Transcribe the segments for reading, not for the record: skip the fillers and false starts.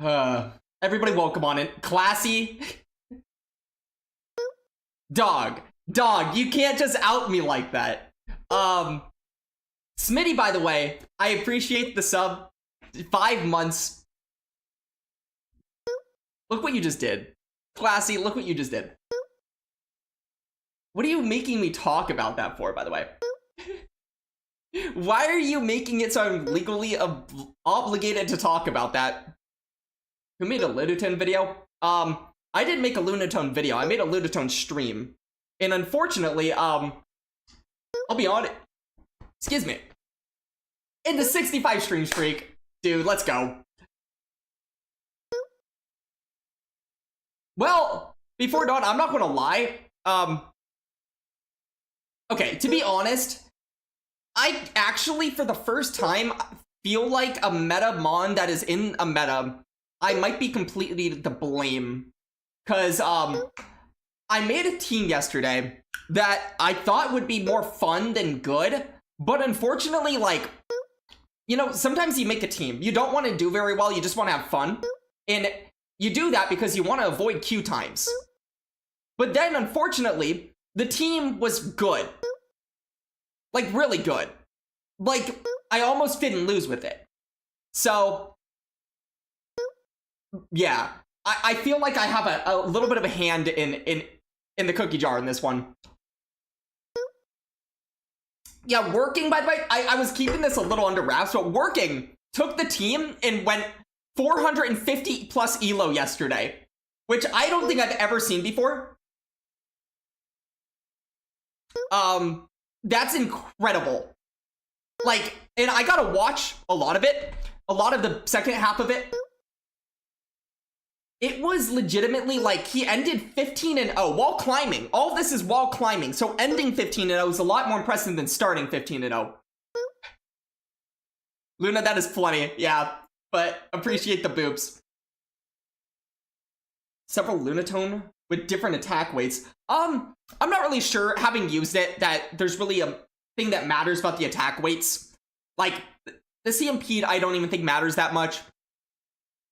Everybody welcome on it. Classy. Dog. Dog, you can't just out me like that. Smitty, by the way, I appreciate the sub. 5 months. Look what you just did. Classy, look what you just did. What are you making me talk about that for, by the way? Why are you making it so I'm legally obligated to talk about that? Who made a Lunatone video? I didn't make a Lunatone video. I made a Lunatone stream. And unfortunately, I'll be honest. Excuse me. In the 65 stream streak. Dude, let's go. Well, before dawn, I'm not gonna lie. Okay, to be honest, I actually, for the first time, feel like a meta mon that is in a meta, I might be completely to blame. Cause, I made a team yesterday that I thought would be more fun than good, but unfortunately, like, you know, sometimes you make a team. You don't want to do very well, you just want to have fun. And you do that because you want to avoid queue times. But then, unfortunately, the team was good. Like, really good. Like, I almost didn't lose with it. So, yeah. I feel like I have a little bit of a hand in the cookie jar in this one. Yeah, working, by the way, I was keeping this a little under wraps, but working took the team and went 450 plus elo yesterday, which I don't think I've ever seen before. That's incredible. Like, and I gotta watch a lot of it, a lot of the second half of it. It was legitimately like he ended 15-0 while climbing. All this is while climbing, so ending 15-0 is a lot more impressive than starting 15-0. Luna, that is plenty, yeah, but appreciate the boops. Several Lunatone with different attack weights. I'm not really sure, having used it, that there's really a thing that matters about the attack weights. Like, the CMP I don't even think matters that much.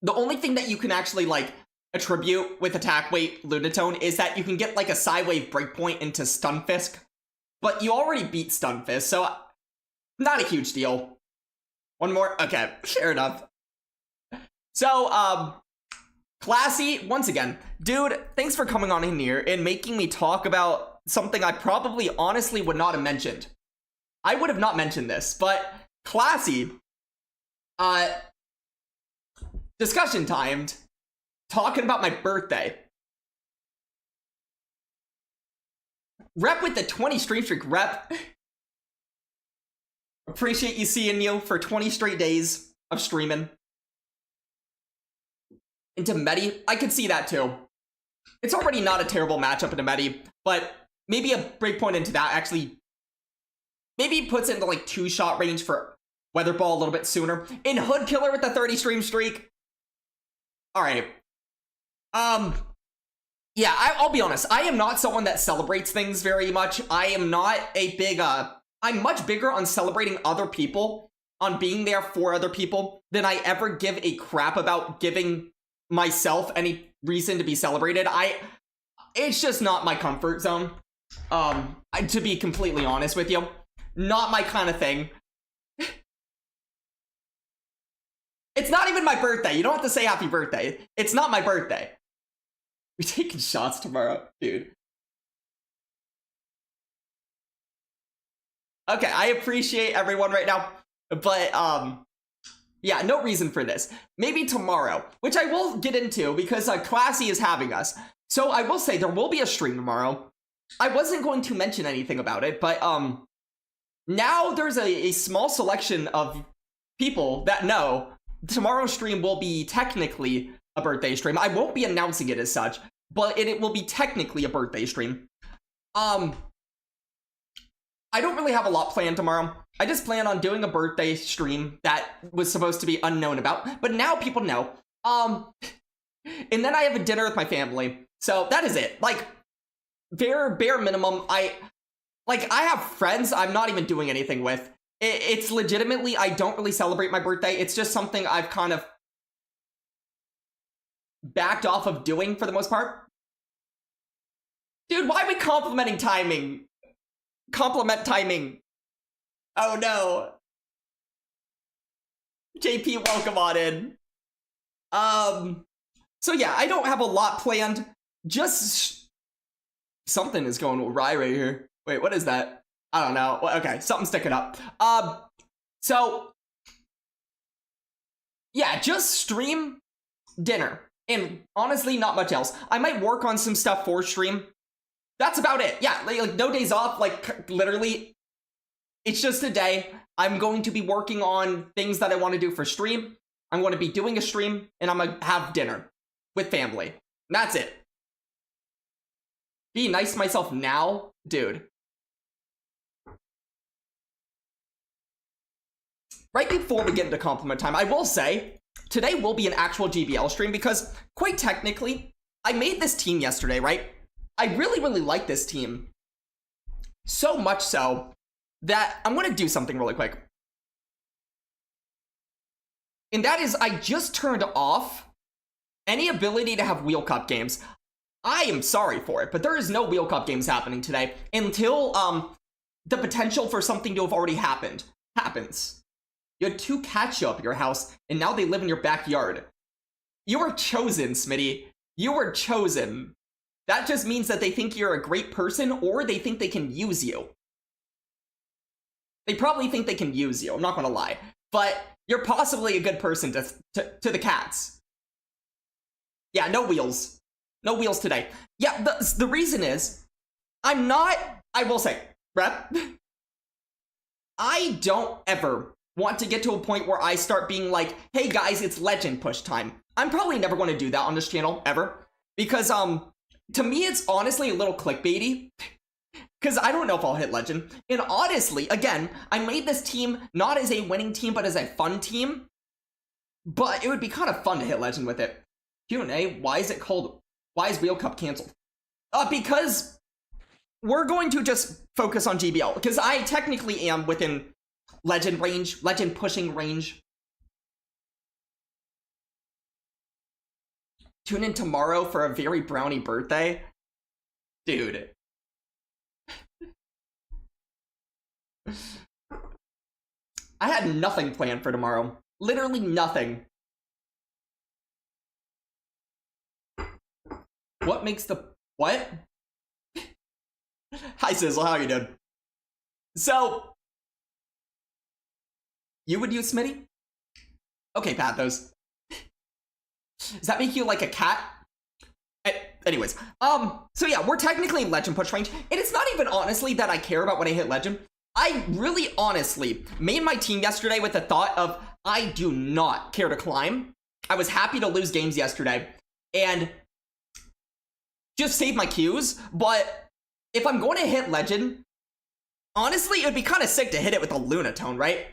The only thing that you can actually, like, attribute with attack weight Lunatone is that you can get, like, a Psywave breakpoint into Stunfisk. But you already beat Stunfisk, so not a huge deal. One more? Okay, fair enough. So, Classy, once again, dude, thanks for coming on in here and making me talk about something I probably honestly would not have mentioned. I would have not mentioned this, but Classy, discussion timed, talking about my birthday. Rep with the 20 stream streak, rep. Appreciate you seeing you for 20 straight days of streaming. Into Medi, I could see that too. It's already not a terrible matchup into Medi, but maybe a breakpoint into that actually maybe puts it into like 2-shot range for Weather Ball a little bit sooner. In Hood Killer with the 30 stream streak. Alright. Yeah, I'll be honest. I am not someone that celebrates things very much. I am not a big, I'm much bigger on celebrating other people, on being there for other people, than I ever give a crap about giving myself any reason to be celebrated. It's just not my comfort zone. To be completely honest with you. Not my kind of thing. It's not even my birthday. You don't have to say happy birthday. It's not my birthday. We're taking shots tomorrow, dude. Okay, I appreciate everyone right now, but yeah, no reason for this. Maybe tomorrow, which I will get into because Classy is having us. So I will say there will be a stream tomorrow. I wasn't going to mention anything about it, but now there's a small selection of people that know tomorrow's stream will be technically a birthday stream. I won't be announcing it as such, but it will be technically a birthday stream. I don't really have a lot planned tomorrow. I just plan on doing a birthday stream that was supposed to be unknown about, but now people know. And then I have a dinner with my family. So that is it. Like, bare minimum, I have friends I'm not even doing anything with. It's legitimately, I don't really celebrate my birthday. It's just something I've kind of backed off of doing for the most part. Dude, why are we complimenting timing? Compliment timing. Oh no. JP, welcome on in. So yeah, I don't have a lot planned. Just something is going awry right here. Wait, what is that? I don't know. Okay, something's sticking up. So yeah, just stream, dinner, and honestly, not much else. I might work on some stuff for stream. That's about it. Yeah, like no days off. Like literally, it's just a day. I'm going to be working on things that I want to do for stream. I'm going to be doing a stream, and I'm gonna have dinner with family. That's it. Be nice to myself now, dude. Right before we get into compliment time, I will say, today will be an actual GBL stream because, quite technically, I made this team yesterday, right? I really, really like this team. So much so that I'm going to do something really quick. And that is, I just turned off any ability to have Wheel Cup games. I am sorry for it, but there is no Wheel Cup games happening today until the potential for something to have already happened happens. You had 2 cats show up at your house, and now they live in your backyard. You were chosen, Smitty. You were chosen. That just means that they think you're a great person, or they think they can use you. They probably think they can use you, I'm not gonna lie. But you're possibly a good person to the cats. Yeah, no wheels. No wheels today. Yeah, the reason is, I'm not, I will say, rep, I don't ever want to get to a point where I start being like, hey guys, it's legend push time. I'm probably never going to do that on this channel, ever. Because, to me, it's honestly a little clickbaity. Because I don't know if I'll hit legend. And honestly, again, I made this team not as a winning team, but as a fun team. But it would be kind of fun to hit legend with it. Q&A, why is it called, why is Wheel Cup canceled? Because we're going to just focus on GBL. Because I technically am within legend range, legend pushing range. Tune in tomorrow for a very brownie birthday. Dude. I had nothing planned for tomorrow. Literally nothing. What makes the... What? Hi, Sizzle. How you doing? So... You would use Smitty? Okay, Pathos. Does that make you like a cat? Anyways, so yeah, we're technically in legend push range, and it's not even honestly that I care about when I hit legend. I really honestly made my team yesterday with the thought of, I do not care to climb. I was happy to lose games yesterday, and just save my Qs, but if I'm going to hit legend, honestly, it would be kind of sick to hit it with a Lunatone, right?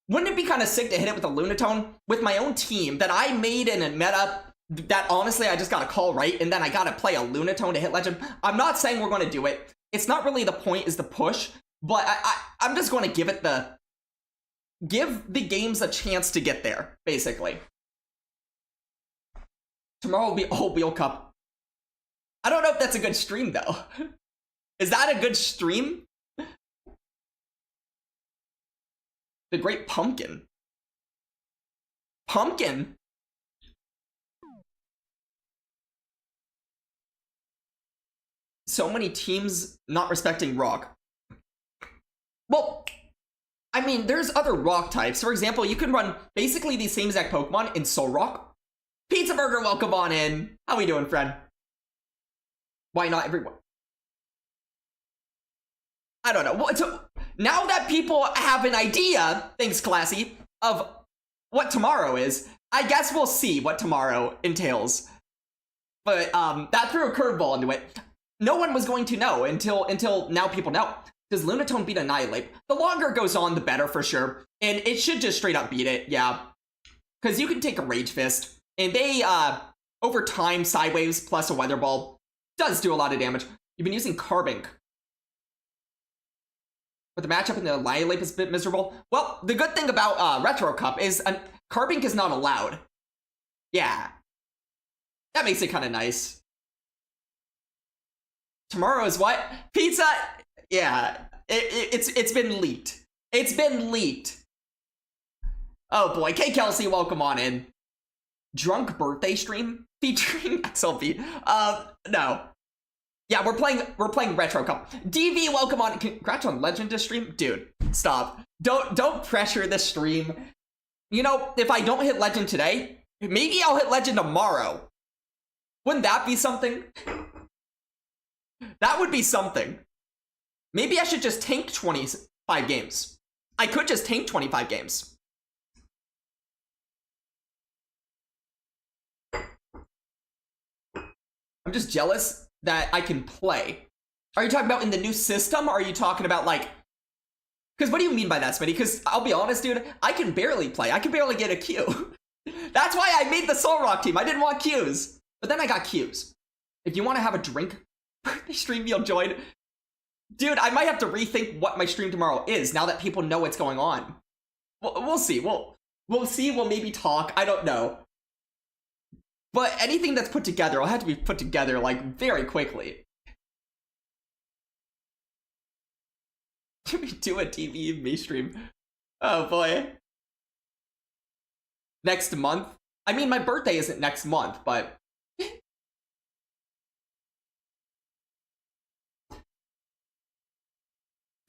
Wouldn't it be kind of sick to hit it with a Lunatone with my own team that I made in a meta that honestly I just got to call right, and then I got to play a Lunatone to hit legend? I'm not saying we're going to do it. It's not really the point is the push, but I'm just going to give the games a chance to get there, basically. Tomorrow will be all Wheel Cup. I don't know if that's a good stream, though. Is that a good stream? The Great Pumpkin. Pumpkin? So many teams not respecting rock. Well, I mean, there's other rock types. For example, you can run basically the same exact Pokemon in Soul Rock. Pizza Burger, welcome on in. How we doing, friend? Why not everyone? I don't know. Well, so now that people have an idea, thanks Classy, of what tomorrow is, I guess we'll see what tomorrow entails. But that threw a curveball into it. No one was going to know until now people know. Does Lunatone beat Annihilate? The longer it goes on, the better for sure. And it should just straight up beat it, yeah. Because you can take a Rage Fist. And they, over time, Sidewaves plus a Weather Ball does do a lot of damage. You've been using Carbink. But the matchup in the Annihilate is a bit miserable. Well, the good thing about Retro Cup is Carbink is not allowed. Yeah. That makes it kind of nice. Tomorrow is what? Pizza? Yeah, it's been leaked. It's been leaked. Oh boy, K Kelsey, welcome on in. Drunk birthday stream featuring XLP. No. Yeah, we're playing Retro Cup. DV, welcome on. Congrats on Legend to stream, dude. Stop. Don't pressure the stream. You know, if I don't hit Legend today, maybe I'll hit Legend tomorrow. Wouldn't that be something? That would be something. Maybe I should just tank 25 games. I could just tank 25 games. I'm just jealous that I can play. Are you talking about in the new system, or are you talking about, like... Because what do you mean by that, Smitty? Because I'll be honest, dude, I can barely play. I can barely get a queue. That's why I made the Soul Rock team. I didn't want queues. But then I got queues. If you want to have a drink, birthday stream, you'll join. Dude, I might have to rethink what my stream tomorrow is now that people know what's going on. We'll see. We'll see. We'll maybe talk. I don't know. But anything that's put together will have to be put together, like, very quickly. Can we do a TV me stream? Oh, boy. Next month? I mean, my birthday isn't next month, but...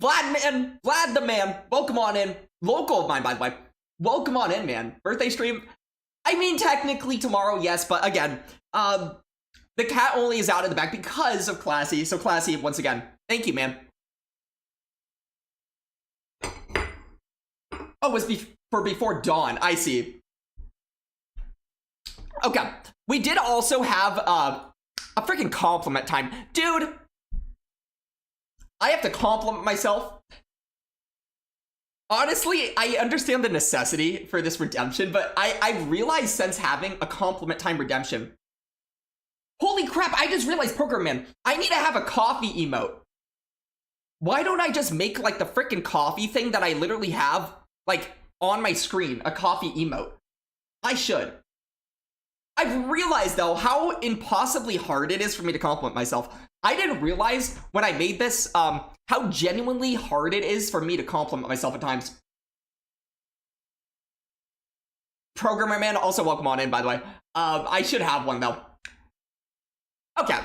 Vlad the man, welcome on in. Local of mine, by the way. Welcome on in, man. Birthday stream. I mean, technically tomorrow, yes, but again, the cat only is out in the back because of Classy. So Classy, once again, thank you, man. Oh, it was for before dawn. I see. Okay, we did also have a freaking compliment time, dude. I have to compliment myself. Honestly, I understand the necessity for this redemption, but I realized since having a compliment time redemption. Holy crap, I just realized, Program Man, I need to have a coffee emote. Why don't I just make, like, the freaking coffee thing that I literally have, like, on my screen, a coffee emote? I should. I've realized, though, how impossibly hard it is for me to compliment myself. I didn't realize when I made this, how genuinely hard it is for me to compliment myself at times. Programmer Man, also welcome on in, by the way. I should have one, though. Okay.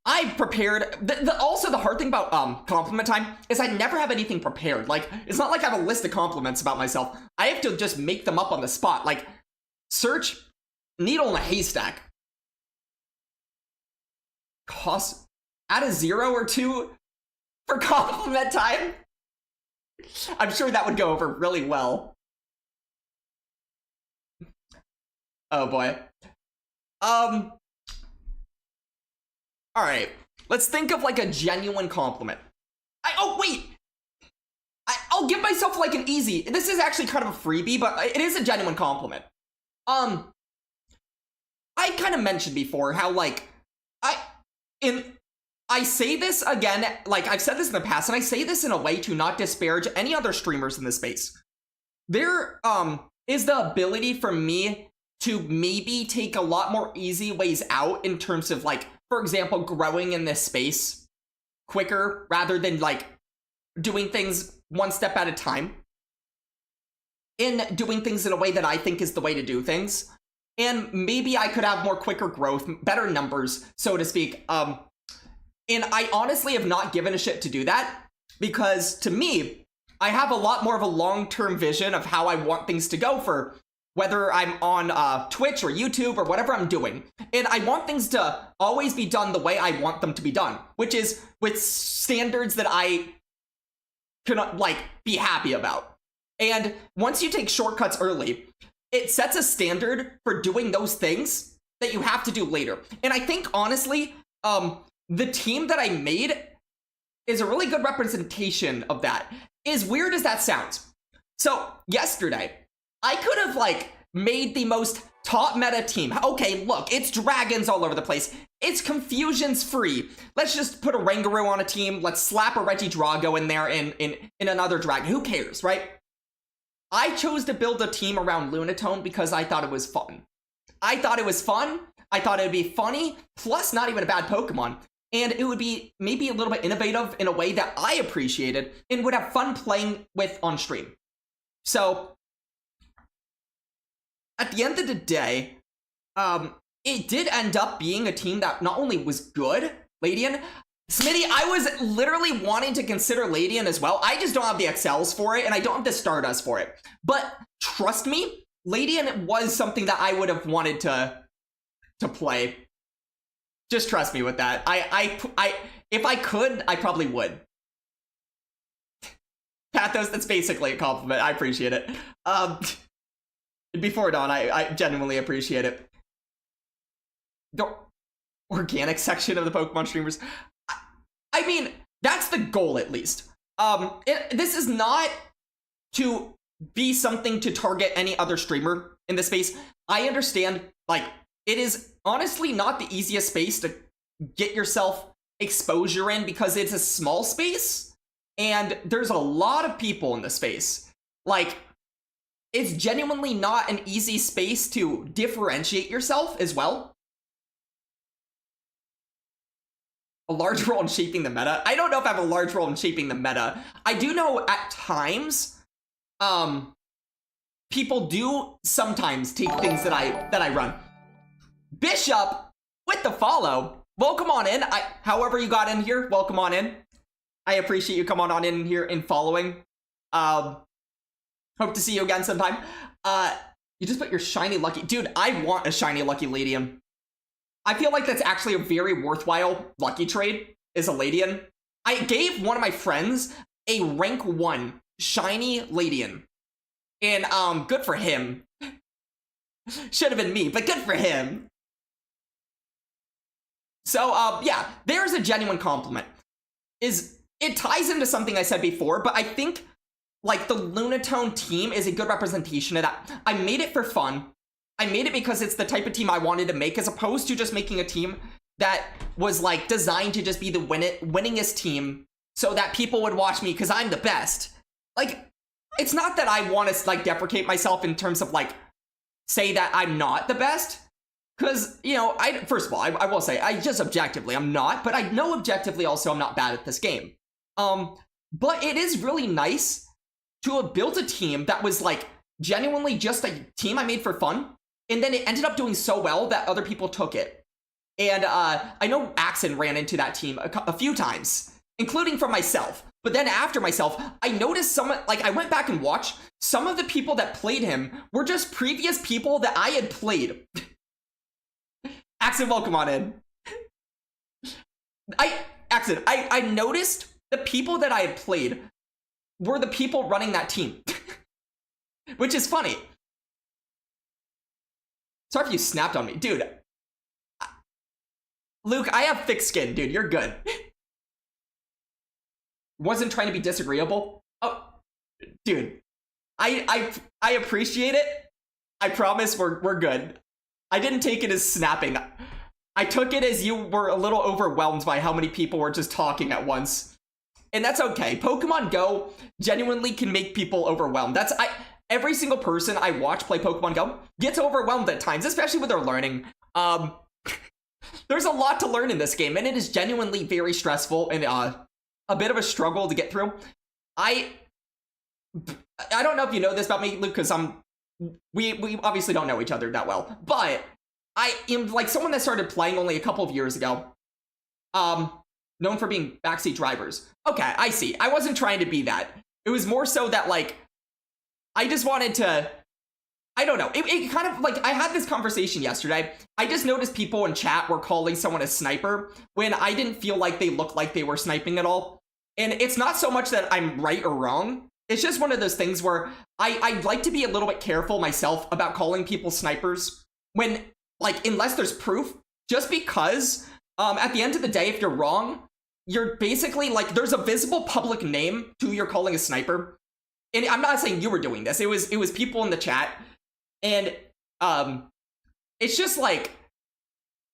I prepared... Also, the hard thing about compliment time is I never have anything prepared. Like, it's not like I have a list of compliments about myself. I have to just make them up on the spot. Like, search needle in a haystack. Cost... Add a 0 or 2 for compliment time? I'm sure that would go over really well. Oh boy. Alright. Let's think of like a genuine compliment. Oh wait! I'll give myself like an easy... This is actually kind of a freebie, but it is a genuine compliment. I kind of mentioned before how like... I say this again, like I've said this in the past, and I say this in a way to not disparage any other streamers in this space. There is the ability for me to maybe take a lot more easy ways out in terms of like, for example, growing in this space quicker rather than like doing things one step at a time. In doing things in a way that I think is the way to do things. And maybe I could have more quicker growth, better numbers, so to speak. And I honestly have not given a shit to do that, because to me, I have a lot more of a long-term vision of how I want things to go for whether I'm on Twitch or YouTube or whatever I'm doing. And I want things to always be done the way I want them to be done, which is with standards that I can, like, be happy about. And once you take shortcuts early, it sets a standard for doing those things that you have to do later. And I think, honestly, the team that I made is a really good representation of that. As weird as that sounds. So, yesterday, I could have, like, made the most top meta team. Okay, look, it's dragons all over the place. It's confusions free. Let's just put a Rangaroo on a team. Let's slap a Regidrago in there in another dragon. Who cares, right? I chose to build a team around Lunatone because I thought it was fun. I thought it was fun. I thought it would be funny, plus not even a bad Pokemon. And it would be maybe a little bit innovative in a way that I appreciated and would have fun playing with on stream. So, at the end of the day, it did end up being a team that not only was good, Ladian, Smitty, I was literally wanting to consider Ladian as well. I just don't have the XLs for it, and I don't have the Stardust for it. But trust me, Ladian was something that I would have wanted to play. Just trust me with that. If I could, I probably would. Pathos, that's basically a compliment. I appreciate it. Before Dawn, I genuinely appreciate it. The organic section of the Pokemon streamers. I mean, that's the goal, at least. This is not to be something to target any other streamer in the space. I understand, like, it is honestly not the easiest space to get yourself exposure in because it's a small space and there's a lot of people in the space. Like, it's genuinely not an easy space to differentiate yourself as well. A large role in shaping the meta. I don't know if I have a large role in shaping the meta. I do know at times, people do sometimes take things that I run. Bishop with the follow. Welcome on in. However you got in here, welcome on in. I appreciate you coming on in here and following. Hope to see you again sometime. You just put your shiny lucky. Dude, I want a shiny lucky Ladium. I feel like that's actually a very worthwhile lucky trade, is a Ladian. I gave one of my friends a rank 1 shiny Ladian. And good for him. Should have been me, but good for him. So yeah, there's a genuine compliment. It ties into something I said before, but I think like the Lunatone team is a good representation of that. I made it for fun. I made it because it's the type of team I wanted to make, as opposed to just making a team that was like designed to just be the winningest team so that people would watch me because I'm the best. Like, it's not that I want to like deprecate myself in terms of like say that I'm not the best, because, you know, first of all, I will say I just objectively I'm not, but I know objectively also I'm not bad at this game. But it is really nice to have built a team that was like genuinely just a team I made for fun. And then it ended up doing so well that other people took it. And I know Axon ran into that team a few times, including from myself. But then after myself, I noticed I went back and watched. Some of the people that played him were just previous people that I had played. Axon, welcome on in. I noticed the people that I had played were the people running that team. Which is funny. Sorry if you snapped on me. Dude. Luke, I have thick skin, dude. You're good. Wasn't trying to be disagreeable. Oh, dude. I appreciate it. I promise we're good. I didn't take it as snapping. I took it as you were a little overwhelmed by how many people were just talking at once. And that's okay. Pokemon Go genuinely can make people overwhelmed. Every single person I watch play Pokemon Go gets overwhelmed at times, especially when they're learning. There's a lot to learn in this game, and it is genuinely very stressful and a bit of a struggle to get through. I don't know if you know this about me, Luke, because we obviously don't know each other that well, but I am like someone that started playing only a couple of years ago. Known for being backseat drivers. Okay, I see. I wasn't trying to be that. It was more so that like I just wanted to, I don't know. It kind of like, I had this conversation yesterday. I just noticed people in chat were calling someone a sniper when I didn't feel like they looked like they were sniping at all. And it's not so much that I'm right or wrong. It's just one of those things where I'd like to be a little bit careful myself about calling people snipers when, like, unless there's proof, just because at the end of the day, if you're wrong, you're basically like, there's a visible public name to who you're calling a sniper. And I'm not saying you were doing this. It was people in the chat. And it's just like,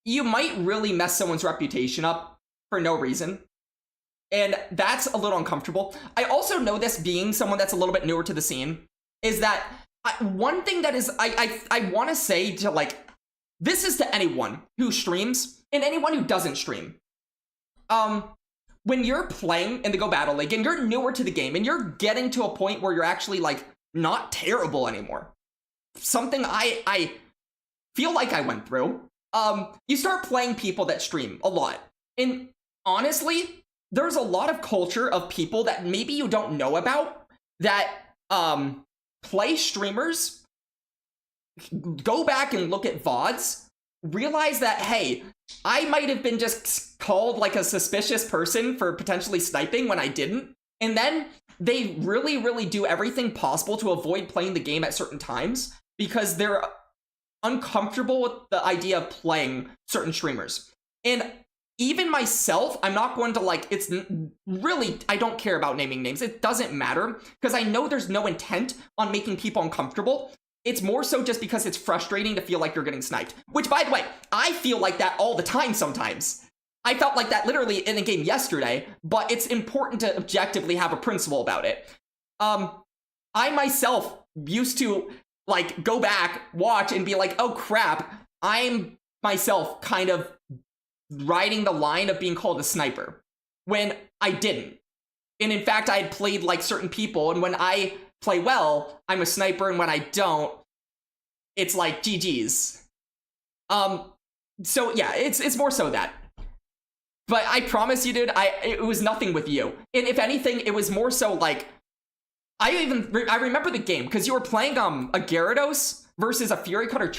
you might really mess someone's reputation up for no reason. And that's a little uncomfortable. I also know this, being someone that's a little bit newer to the scene, is that one thing that is, I want to say to like this is to anyone who streams and anyone who doesn't stream. When you're playing in the Go Battle League and you're newer to the game and you're getting to a point where you're actually like not terrible anymore, something I feel like I went through, you start playing people that stream a lot. And honestly, there's a lot of culture of people that maybe you don't know about that play streamers, go back and look at VODs, realize that, hey, I might have been just called like a suspicious person for potentially sniping when I didn't. And then they really, really do everything possible to avoid playing the game at certain times because they're uncomfortable with the idea of playing certain streamers. And even myself, I'm not going to like, it's really, I don't care about naming names. It doesn't matter because I know there's no intent on making people uncomfortable. It's more so just because it's frustrating to feel like you're getting sniped. Which, by the way, I feel like that all the time sometimes. I felt like that literally in a game yesterday, but it's important to objectively have a principle about it. I myself used to like go back, watch, and be like, oh crap, I'm myself kind of riding the line of being called a sniper when I didn't. And in fact, I had played like certain people, and when I play well, I'm a sniper, and when I don't, it's like GG's. So yeah, it's more so that. But I promise you, dude, it was nothing with you. And if anything, it was more so like, I remember the game, because you were playing a Gyarados versus a Fury Cutter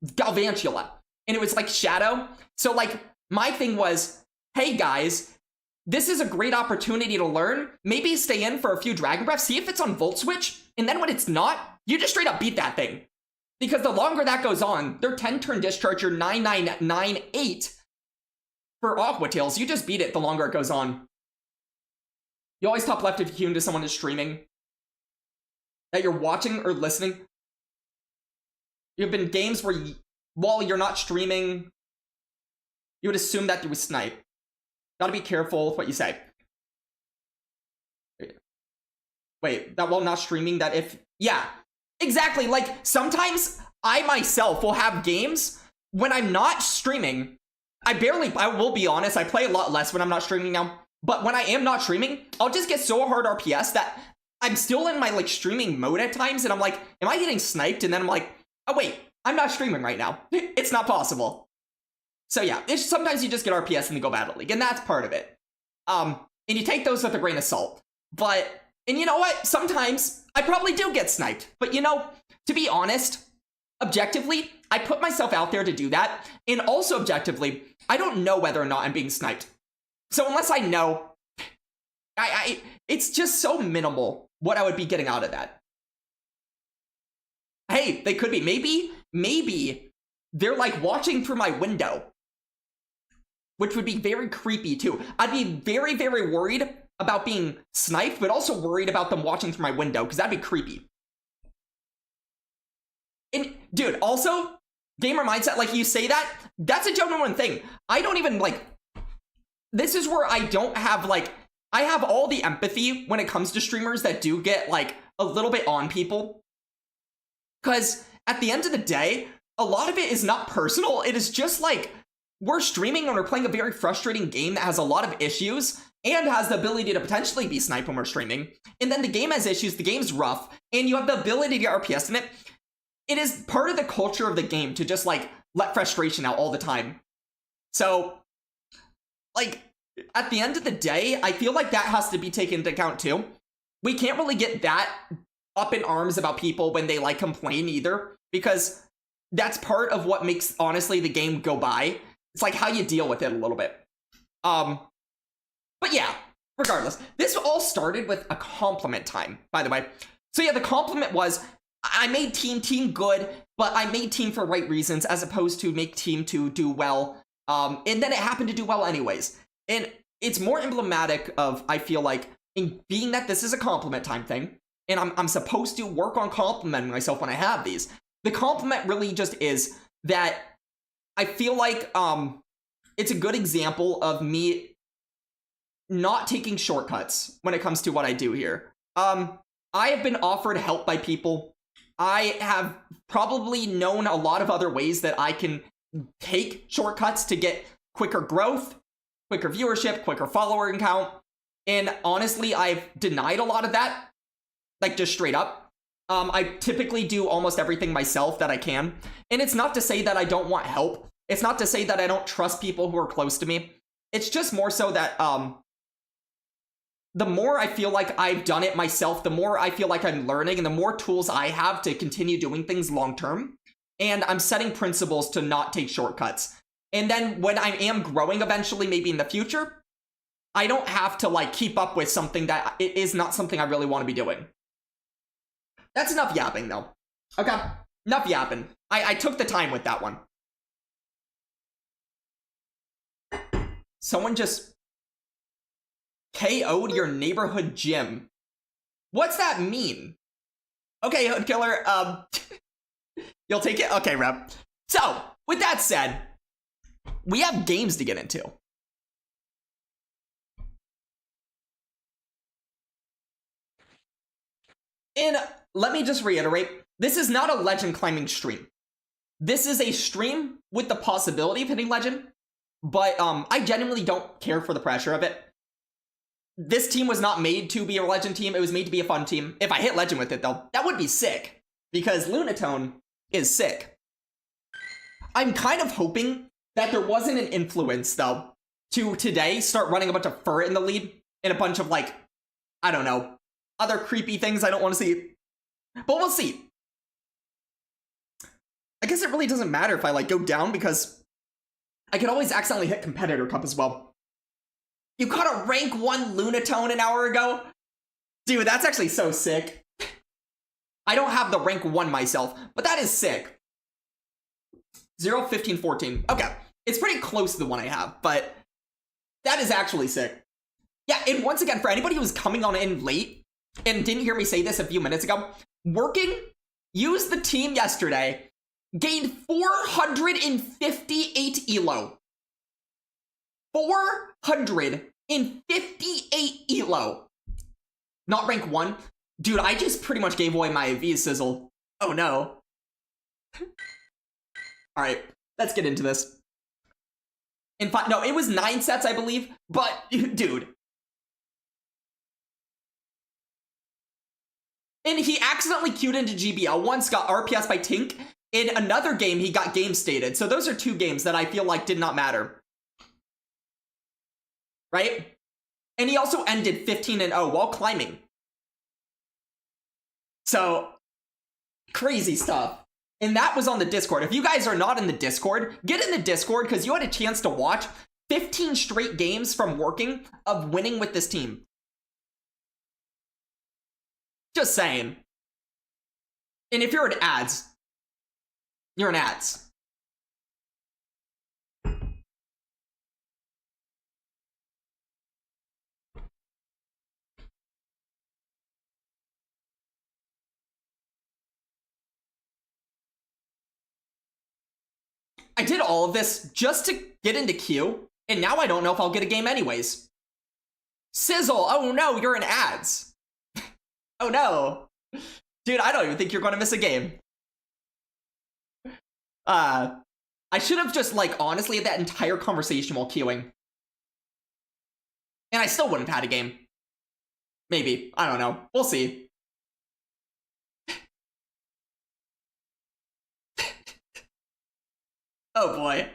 Galvantula. And it was like Shadow. So like, my thing was, hey guys, this is a great opportunity to learn. Maybe stay in for a few Dragon Breaths, see if it's on Volt Switch, and then when it's not, you just straight up beat that thing. Because the longer that goes on, their 10-turn discharge, your 9998 for Aqua Tails, you just beat it the longer it goes on. You always top left if you tune to someone who's streaming that you're watching or listening. You've been games where while you're not streaming, you would assume that you would snipe. Gotta be careful with what you say. Wait, that while not streaming, that if... Yeah, exactly. Like, sometimes I myself will have games when I'm not streaming. I will be honest, I play a lot less when I'm not streaming now. But when I am not streaming, I'll just get so hard RPS that I'm still in my, like, streaming mode at times. And I'm like, am I getting sniped? And then I'm like, oh, wait, I'm not streaming right now. It's not possible. So yeah, sometimes you just get RPS in the Go Battle League, and that's part of it. And you take those with a grain of salt. But, and you know what? Sometimes I probably do get sniped. But you know, to be honest, objectively, I put myself out there to do that. And also objectively, I don't know whether or not I'm being sniped. So unless I know, it's just so minimal what I would be getting out of that. Hey, they could be. Maybe they're like watching through my window, which would be very creepy too. I'd be very, very worried about being sniped, but also worried about them watching through my window, because that'd be creepy. And dude, also, gamer mindset, like you say that, that's a genuine thing. I don't even like, this is where I don't have like, I have all the empathy when it comes to streamers that do get like a little bit on people. Because at the end of the day, a lot of it is not personal. It is just like, we're streaming and we're playing a very frustrating game that has a lot of issues and has the ability to potentially be sniped when we're streaming. And then the game has issues, the game's rough, and you have the ability to get RPS in it. It is part of the culture of the game to just like let frustration out all the time. So, like, at the end of the day, I feel like that has to be taken into account too. We can't really get that up in arms about people when they like complain either, because that's part of what makes, honestly, the game go by. It's like how you deal with it a little bit. But yeah, regardless, this all started with a compliment time, by the way. So yeah, the compliment was, I made team good, but I made team for right reasons, as opposed to make team to do well. And then it happened to do well anyways. And it's more emblematic of, I feel like, in being that this is a compliment time thing, and I'm supposed to work on complimenting myself when I have these. The compliment really just is that I feel like it's a good example of me not taking shortcuts when it comes to what I do here. I have been offered help by people I have probably known a lot of other ways that I can take shortcuts to get quicker growth, quicker viewership, quicker follower count. And honestly, I've denied a lot of that, like just straight up. I typically do almost everything myself that I can. And it's not to say that I don't want help. It's not to say that I don't trust people who are close to me. It's just more so that the more I feel like I've done it myself, the more I feel like I'm learning and the more tools I have to continue doing things long term. And I'm setting principles to not take shortcuts. And then when I am growing eventually, maybe in the future, I don't have to like keep up with something that it is not something I really want to be doing. That's enough yapping though. Okay, enough yapping. I took the time with that one. Someone just KO'd your neighborhood gym. What's that mean? Okay, Hood Killer, you'll take it? Okay, Rep. So, with that said, we have games to get into. And let me just reiterate, this is not a legend climbing stream. This is a stream with the possibility of hitting legend, but I genuinely don't care for the pressure of it. This team was not made to be a legend team. It was made to be a fun team. If I hit legend with it, though, that would be sick, because Lunatone is sick. I'm kind of hoping that there wasn't an influence, though, to today start running a bunch of fur in the lead and a bunch of, like, I don't know, other creepy things I don't want to see. But we'll see. I guess it really doesn't matter if I, like, go down, because I could always accidentally hit Competitor Cup as well. You caught a rank 1 Lunatone an hour ago? Dude, that's actually so sick. I don't have the rank 1 myself, but that is sick. 0, 15, 14. Okay, it's pretty close to the one I have, but that is actually sick. Yeah, and once again, for anybody who was coming on in late and didn't hear me say this a few minutes ago, Working used the team yesterday, gained 458 elo. 458 elo. Not rank 1. Dude, I just pretty much gave away my V sizzle. Oh no. Alright, let's get into this. In fact, no, it was 9 sets, I believe. But, dude. And he accidentally queued into GBL. Once got RPS by Tink. In another game, he got game stated. So those are 2 games that I feel like did not matter. Right? And he also ended 15-0 while climbing. So, crazy stuff. And that was on the Discord. If you guys are not in the Discord, get in the Discord, because you had a chance to watch 15 straight games from Working of winning with this team. Just saying. And if you're an ads, you're an ads. I did all of this just to get into queue, and now I don't know if I'll get a game anyways. Sizzle, oh no, you're in ads. Oh no. Dude, I don't even think you're going to miss a game. I should have just, like, honestly had that entire conversation while queuing. And I still wouldn't have had a game. Maybe. I don't know. We'll see. Oh boy.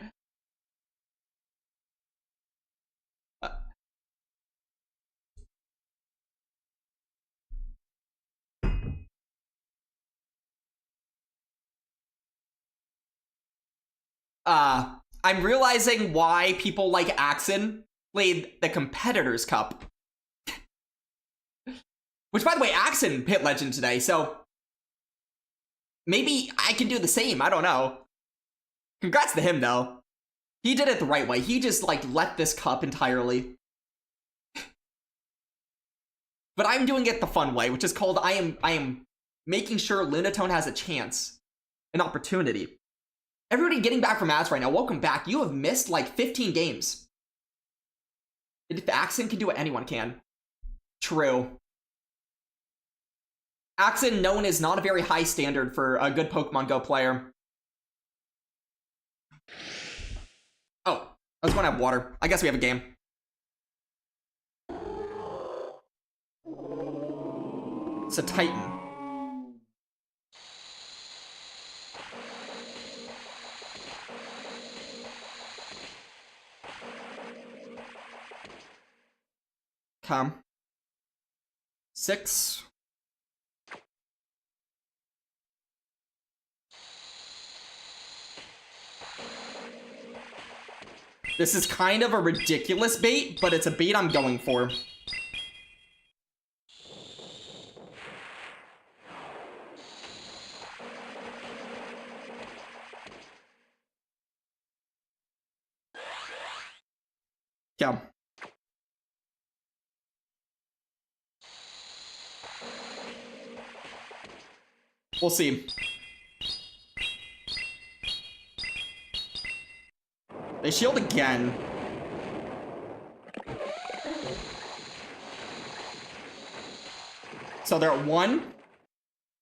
I'm realizing why people like Axon played the Competitors Cup. Which, by the way, Axon hit Legend today, so maybe I can do the same. I don't know. Congrats to him, though. He did it the right way. He just, like, left this cup entirely. But I'm doing it the fun way, which is called I am making sure Lunatone has a chance. An opportunity. Everybody getting back from ads right now, welcome back. You have missed, like, 15 games. If Axon can do it, anyone can. True. Axon known is not a very high standard for a good Pokemon Go player. Oh, I was going to have water. I guess we have a game. It's a Titan. Come. 6. This is kind of a ridiculous bait, but it's a bait I'm going for. Come. We'll see. They shield again. So they're at 1.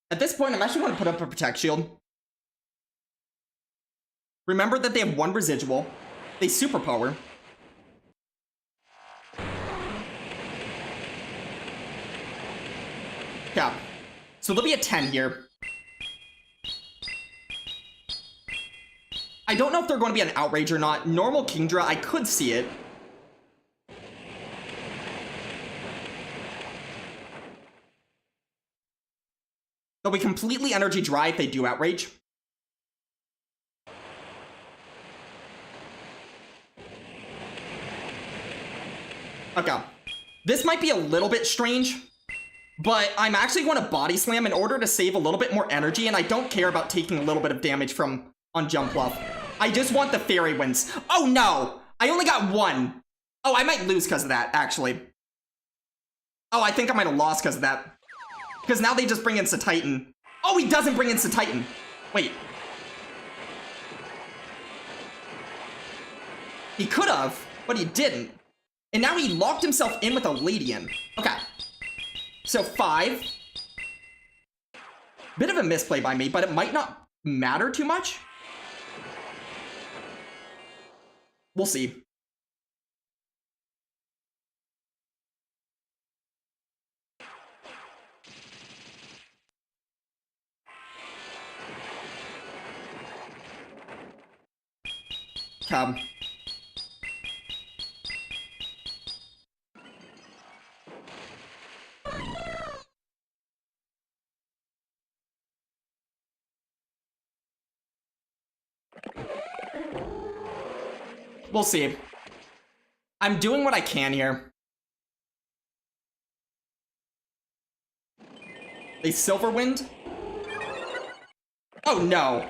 At this point, I'm actually going to put up a Protect Shield. Remember that they have 1 residual. They superpower. Yeah. So they'll be at 10 here. I don't know if they're going to be an Outrage or not. Normal Kingdra, I could see it. They'll be completely Energy Dry if they do Outrage. Okay. This might be a little bit strange, but I'm actually going to Body Slam in order to save a little bit more energy, and I don't care about taking a little bit of damage from on Jump Bluff. I just want the Fairy Winds. Oh no! I only got 1. Oh, I might lose because of that, actually. Oh, I think I might have lost because of that. Because now they just bring in Titan. Oh, he doesn't bring in Titan. Wait. He could have, but he didn't. And now he locked himself in with a Ladian. Okay. So 5. Bit of a misplay by me, but it might not matter too much. We'll see. Come. We'll see. I'm doing what I can here. They Silver Wind? Oh no.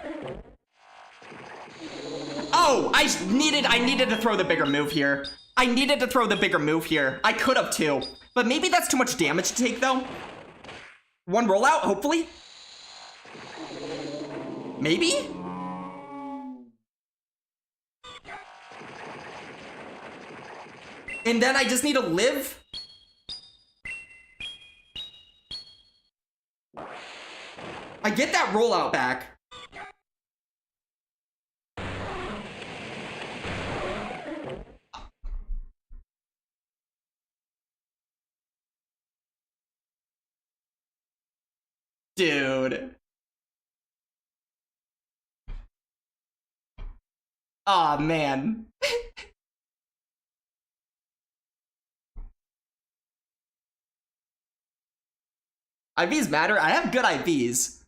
Oh, I needed to throw the bigger move here. I needed to throw the bigger move here. I could have too. But maybe that's too much damage to take though. 1 rollout, hopefully. Maybe? And then I just need to live? I get that rollout back. Dude. Aw, man. IVs matter? I have good IVs.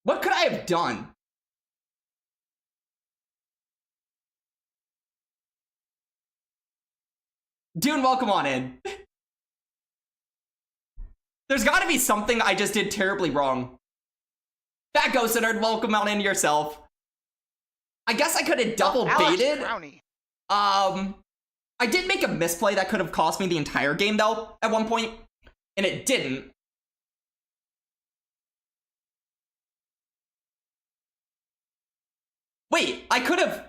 What could I have done? Dune, welcome on in. There's gotta be something I just did terribly wrong. Fat Ghost Nerd, welcome on in yourself. I guess I could have double baited. I did make a misplay that could have cost me the entire game though, at one point, and it didn't. Wait, I could have...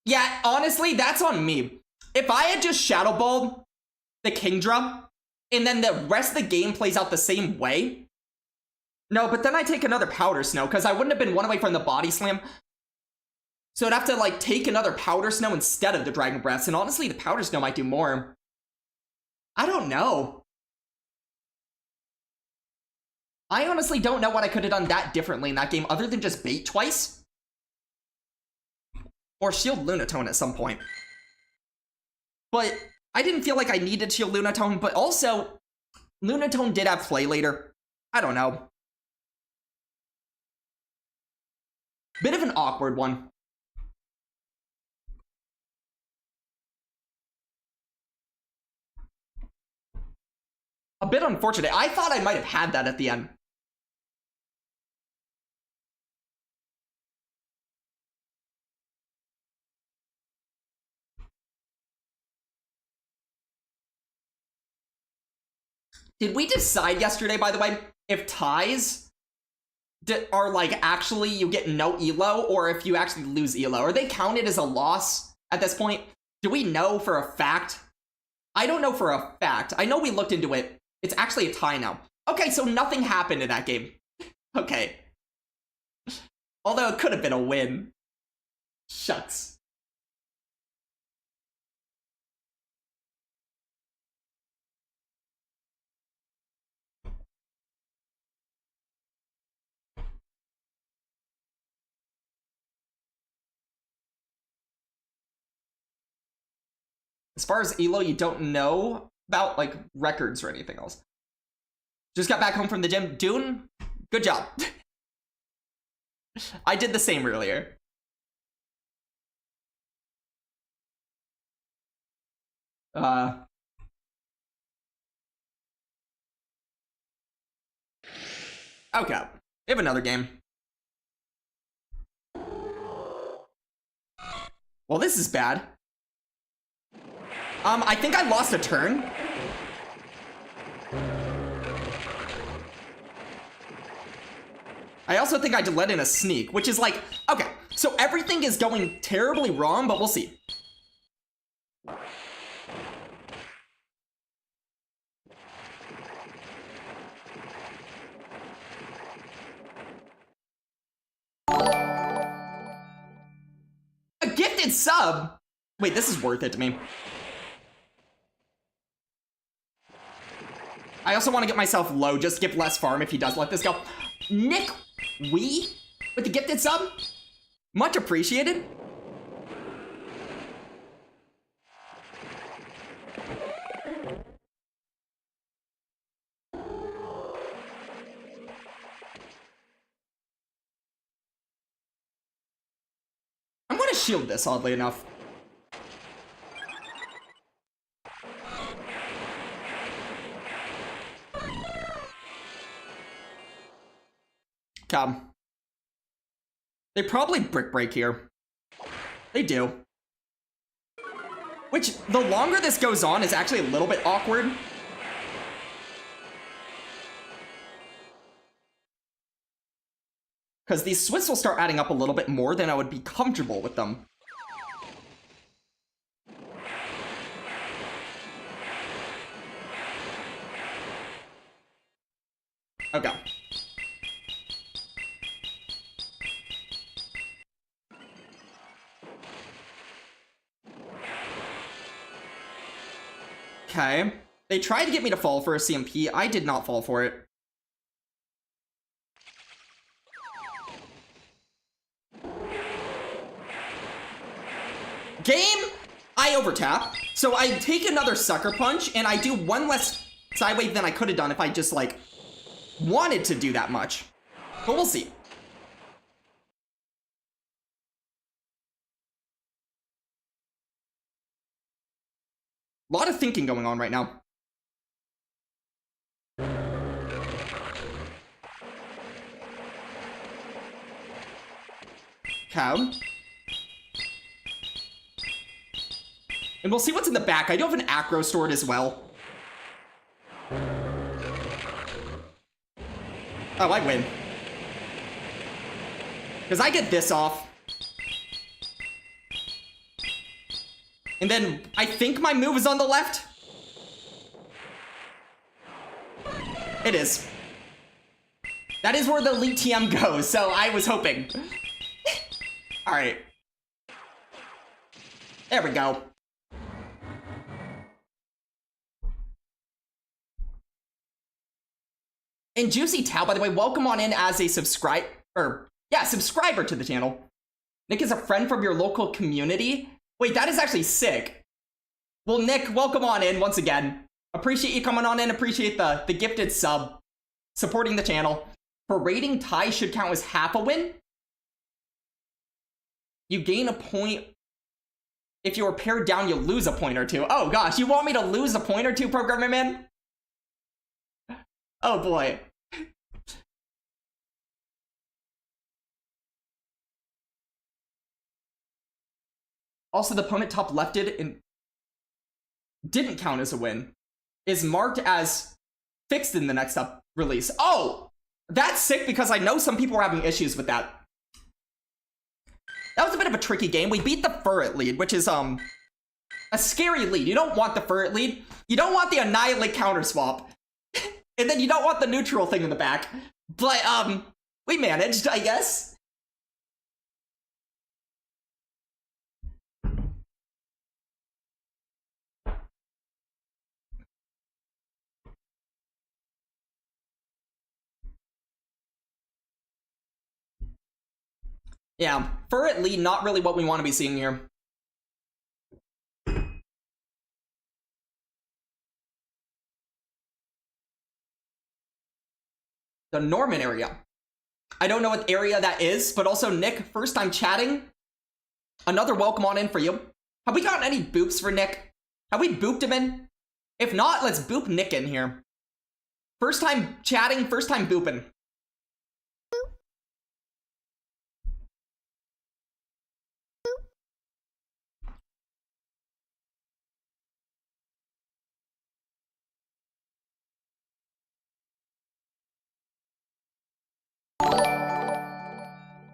Yeah, honestly, that's on me. If I had just Shadow Balled the Kingdra, and then the rest of the game plays out the same way. No, but then I take another Powder Snow, because I wouldn't have been one away from the Body Slam. So I'd have to, like, take another Powder Snow instead of the Dragon Breaths, and honestly, the Powder Snow might do more. I don't know. I honestly don't know what I could have done that differently in that game, other than just bait twice. Or shield Lunatone at some point. But I didn't feel like I needed shield Lunatone, but also, Lunatone did have play later. I don't know. Bit of an awkward one. A bit unfortunate. I thought I might have had that at the end. Did we decide yesterday, by the way, if ties are, like, actually you get no elo, or if you actually lose elo? Are they counted as a loss at this point? Do we know for a fact? I don't know for a fact. I know we looked into it. It's actually a tie now. Okay, so nothing happened in that game. Okay. Although it could have been a win. Shucks. As far as elo, you don't know about, like, records or anything else. Just got back home from the gym. Dune, good job. I did the same earlier. Okay, we have another game. Well, this is bad. I think I lost a turn. I also think I did let in a sneak, which is like, okay, so everything is going terribly wrong, but we'll see. A gifted sub? Wait, this is worth it to me. I also want to get myself low, just give less farm if he does let this go. Nick Wee with the gifted sub? Much appreciated. I'm gonna shield this, oddly enough. Come. They probably brick break here. They do. Which, the longer this goes on, is actually a little bit awkward. Because these Swiss will start adding up a little bit more than I would be comfortable with them. Okay. Okay. They tried to get me to fall for a CMP. I did not fall for it. Game, I overtap. So I take another Sucker Punch, and I do one less side wave than I could have done if I just, like, wanted to do that much. But we'll see. A lot of thinking going on right now. Cow. And we'll see what's in the back. I do have an Acro stored as well. Oh, I win. Because I get this off. And then I think my move is on the left. It is. That is where the Elite TM goes, so I was hoping. Alright. There we go. And Juicy Tao, by the way, welcome on in as a subscriber to the channel. Nick is a friend from your local community. Wait, that is actually sick. Well, Nick, welcome on in once again. Appreciate you coming on in. Appreciate the gifted sub. Supporting the channel. Parading ties should count as half a win. You gain a point. If you are paired down, you lose a point or two. Oh gosh, you want me to lose a point or two, Programmer Man? Oh boy. Also, the opponent top lefted and didn't count as a win. Is marked as fixed in the next up release. Oh! That's sick because I know some people are having issues with that. That was a bit of a tricky game. We beat the Furret lead, which is, a scary lead. You don't want the Furret lead. You don't want the Annihilate counter swap. And then you don't want the neutral thing in the back. But, we managed, I guess. Yeah, Furret lead, not really what we want to be seeing here. The Norman area. I don't know what area that is, but also Nick, first time chatting. Another welcome on in for you. Have we gotten any boops for Nick? Have we booped him in? If not, let's boop Nick in here. First time chatting, first time booping.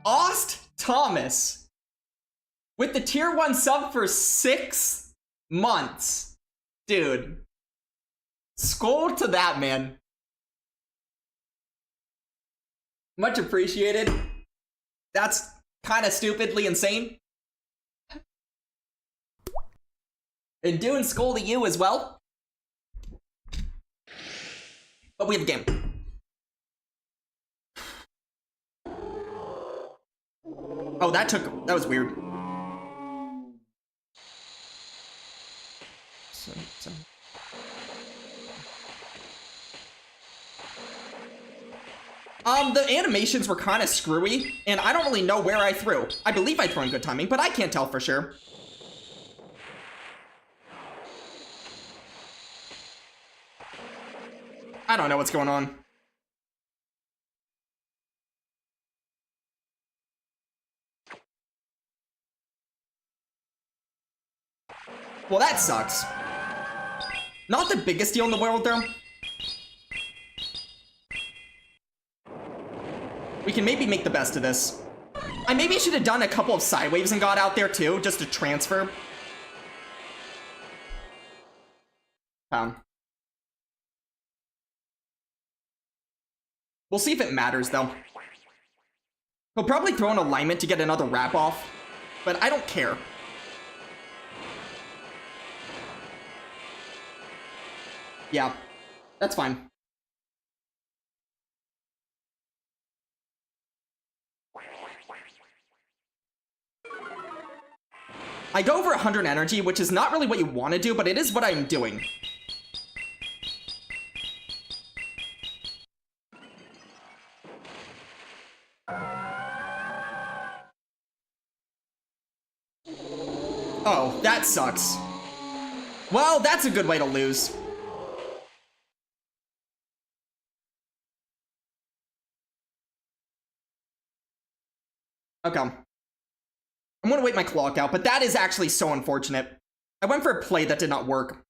Ost Thomas with the tier 1 sub for 6 months. Dude. Skull to that, man. Much appreciated. That's kind of stupidly insane. And doing skull to you as well. But we have a game. Oh, that was weird. The animations were kind of screwy, and I don't really know where I threw. I believe I threw in good timing, but I can't tell for sure. I don't know what's going on. Well, that sucks. Not the biggest deal in the world, though. We can maybe make the best of this. I maybe should have done a couple of side waves and got out there, too, just to transfer. We'll see if it matters, though. He'll probably throw an alignment to get another wrap off, but I don't care. Yeah, that's fine. I go over 100 energy, which is not really what you want to do, but it is what I'm doing. Oh, that sucks. Well, that's a good way to lose. Okay. I'm gonna wait my clock out, but that is actually so unfortunate. I went for a play that did not work.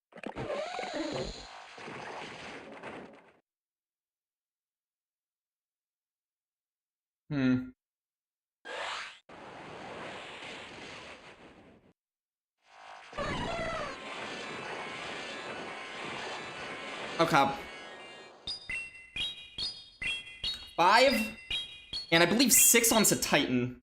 Okay. 5. And I believe 6 on Titan.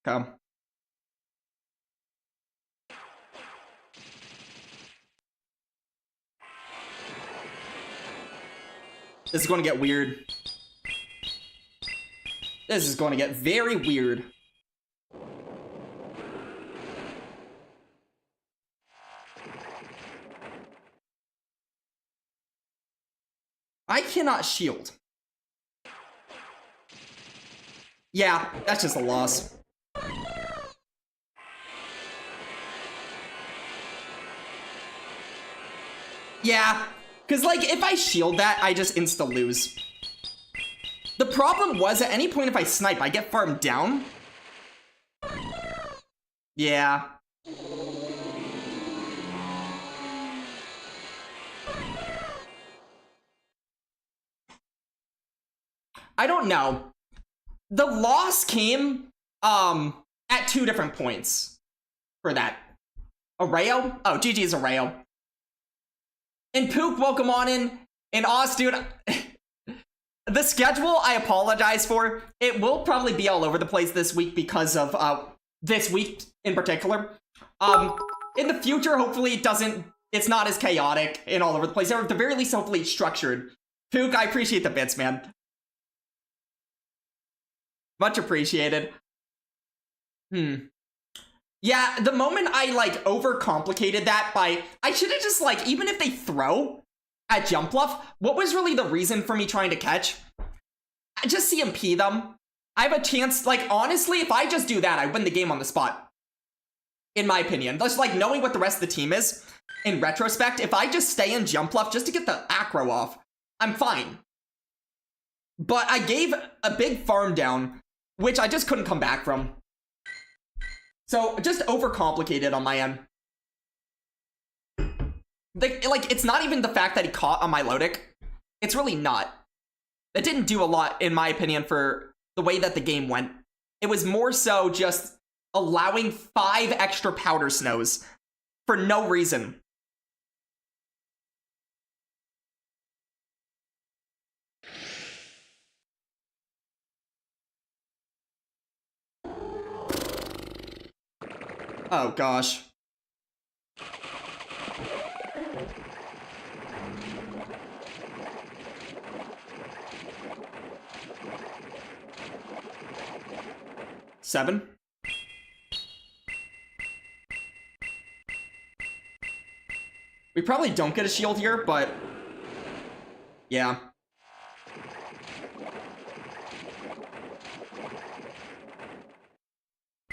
Okay. This is going to get weird. This is going to get very weird. I cannot shield. Yeah, that's just a loss. Yeah, because, like, if I shield that, I just insta-lose. The problem was, at any point if I snipe, I get farmed down. Yeah. I don't know. The loss came, at 2 different points for that. Arreo? Oh, GG's Arreo. And Pook, welcome on in. And Oz, dude, the schedule I apologize for. It will probably be all over the place this week because of this week in particular. In the future, hopefully it's not as chaotic and all over the place. Or at the very least, hopefully it's structured. Pook, I appreciate the bits, man. Much appreciated. Yeah, the moment I, like, overcomplicated that by... I should have just, like, even if they throw at Jump Bluff, what was really the reason for me trying to catch? Just CMP them. I have a chance, like, honestly, if I just do that, I win the game on the spot. In my opinion. Just, like, knowing what the rest of the team is, in retrospect, if I just stay in Jump Bluff just to get the acro off, I'm fine. But I gave a big farm down, which I just couldn't come back from. So, just overcomplicated on my end. Like, it's not even the fact that he caught on my Lodic. It's really not. It didn't do a lot, in my opinion, for the way that the game went. It was more so just allowing 5 extra powder snows for no reason. Oh, gosh. Seven. We probably don't get a shield here, but... yeah.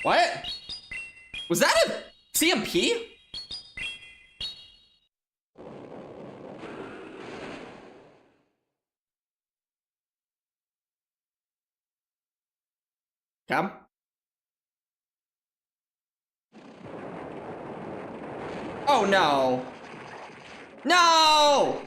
What? Was that a CMP? Come. Oh no. No!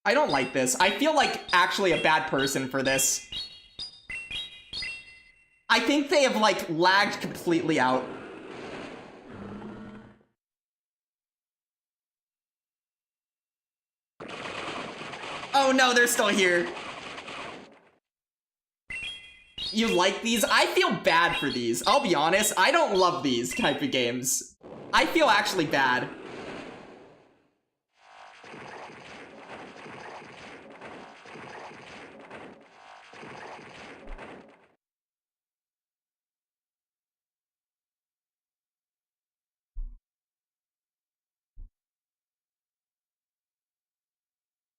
I don't like this. I feel like actually a bad person for this. I think they have, like, lagged completely out. Oh no, they're still here. You like these? I feel bad for these. I'll be honest, I don't love these type of games. I feel actually bad.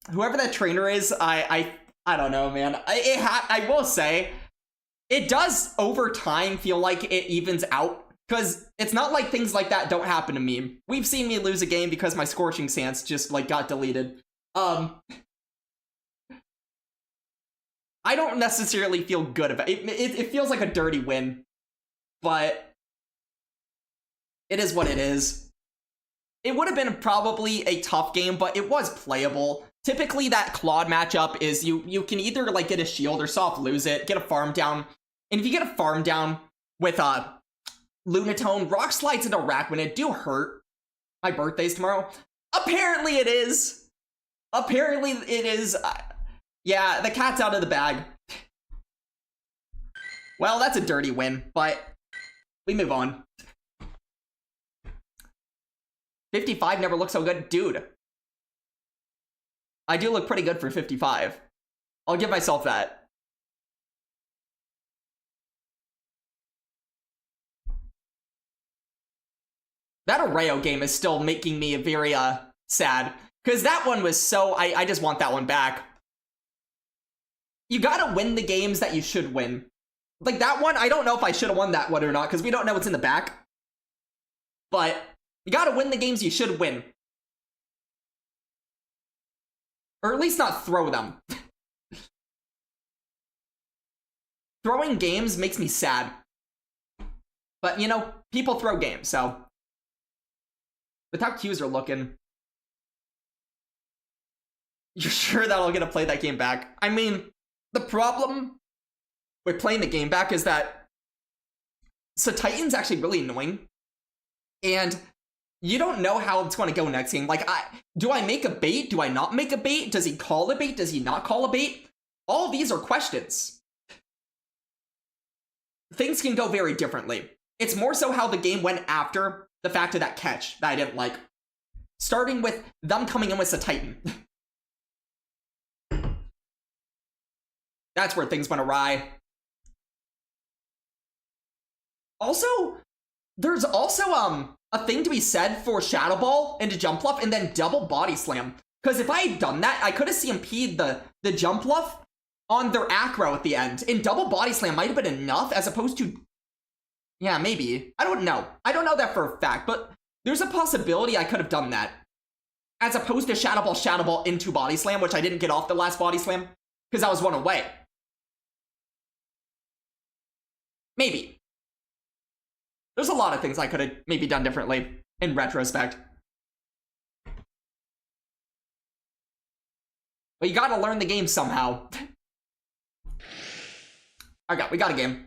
Whoever that trainer is, I don't know, man. I will say, it does over time feel like it evens out, because it's not like things like that don't happen to me. We've seen me lose a game because my Scorching Sands just, like, got deleted. I I don't necessarily feel good about it. It feels like a dirty win, but it is what it is. It would have been probably a tough game, but it was playable. Typically, that Claude matchup is you can either like get a shield or soft lose it, get a farm down, and if you get a farm down with Lunatone, rock slides into rack when it do hurt. My birthday's tomorrow. Apparently it is. Apparently it is. Yeah, the cat's out of the bag. Well, that's a dirty win, but we move on. 55 never looked so good. Dude. I do look pretty good for 55. I'll give myself that. That Arreo game is still making me very sad. Because that one was so... I just want that one back. You gotta win the games that you should win. Like that one, I don't know if I should have won that one or not, because we don't know what's in the back. But you gotta win the games you should win. Or at least not throw them. Throwing games makes me sad. But, you know, people throw games, so... With how Qs are looking... You're sure that I'll get to play that game back? I mean, the problem with playing the game back is that... So Titan's actually really annoying. And you don't know how it's going to go next game. Like, do I make a bait? Do I not make a bait? Does he call a bait? Does he not call a bait? All of these are questions. Things can go very differently. It's more so how the game went after the fact of that catch that I didn't like. Starting with them coming in with a Titan. That's where things went awry. Also, there's also a thing to be said for Shadow Ball into Jump Bluff and then double Body Slam. Because if I had done that, I could have CMP'd the Jump Bluff on their acro at the end. And double Body Slam might have been enough as opposed to... Yeah, maybe. I don't know. I don't know that for a fact, but there's a possibility I could have done that. As opposed to Shadow Ball into Body Slam, which I didn't get off the last Body Slam. Because I was one away. Maybe. There's a lot of things I could have maybe done differently in retrospect. But you gotta learn the game somehow. We got a game.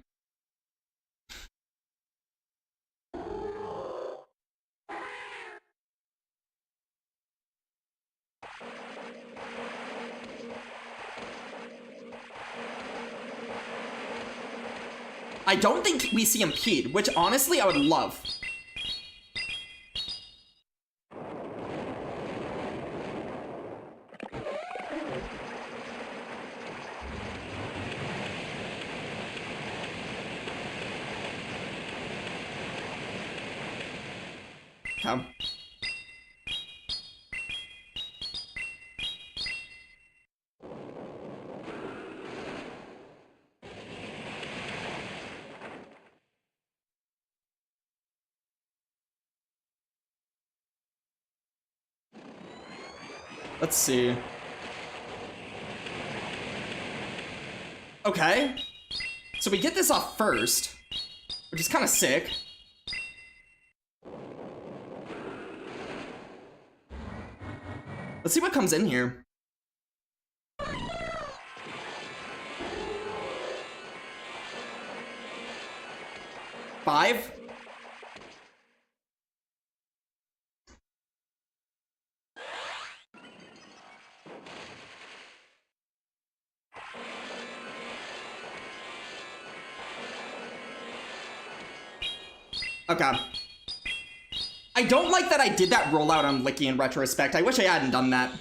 I don't think we see impede, which honestly I would love. Come. Let's see. Okay. So we get this off first, which is kind of sick. Let's see what comes in here. Five? Okay. I don't like that I did that rollout on Licky in retrospect. I wish I hadn't done that.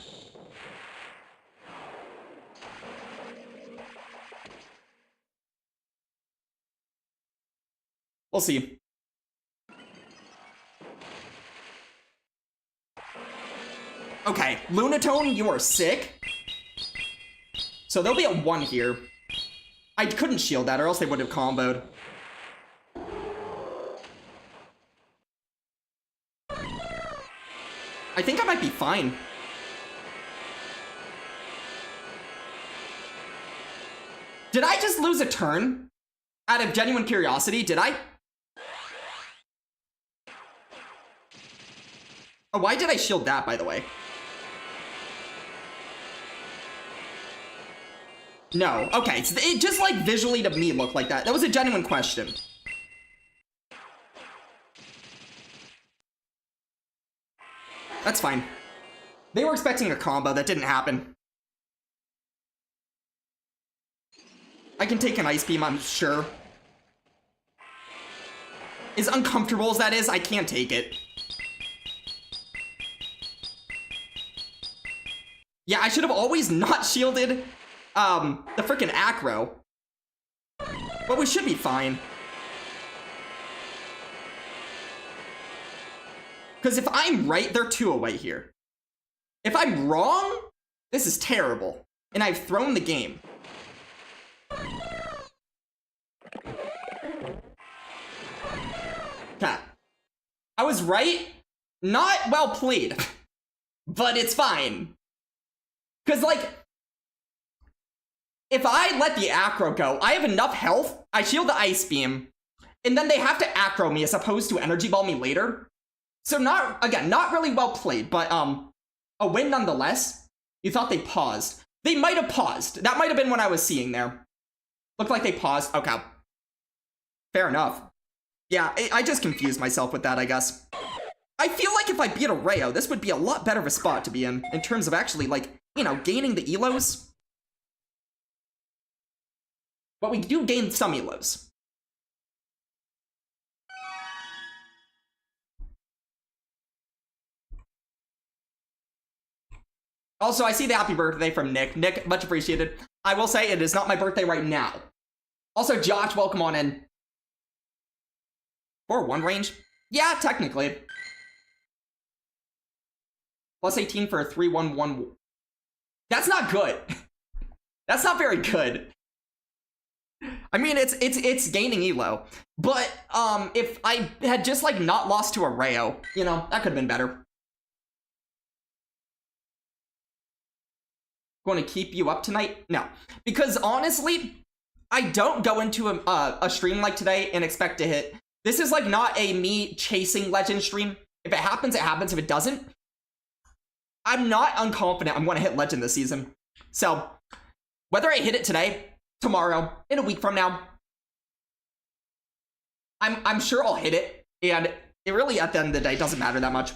We'll see. Okay, Lunatone, you are sick. So there'll be a 1 here. I couldn't shield that or else they would have comboed. I think I might be fine. Did I just lose a turn? Out of genuine curiosity, did I? Oh, why did I shield that, by the way? No. Okay, so it just, like, visually to me looked like that. That was a genuine question. That's fine. They were expecting a combo. That didn't happen. I can take an Ice Beam, I'm sure. As uncomfortable as that is, I can't take it. Yeah, I should have always not shielded the frickin' Acro. But we should be fine. Because if I'm right, they're 2 away here. If I'm wrong, this is terrible. And I've thrown the game. Okay. I was right. Not well played. But it's fine. Because, like, if I let the Acro go, I have enough health, I shield the Ice Beam, and then they have to Acro me as opposed to Energy Ball me later. So not really well played, but a win nonetheless. You thought they paused. They might have paused. That might have been what I was seeing there. Looked like they paused. Okay. Fair enough. Yeah, I just confused myself with that, I guess. I feel like if I beat a Rayo, this would be a lot better of a spot to be in terms of actually, like, you know, gaining the elos. But we do gain some elos. Also, I see the happy birthday from Nick. Nick, much appreciated. I will say it is not my birthday right now. Also, Josh, welcome on in. 4-1 range? Yeah, technically. Plus 18 for a 3-1-1. That's not good. That's not very good. I mean, it's gaining elo. But, if I had just, like, not lost to a Rayo, you know, that could have been better. Going to keep you up tonight? No. Because, honestly, I don't go into a stream like today and expect to hit. This is, like, not a me chasing legend stream. If it happens, it happens. If it doesn't, I'm not unconfident I'm going to hit legend this season. So, whether I hit it today, tomorrow, in a week from now, I'm sure I'll hit it, and it really, at the end of the day, doesn't matter that much.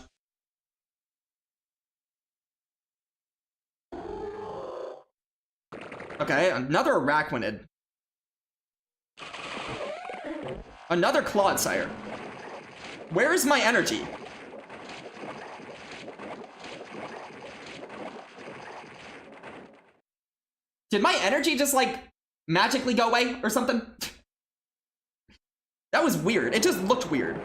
Okay, another Araquanid. Another Clodsire. Where is my energy? Did my energy just, like, magically go away or something? That was weird. It just looked weird.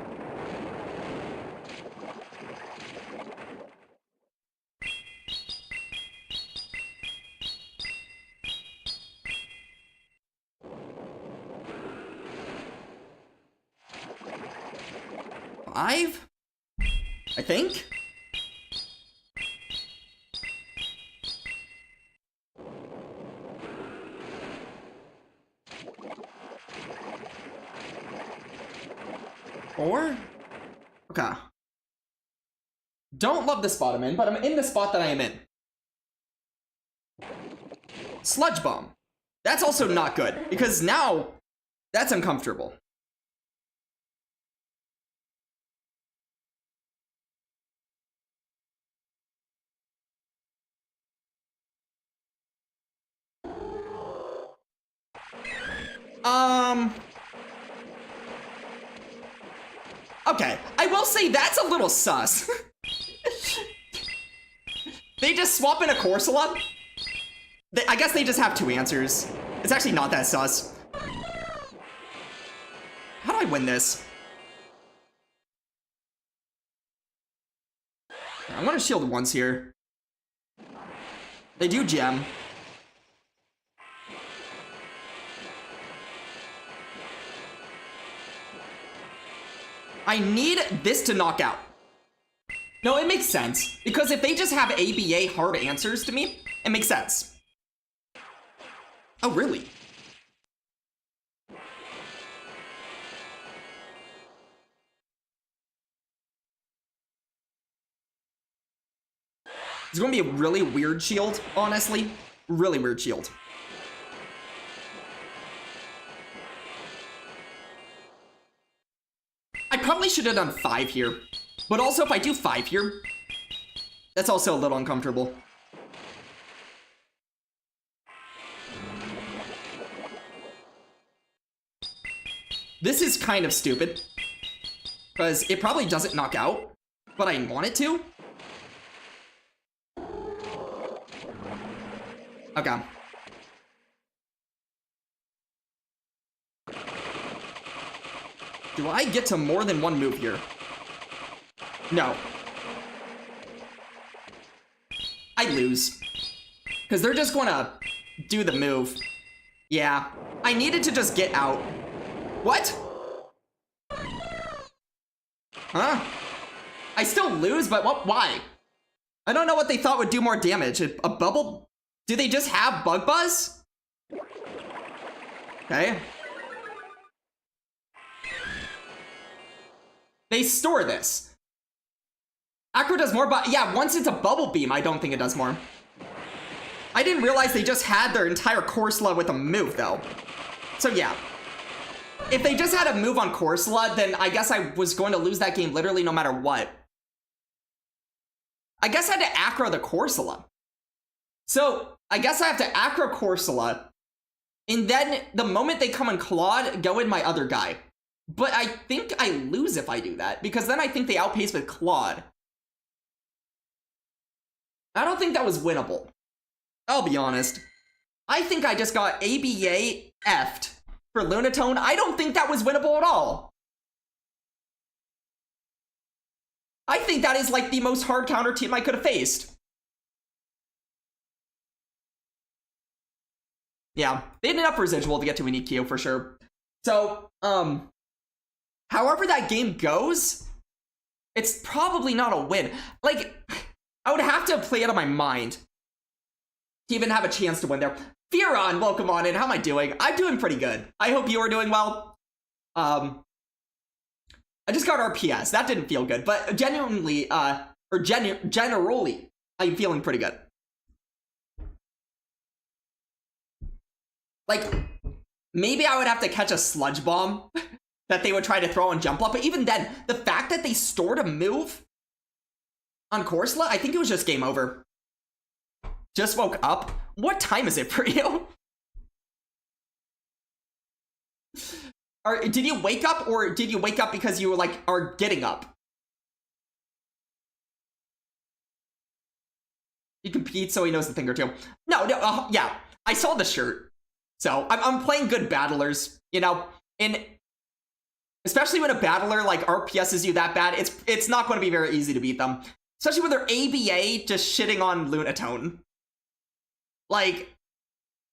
Five? I think? Four? Okay. Don't love the spot I'm in, but I'm in the spot that I am in. Sludge Bomb. That's also not good, because now that's uncomfortable. Okay, I will say that's a little sus. They just swap in a Corsola? I guess they just have 2 answers. It's actually not that sus. How do I win this? I'm gonna shield once here. They do gem. I need this to knock out. No, it makes sense. Because if they just have ABA hard answers to me, it makes sense. Oh, really? It's going to be a really weird shield, honestly. Really weird shield. I probably should have done 5 here. But also, if I do 5 here, that's also a little uncomfortable. This is kind of stupid. Because it probably doesn't knock out, but I want it to. Okay. Do I get to more than one move here? No. I lose. Because they're just gonna do the move. Yeah. I needed to just get out. What? Huh? I still lose, but what? Why? I don't know what they thought would do more damage. A bubble? Do they just have Bug Buzz? Okay. They store this. Acro does more, but yeah, once it's a Bubble Beam, I don't think it does more. I didn't realize they just had their entire Corsola with a move, though. So yeah. If they just had a move on Corsola, then I guess I was going to lose that game literally no matter what. I guess I had to Acro the Corsola. So, I guess I have to Acro Corsola, and then the moment they come in Claude, go in my other guy. But I think I lose if I do that, because then I think they outpace with Claude. I don't think that was winnable. I'll be honest. I think I just got ABA F'd for Lunatone. I don't think that was winnable at all. I think that is like the most hard counter team I could have faced. Yeah, they had enough residual to get to an EQ for sure. So, however that game goes, it's probably not a win. Like, I would have to play it on my mind to even have a chance to win there. Fearon, welcome on in. How am I doing? I'm doing pretty good. I hope you are doing well. I just got RPS. That didn't feel good, but genuinely, generally, I'm feeling pretty good. Like, maybe I would have to catch a Sludge Bomb that they would try to throw on Jump Up, but even then, the fact that they stored a move on Corsola, I think it was just game over. Just woke up? What time is it for you? Did you wake up, or did you wake up because you were like, are getting up? He competes so he knows a thing or two. No, yeah, I saw the shirt. So, I'm playing good battlers, you know, and especially when a battler like RPSs you that bad, it's not going to be very easy to beat them. Especially with their ABA just shitting on Lunatone. Like,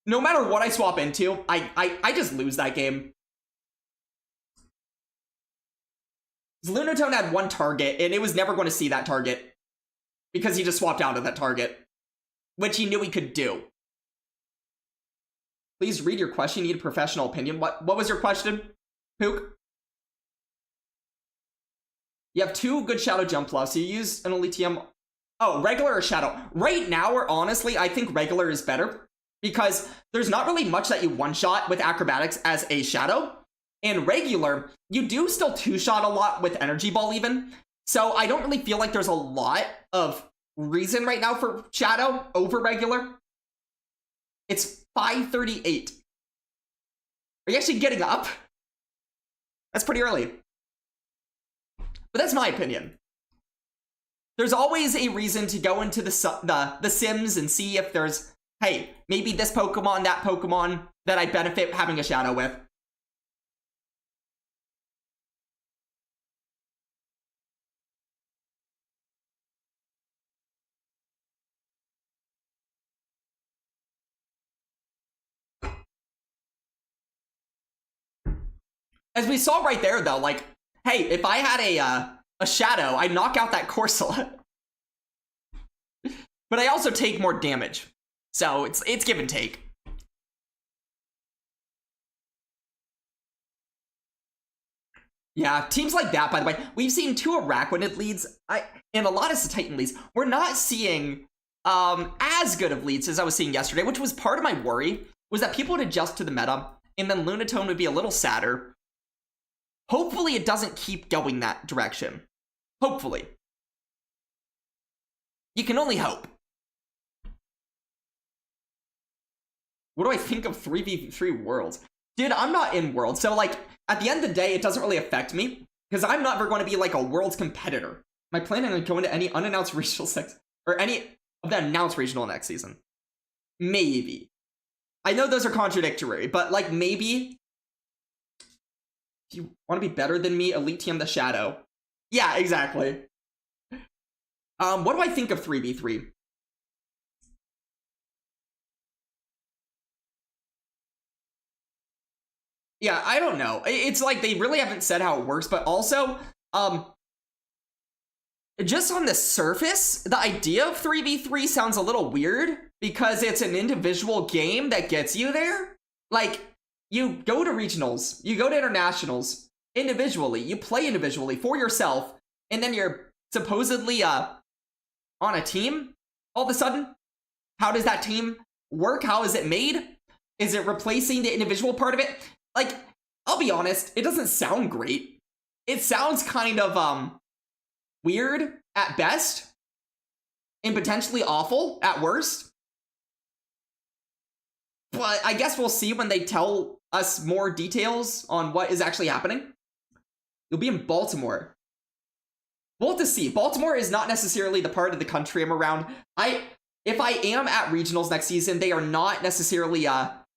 no matter what I swap into, I just lose that game. Lunatone had one target, and it was never going to see that target. Because he just swapped out of that target. Which he knew he could do. Please read your question. You need a professional opinion. What was your question, Pook? You have 2 good Shadow Jump plus. You use an Elite TM. Oh, regular or Shadow? Right now, or honestly, I think regular is better. Because there's not really much that you one-shot with Acrobatics as a Shadow. And regular, you do still 2-shot a lot with Energy Ball even. So I don't really feel like there's a lot of reason right now for Shadow over regular. It's 5:38. Are you actually getting up? That's pretty early. But that's my opinion. There's always a reason to go into the Sims and see if there's, hey, maybe this Pokemon, that Pokemon that I benefit having a Shadow with. As we saw right there, though, like, hey, if I had a Shadow, I'd knock out that Corsola. But I also take more damage. So it's give and take. Yeah, teams like that, by the way, we've seen 2 Araquanid leads and a lot of Titan leads. We're not seeing as good of leads as I was seeing yesterday, which was part of my worry, was that people would adjust to the meta, and then Lunatone would be a little sadder. Hopefully it doesn't keep going that direction. Hopefully. You can only hope. What do I think of 3v3 Worlds? Dude, I'm not in Worlds, so like, at the end of the day, it doesn't really affect me, because I'm not ever going to be like a Worlds competitor. Am I planning on going to any unannounced regional next, or any of the announced regional next season? Maybe. I know those are contradictory, but like maybe. If you want to be better than me, Elite TM the Shadow. Yeah, exactly. What do I think of 3v3? Yeah, I don't know. It's like they really haven't said how it works, but also, just on the surface, the idea of 3v3 sounds a little weird because it's an individual game that gets you there. Like, you go to regionals, you go to internationals individually, you play individually for yourself, and then you're supposedly on a team all of a sudden. How does that team work? How is it made? Is it replacing the individual part of it? Like, I'll be honest, it doesn't sound great. It sounds kind of weird at best and potentially awful at worst. But I guess we'll see when they tell us more details on what is actually happening. You'll be in Baltimore. We'll have to see. Baltimore is not necessarily the part of the country I'm around. If I am at regionals next season, they are not necessarily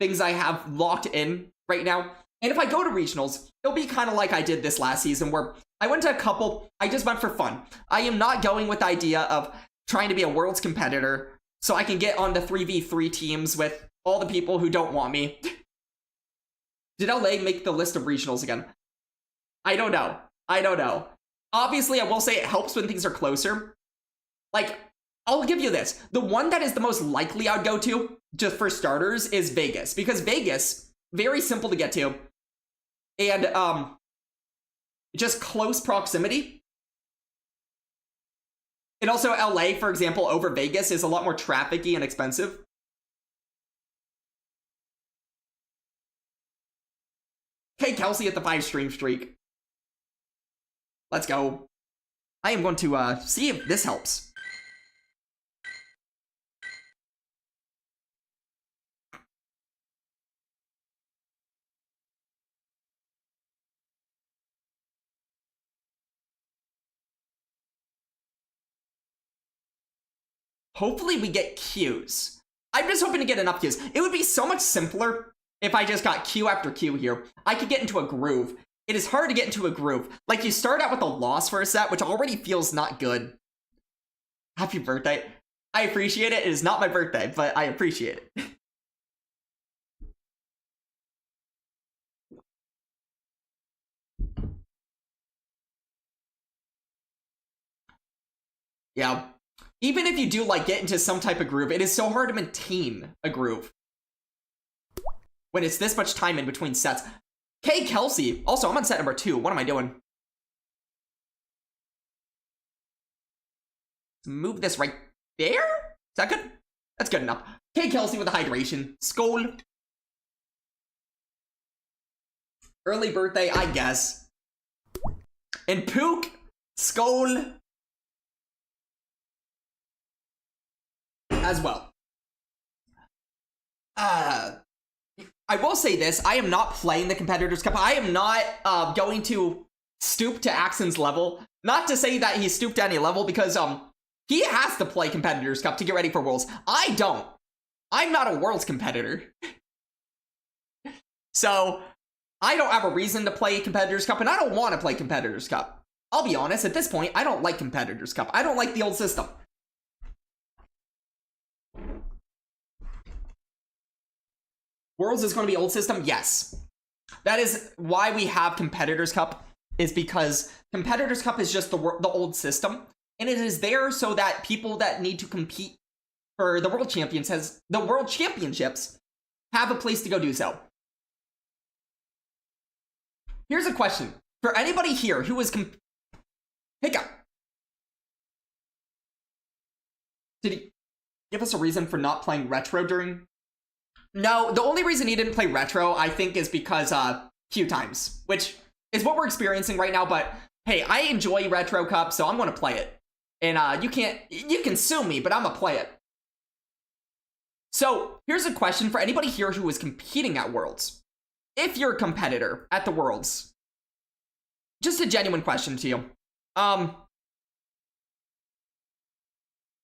things I have locked in right now. And if I go to regionals, it'll be kind of like I did this last season, where I went to a couple, I just went for fun. I am not going with the idea of trying to be a Worlds competitor so I can get on the 3v3 teams with all the people who don't want me. Did LA make the list of regionals again? I don't know. I don't know. Obviously, I will say it helps when things are closer. Like, I'll give you this. The one that is the most likely I'd go to, just for starters, is Vegas. Because Vegas, very simple to get to. And, just close proximity. And also LA, for example, over Vegas is a lot more trafficy and expensive. Hey, Kelsey at the 5 stream streak. Let's go. I am going to see if this helps. Hopefully we get Qs. I'm just hoping to get enough Qs. It would be so much simpler if I just got Q after Q here. I could get into a groove. It is hard to get into a groove. Like, you start out with a loss for a set, which already feels not good. Happy birthday. I appreciate it. It is not my birthday, but I appreciate it. Yeah. Even if you do, like, get into some type of groove, it is so hard to maintain a groove when it's this much time in between sets. K Kelsey. Also, I'm on set number 2. What am I doing? Move this right there? Is that good? That's good enough. K Kelsey with the hydration. Skål. Early birthday, I guess. And Pook. Skål. As well. I will say this, I am not playing the Competitors Cup. I am not going to stoop to Axon's level. Not to say that he stooped to any level, because he has to play Competitors Cup to get ready for Worlds. I don't. I'm not a Worlds competitor. So, I don't have a reason to play Competitors Cup, and I don't want to play Competitors Cup. I'll be honest, at this point, I don't like Competitors Cup. I don't like the old system. Worlds is going to be old system? Yes. That is why we have Competitors Cup, is because Competitors Cup is just the old system, and it is there so that people that need to compete for the World Championships have a place to go do so. Here's a question. For anybody here who is Hey, go. Did he... give us a reason for not playing retro during... No, the only reason he didn't play retro, I think, is because, queue times, which is what we're experiencing right now, but hey, I enjoy Retro Cup, so I'm gonna play it. And, you can sue me, but I'm gonna play it. So, here's a question for anybody here who is competing at Worlds. If you're a competitor at the Worlds, just a genuine question to you.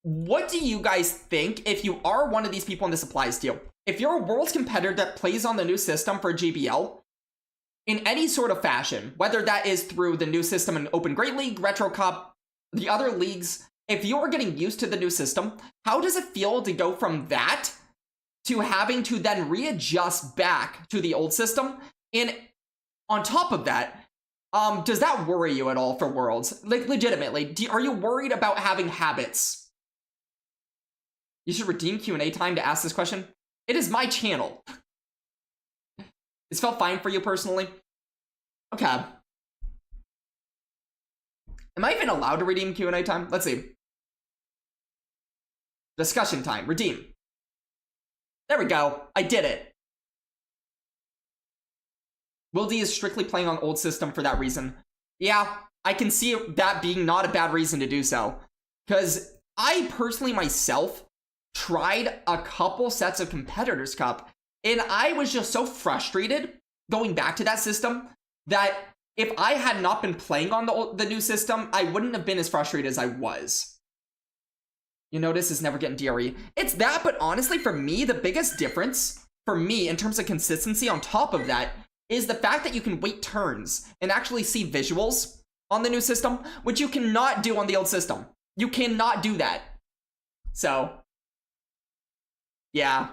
What do you guys think if you are one of these people and this applies to you? If you're a Worlds competitor that plays on the new system for GBL, in any sort of fashion, whether that is through the new system in Open Great League, Retro Cup, the other leagues, if you're getting used to the new system, how does it feel to go from that to having to then readjust back to the old system? And on top of that, does that worry you at all for Worlds? Like, legitimately, are you worried about having habits? You should redeem Q&A time to ask this question. It is my channel. This felt fine for you personally? Okay. Am I even allowed to redeem Q&A time? Let's see. Discussion time. Redeem. There we go. I did it. Will D is strictly playing on old system for that reason. Yeah, I can see that being not a bad reason to do so. Because I personally myself tried a couple sets of Competitors Cup, and I was just so frustrated going back to that system that if I had not been playing on the new system, I wouldn't have been as frustrated as I was. You notice is never getting DRE. It's that, but honestly, for me, the biggest difference for me in terms of consistency on top of that is the fact that you can wait turns and actually see visuals on the new system, which you cannot do on the old system. You cannot do that. So, yeah.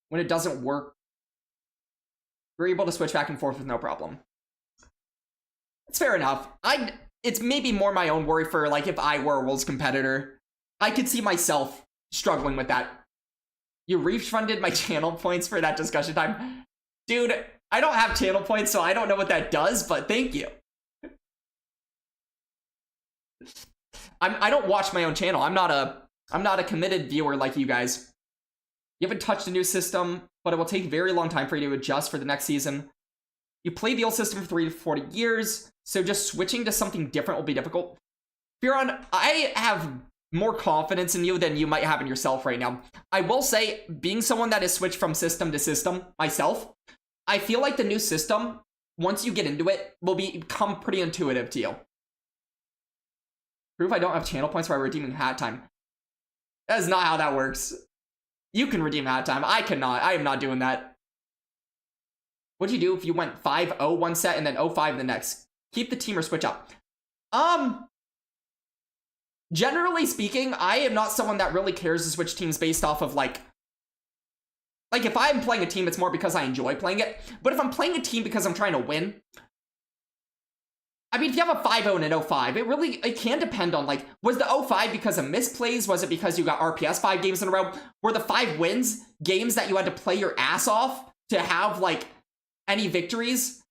When it doesn't work, we're able to switch back and forth with no problem. It's fair enough. It's maybe more my own worry for, like, if I were a Worlds competitor. I could see myself struggling with that. You refunded my channel points for that discussion time. Dude, I don't have channel points, so I don't know what that does, but thank you. I don't watch my own channel. I'm not a committed viewer like you guys. You haven't touched a new system, but it will take a very long time for you to adjust for the next season. You played the old system for 30 to 40 years, so just switching to something different will be difficult. Firon, I have more confidence in you than you might have in yourself right now. I will say, being someone that has switched from system to system myself, I feel like the new system, once you get into it, will become pretty intuitive to you. Proof I don't have channel points for redeeming hat time. That is not how that works. You can redeem hat time. I cannot. I am not doing that. What'd you do if you went 5-0 one set and then 0-5 the next? Keep the team or switch up? Generally speaking, I am not someone that really cares to switch teams based off of, like, if I'm playing a team, it's more because I enjoy playing it. But if I'm playing a team because I'm trying to win, I mean, if you have a 5-0 and an 0-5, it can depend on, like, was the 0-5 because of misplays? Was it because you got RPS 5 games in a row? Were the 5 wins games that you had to play your ass off to have, like, any victories?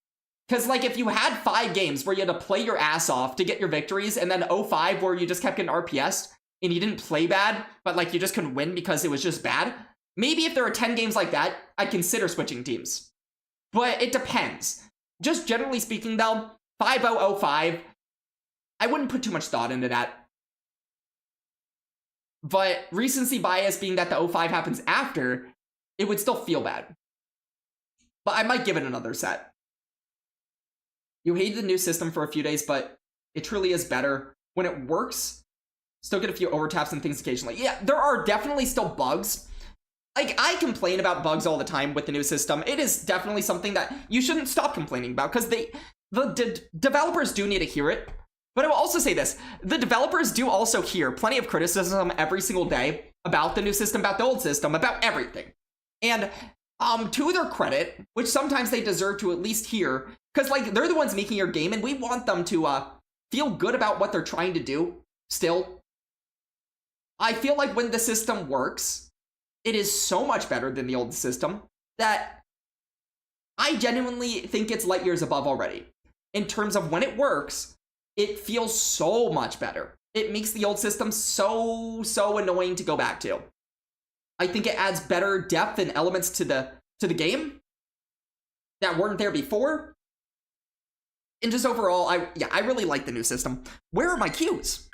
Because, like, if you had 5 games where you had to play your ass off to get your victories, and then 0-5 where you just kept getting RPS, and you didn't play bad, but, like, you just couldn't win because it was just bad, maybe if there are 10 games like that, I'd consider switching teams. But it depends. Just generally speaking, though, 5-0, 0-5, I wouldn't put too much thought into that. But recency bias being that the 0-5 happens after, it would still feel bad. But I might give it another set. You hated the new system for a few days, but it truly is better. When it works, still get a few overtaps and things occasionally. Yeah, there are definitely still bugs. Like, I complain about bugs all the time with the new system. It is definitely something that you shouldn't stop complaining about, because the developers do need to hear it. But I will also say this. The developers do also hear plenty of criticism every single day about the new system, about the old system, about everything. And to their credit, which sometimes they deserve to at least hear, because, like, they're the ones making your game, and we want them to feel good about what they're trying to do still. I feel like when the system works, it is so much better than the old system that I genuinely think it's light years above already. In terms of when it works, it feels so much better. It makes the old system so annoying to go back to. I think it adds better depth and elements to the game that weren't there before. And just overall, I really like the new system. Where are my cues?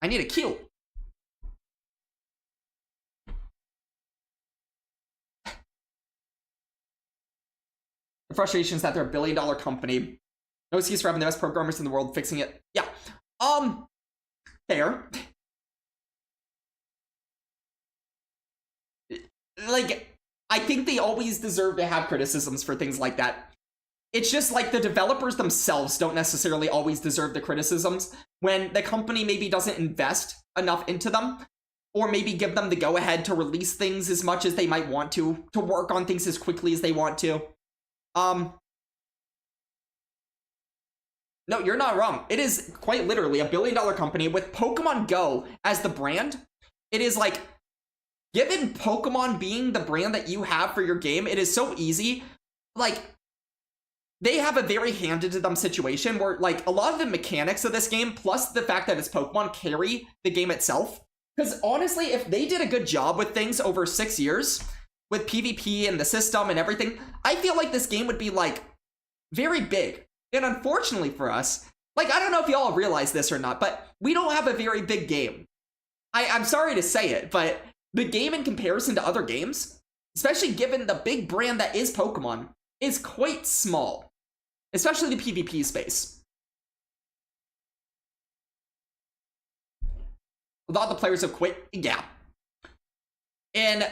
I need a cue. The frustration is that they're a billion-dollar company. No excuse for having the best programmers in the world fixing it. Yeah. Fair. Like, I think they always deserve to have criticisms for things like that. It's just like the developers themselves don't necessarily always deserve the criticisms when the company maybe doesn't invest enough into them, or maybe give them the go-ahead to release things as much as they might want to work on things as quickly as they want to. No, you're not wrong. It is quite literally a billion-dollar company with Pokemon Go as the brand. It is like, given Pokemon being the brand that you have for your game, it is so easy. Like, they have a very handed-to-them situation where, like, a lot of the mechanics of this game, plus the fact that it's Pokemon, carry the game itself. Because honestly, if they did a good job with things over 6 years, with PvP and the system and everything, I feel like this game would be, like, very big. And unfortunately for us, like, I don't know if y'all realize this or not, but we don't have a very big game. I'm sorry to say it, but the game in comparison to other games, especially given the big brand that is Pokemon, is quite small. Especially the PvP space. A lot of the players have quit, yeah. And,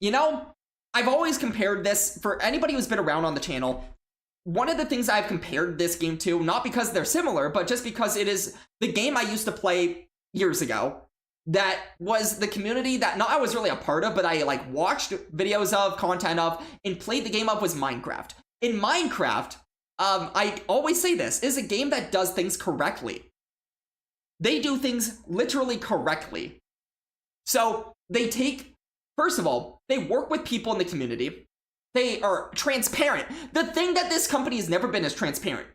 you know, I've always compared this, for anybody who's been around on the channel, one of the things I've compared this game to, not because they're similar, but just because it is the game I used to play years ago, that was the community that not I was really a part of, but I like watched videos of, content of, and played the game of, was Minecraft. In Minecraft, I always say this, is a game that does things correctly. They do things literally correctly. So they take, first of all, they work with people in the community. They are transparent. The thing that this company has never been is transparent.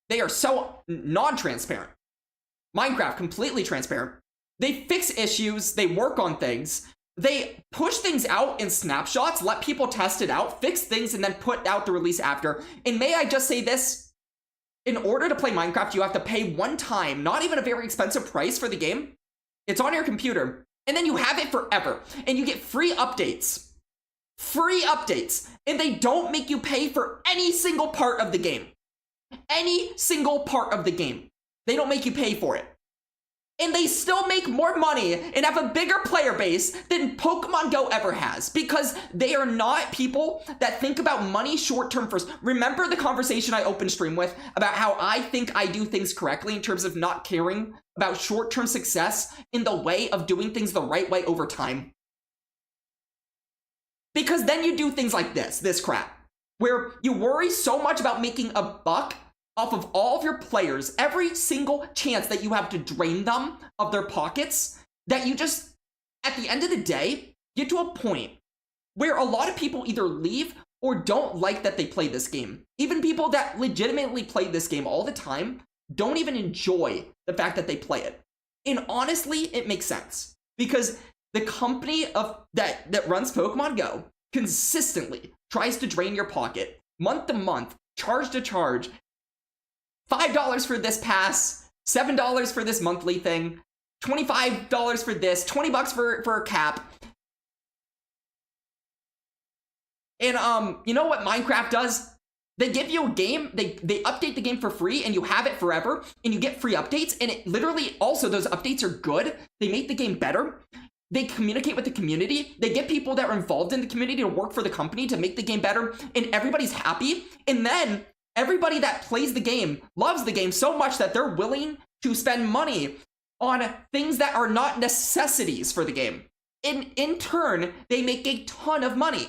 They are so non-transparent. Minecraft, completely transparent. They fix issues, they work on things, they push things out in snapshots, let people test it out, fix things, and then put out the release after. And may I just say this? In order to play Minecraft, you have to pay one time, not even a very expensive price for the game. It's on your computer, and then you have it forever, and you get free updates. Free updates, and they don't make you pay for any single part of the game. Any single part of the game. They don't make you pay for it. And they still make more money and have a bigger player base than Pokemon Go ever has, because they are not people that think about money short-term first. Remember the conversation I opened stream with about how I think I do things correctly in terms of not caring about short-term success in the way of doing things the right way over time? Because then you do things like this crap, where you worry so much about making a buck off of all of your players, every single chance that you have to drain them of their pockets, that you just, at the end of the day, get to a point where a lot of people either leave or don't like that they play this game. Even people that legitimately play this game all the time don't even enjoy the fact that they play it. And honestly, it makes sense, because the company that runs Pokemon Go consistently tries to drain your pocket month to month, charge to charge, $5 for this pass, $7 for this monthly thing, $25 for this, $20 for a cap. And you know what Minecraft does? They give you a game, they update the game for free, and you have it forever, and you get free updates, and it literally, also, those updates are good. They make the game better. They communicate with the community. They get people that are involved in the community to work for the company to make the game better, and everybody's happy. And then everybody that plays the game loves the game so much that they're willing to spend money on things that are not necessities for the game. In turn, they make a ton of money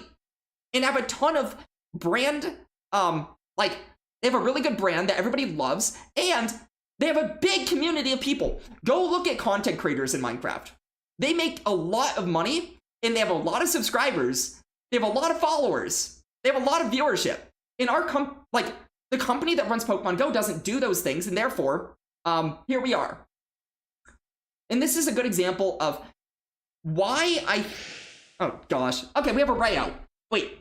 and have a ton of brand, like, they have a really good brand that everybody loves, and they have a big community of people. Go look at content creators in Minecraft. They make a lot of money, and they have a lot of subscribers. They have a lot of followers. They have a lot of viewership. In our the company that runs Pokemon Go doesn't do those things, and therefore, here we are. And this is a good example of why I... Oh, gosh. Okay, we have a Rayo. Wait.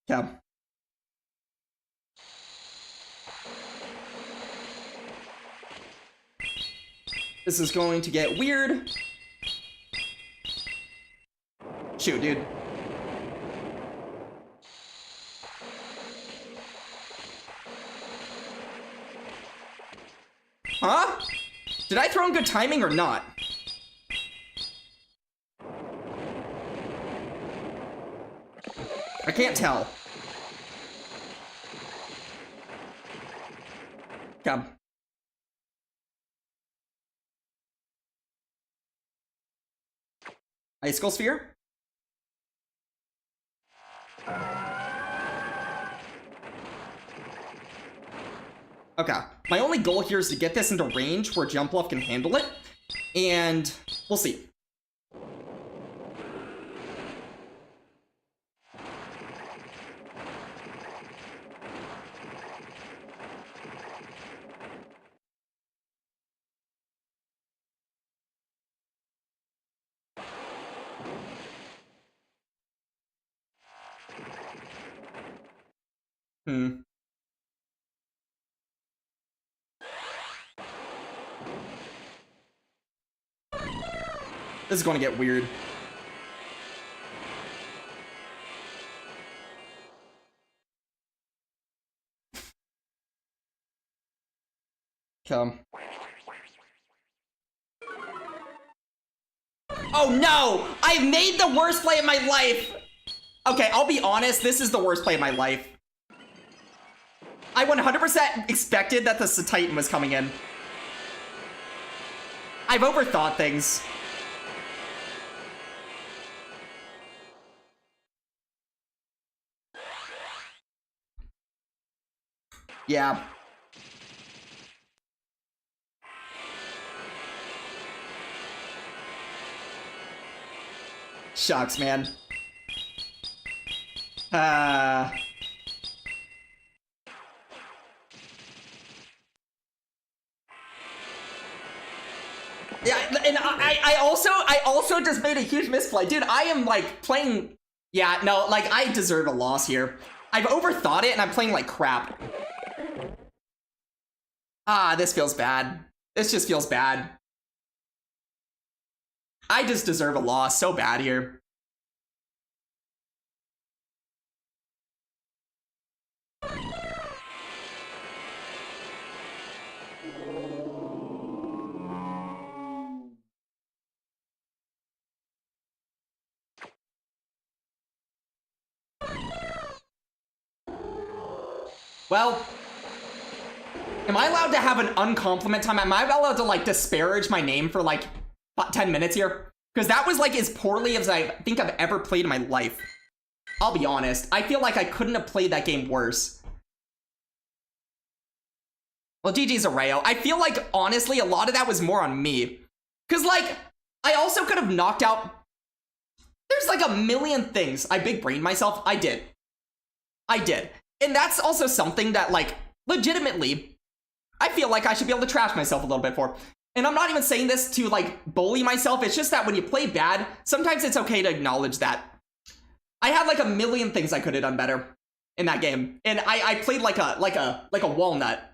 Yeah. This is going to get weird. Shoot, dude. Huh? Did I throw in good timing or not? I can't tell. Come. Icicle Sphere? Okay. My only goal here is to get this into range where Jumpluff can handle it. And we'll see. This is going to get weird. Come. Oh no! I've made the worst play of my life! Okay, I'll be honest, this is the worst play of my life. I 100% expected that the Titan was coming in. I've overthought things. Yeah. Shucks, man. Yeah, and I also just made a huge misplay. Dude, I am like playing... Yeah, no, like I deserve a loss here. I've overthought it and I'm playing like crap. Ah, this feels bad. This just feels bad. I just deserve a loss so bad here. Well, am I allowed to have an uncompliment time? Am I allowed to like disparage my name for like 10 minutes here? Because that was like as poorly as I think I've ever played in my life. I'll be honest. I feel like I couldn't have played that game worse. Well, GG's a Rayo. I feel like, honestly, a lot of that was more on me. Because, like, I also could have knocked out... There's like a million things. I big-brained myself. I did. And that's also something that, like, legitimately, I feel like I should be able to trash myself a little bit for. And I'm not even saying this to, like, bully myself. It's just that when you play bad, sometimes it's okay to acknowledge that. I had, like, a million things I could have done better in that game. And I played like a walnut.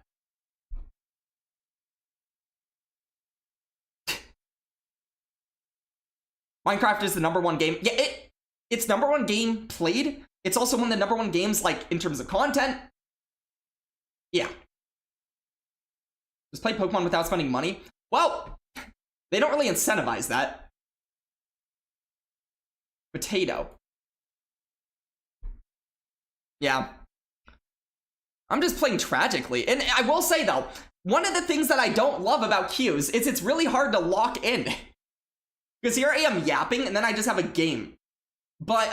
Minecraft is the #1 game. Yeah, it's #1 game played. It's also one of the #1 games, like, in terms of content. Yeah. Just play Pokemon without spending money? Well, they don't really incentivize that. Potato. Yeah. I'm just playing tragically. And I will say, though, one of the things that I don't love about queues is it's really hard to lock in. Because here I am yapping, and then I just have a game. But,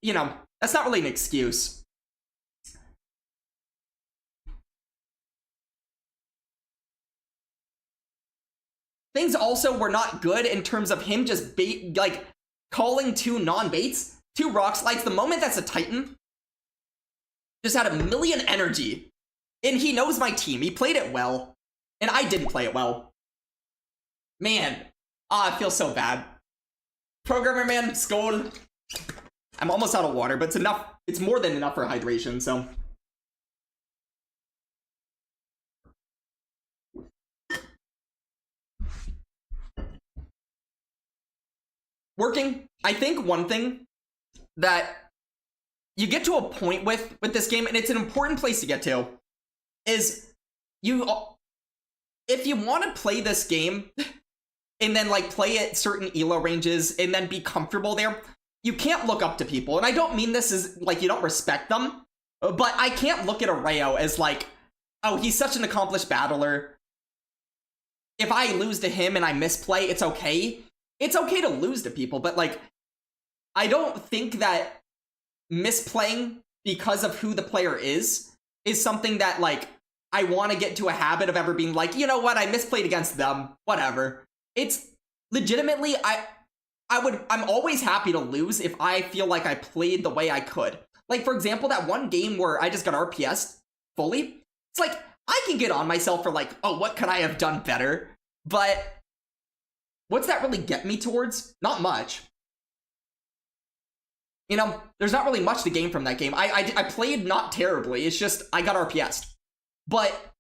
you know, that's not really an excuse. Things also were not good in terms of him just calling 2 non-baits, 2 rock slides. The moment that's a Titan, just had a million energy. And he knows my team. He played it well. And I didn't play it well. Man. I feel so bad. Programmer man, skål. I'm almost out of water, but it's enough. It's more than enough for hydration, so. Working. I think one thing that you get to a point with this game, and it's an important place to get to, is if you want to play this game and then like play at certain elo ranges and then be comfortable there, you can't look up to people. And I don't mean this as like you don't respect them, but I can't look at Arreo as like, oh, he's such an accomplished battler. If I lose to him and I misplay, it's okay. It's okay to lose to people, but like, I don't think that misplaying because of who the player is something that like I want to get to a habit of ever being like, you know what, I misplayed against them, whatever. It's legitimately, I'm always happy to lose if I feel like I played the way I could. Like, for example, that one game where I just got RPS'd fully, it's like, I can get on myself for like, oh, what could I have done better? But what's that really get me towards? Not much. You know, there's not really much to gain from that game. I played not terribly, it's just, I got RPS'd. But,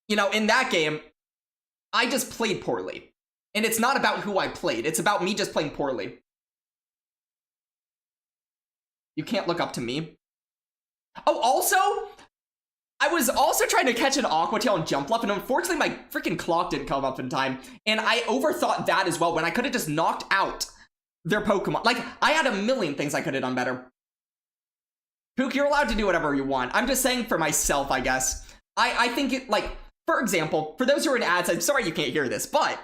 you know, in that game, I just played poorly. And it's not about who I played, it's about me just playing poorly. You can't look up to me. Oh, also, I was also trying to catch an Aqua Tail and Jump Luff, and unfortunately my freaking clock didn't come up in time. And I overthought that as well, when I could have just knocked out their Pokemon. Like, I had a million things I could have done better. Pook, you're allowed to do whatever you want. I'm just saying for myself, I guess. I think it, like, for example, for those who are in ads, I'm sorry you can't hear this, but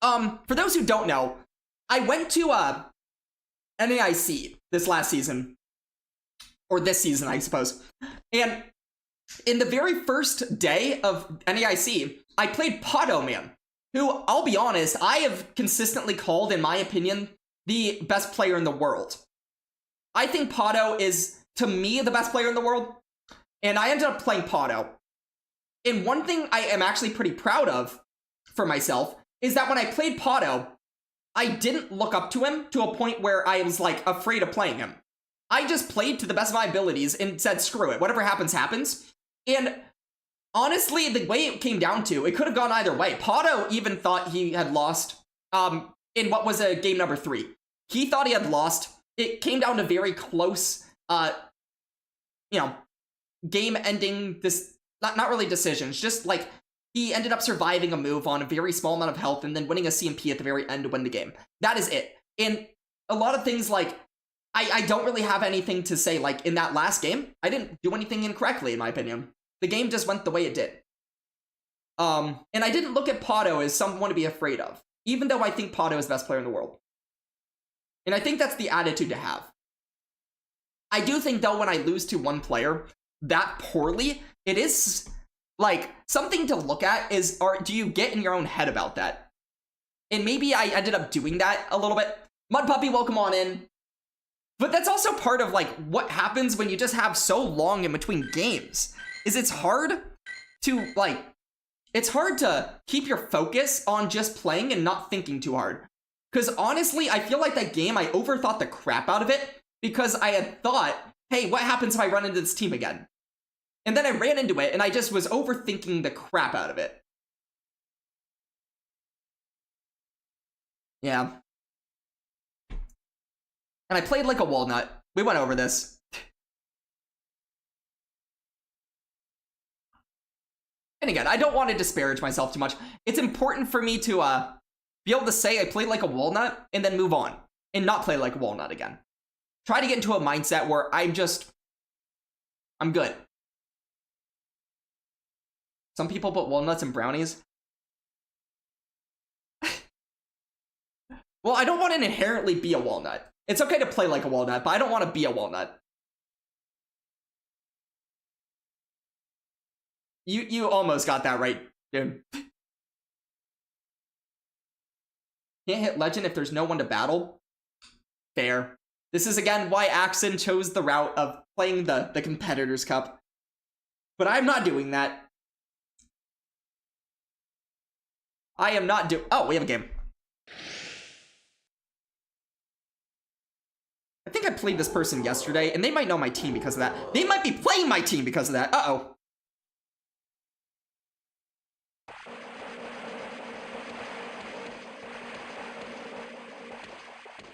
for those who don't know, I went to NAIC this last season, or this season, I suppose. And in the very first day of NAIC, I played Podo Man, who, I'll be honest, I have consistently called, in my opinion, the best player in the world. I think Podo is, to me, the best player in the world, and I ended up playing Podo. And one thing I am actually pretty proud of for myself is that when I played Podo, I didn't look up to him to a point where I was, like, afraid of playing him. I just played to the best of my abilities and said, screw it, whatever happens, happens. And honestly, the way it came down to, it could have gone either way. Podo even thought he had lost in what was a game number 3. He thought he had lost. It came down to very close, you know, game-ending, not really decisions, just like he ended up surviving a move on a very small amount of health and then winning a CMP at the very end to win the game. That is it. And a lot of things like, I don't really have anything to say, like, in that last game, I didn't do anything incorrectly, in my opinion. The game just went the way it did. And I didn't look at Podo as someone to be afraid of, even though I think Podo is the best player in the world. And I think that's the attitude to have. I do think, though, when I lose to one player that poorly, it is, like, something to look at is, do you get in your own head about that? And maybe I ended up doing that a little bit. Mud Puppy, welcome on in. But that's also part of, like, what happens when you just have so long in between games. Is it's hard to, like, it's hard to keep your focus on just playing and not thinking too hard. Because honestly, I feel like that game, I overthought the crap out of it because I had thought, hey, what happens if I run into this team again? And then I ran into it and I just was overthinking the crap out of it. Yeah. And I played like a walnut. We went over this. And again, I don't want to disparage myself too much. It's important for me to be able to say I played like a walnut and then move on and not play like a walnut again. Try to get into a mindset where I'm good. Some people put walnuts in brownies. Well, I don't want to inherently be a walnut. It's okay to play like a walnut, but I don't want to be a walnut. You almost got that right, dude. Can't hit legend if there's no one to battle. Fair. This is again why Axon chose the route of playing the Competitors Cup. But I'm not doing that. I am not oh, we have a game. I think I played this person yesterday, and they might know my team because of that. They might be playing my team because of that. Uh-oh.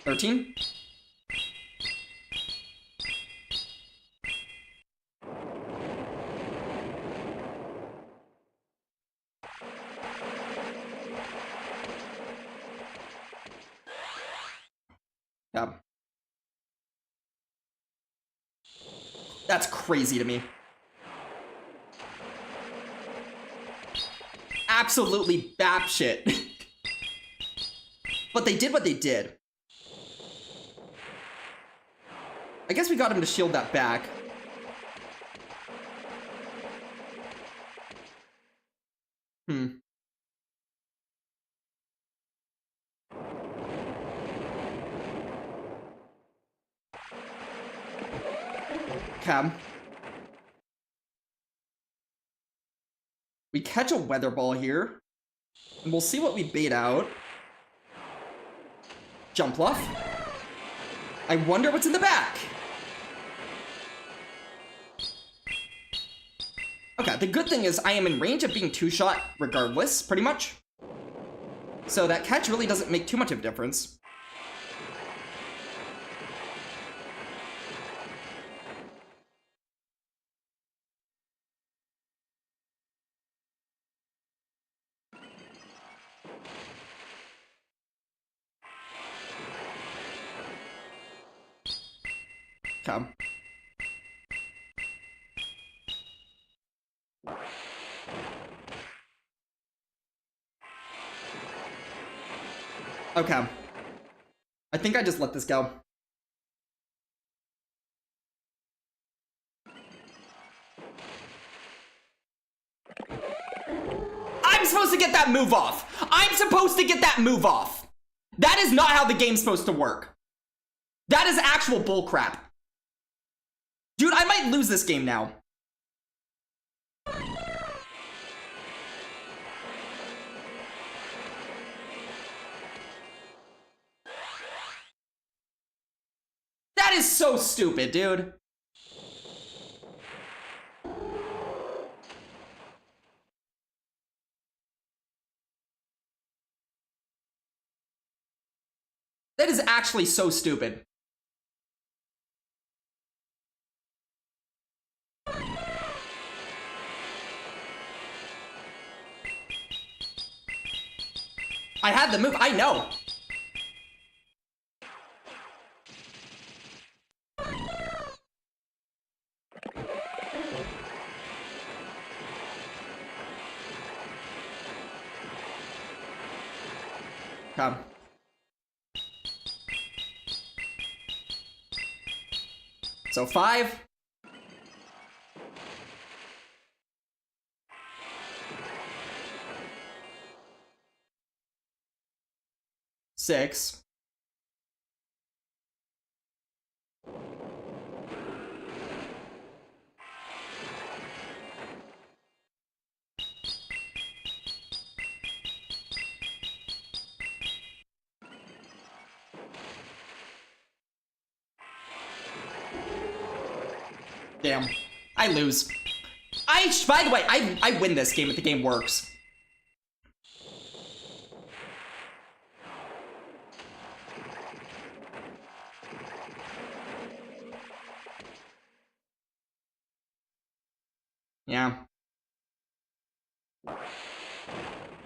$13. Yeah. That's crazy to me. Absolutely batshit. But they did what they did. I guess we got him to shield that back. Okay. We catch a weather ball here. And we'll see what we bait out. Jump bluff. I wonder what's in the back. Okay, the good thing is I am in range of being two-shot regardless, pretty much. So that catch really doesn't make too much of a difference. Okay. Okay. I think I just let this go. I'm supposed to get that move off! I'm supposed to get that move off! That is not how the game's supposed to work. That is actual bullcrap. Dude, I might lose this game now. That is so stupid, dude. That is actually so stupid. I had the move, I know. Come. So 5. 6. Damn. I lose. By the way, I win this game if the game works. Yeah.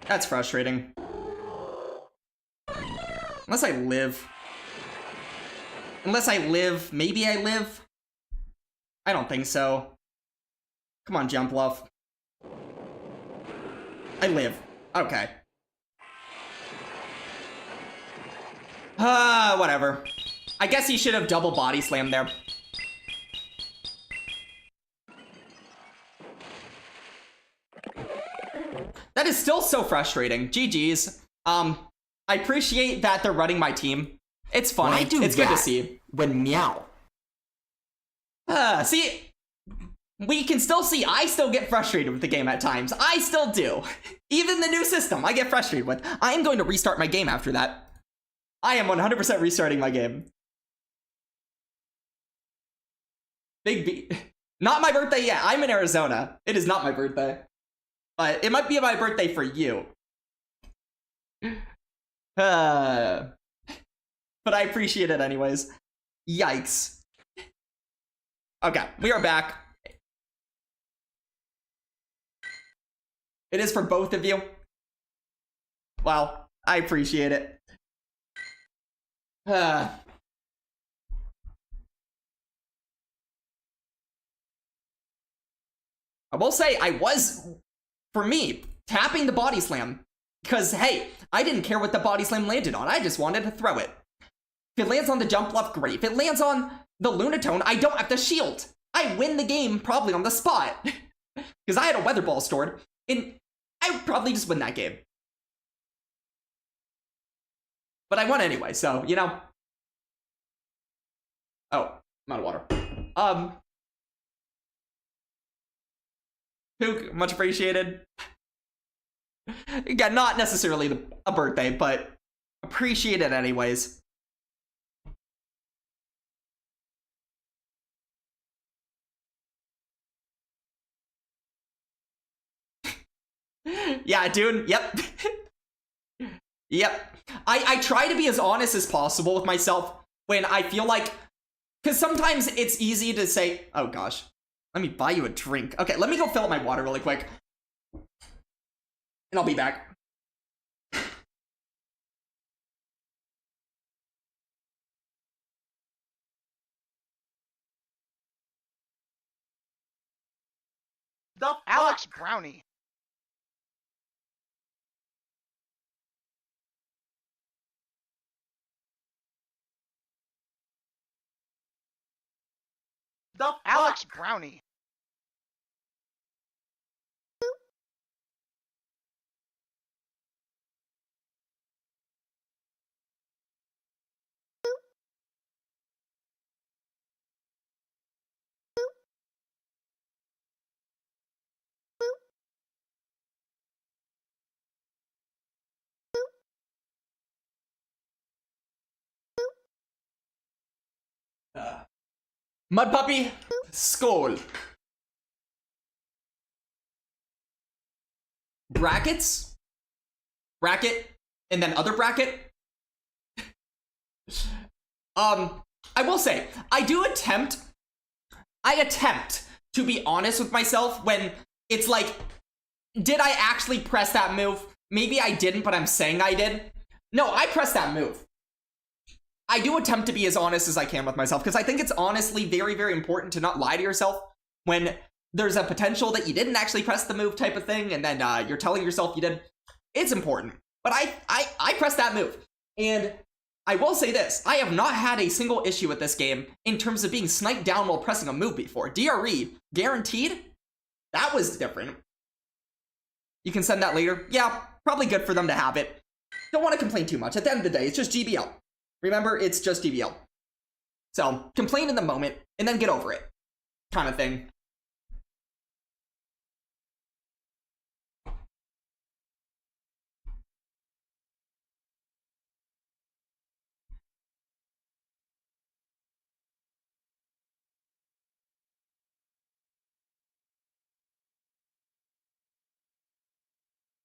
That's frustrating. Unless I live. Unless I live. Maybe I live. I don't think so. Come on, jump bluff. I live. Okay. Whatever. I guess he should have double body slammed there. That is still so frustrating. GG's. I appreciate that they're running my team. It's funny. It's good to see. When meow. See, we can still see I still get frustrated with the game at times. I still do. Even the new system, I get frustrated with. I am going to restart my game after that. I am 100% restarting my game. Big B. Not my birthday yet. I'm in Arizona. It is not my birthday. But it might be my birthday for you. But I appreciate it anyways. Yikes. Okay, we are back. It is for both of you. Well, I appreciate it. I will say, for me, tapping the body slam. Because, hey, I didn't care what the body slam landed on. I just wanted to throw it. If it lands on the jump left, great. If it lands on the Lunatone, I don't have to shield. I win the game probably on the spot. Because I had a weather ball stored, and I would probably just win that game. But I won anyway, so, you know. Oh, I'm out of water. Hook, much appreciated. Again, not necessarily a birthday, but appreciate it anyways. Yeah, dude, yep. Yep. I try to be as honest as possible with myself when I feel like, because sometimes it's easy to say, oh gosh, let me buy you a drink. Okay, let me go fill up my water really quick. And I'll be back. The Alex Brownie. The Alex Brownie. Mud Puppy, Skull. Brackets? Bracket, and then other bracket? I will say, I attempt to be honest with myself when it's like, did I actually press that move? Maybe I didn't, but I'm saying I did. No, I pressed that move. I do attempt to be as honest as I can with myself, because I think it's honestly very, very important to not lie to yourself when there's a potential that you didn't actually press the move type of thing, and then you're telling yourself you did. It's important. But I pressed that move. And I will say this, I have not had a single issue with this game in terms of being sniped down while pressing a move before. DRE, guaranteed? That was different. You can send that later. Yeah, probably good for them to have it. Don't want to complain too much. At the end of the day, it's just GBL. Remember, it's just GBL. So, complain in the moment, and then get over it. Kind of thing.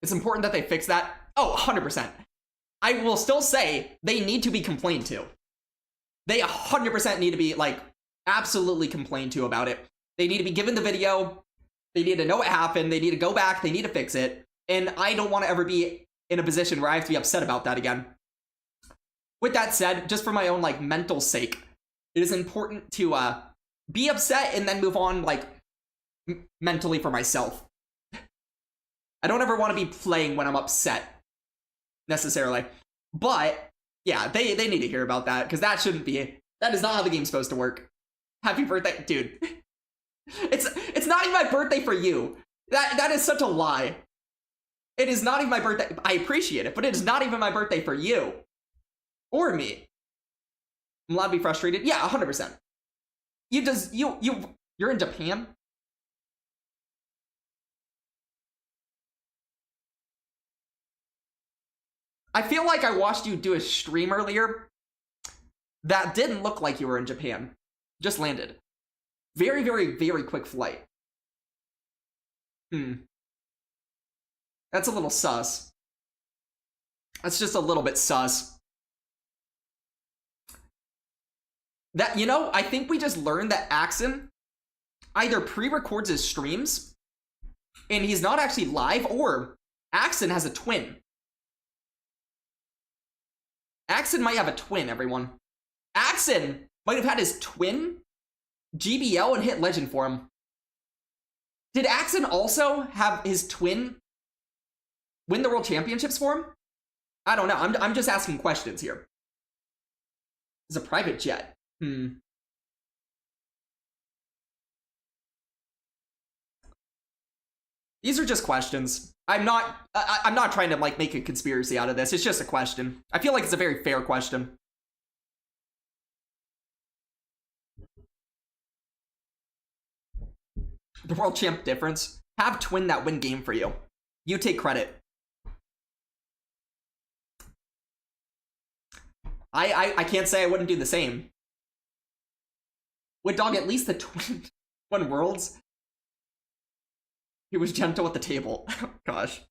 It's important that they fix that. Oh, 100%. I will still say they need to be complained to. They 100% need to be, like, absolutely complained to about it. They need to be given the video. They need to know what happened. They need to go back. They need to fix it. And I don't want to ever be in a position where I have to be upset about that again. With that said, just for my own, like, mental sake, it is important to be upset and then move on, like, mentally for myself. I don't ever want to be playing when I'm upset, necessarily. But Yeah, they need to hear about that, because that shouldn't be. That is not how the game's supposed to work. Happy birthday, dude. It's not even my birthday for you. That is such a lie. It is not even my birthday. I appreciate it, but it is not even my birthday for you. Or me. I'm allowed to be frustrated? Yeah, 100%. You're in Japan? I feel like I watched you do a stream earlier that didn't look like you were in Japan. Just landed. Very, very, very quick flight. That's a little sus. That's just a little bit sus. That, you know, I think we just learned that Axon either pre-records his streams and he's not actually live, or Axon has a twin. Axon might have a twin, everyone. Axon might have had his twin GBL and hit legend for him. Did Axon also have his twin win the world championships for him? I don't know. I'm just asking questions here. It's a private jet. These are just questions. I'm not trying to like make a conspiracy out of this. It's just a question. I feel like it's a very fair question. The world champ difference. Have twin that win game for you. You take credit. I can't say I wouldn't do the same. Would dog at least the twin won worlds? He was gentle at the table. Oh, gosh.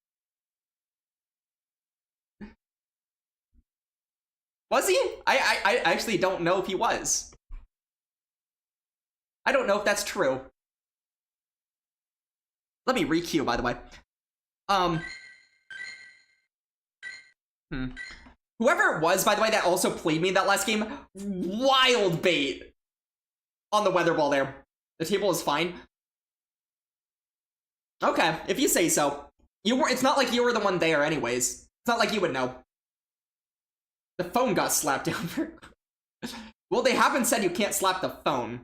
Was he? I actually don't know if he was. I don't know if that's true. Let me re-queue, by the way. Whoever it was, by the way, that also played me that last game, wild bait on the weather ball there. The table is fine. Okay, if you say so. It's not like you were the one there anyways. It's not like you would know. The phone got slapped down. Well, they haven't said you can't slap the phone.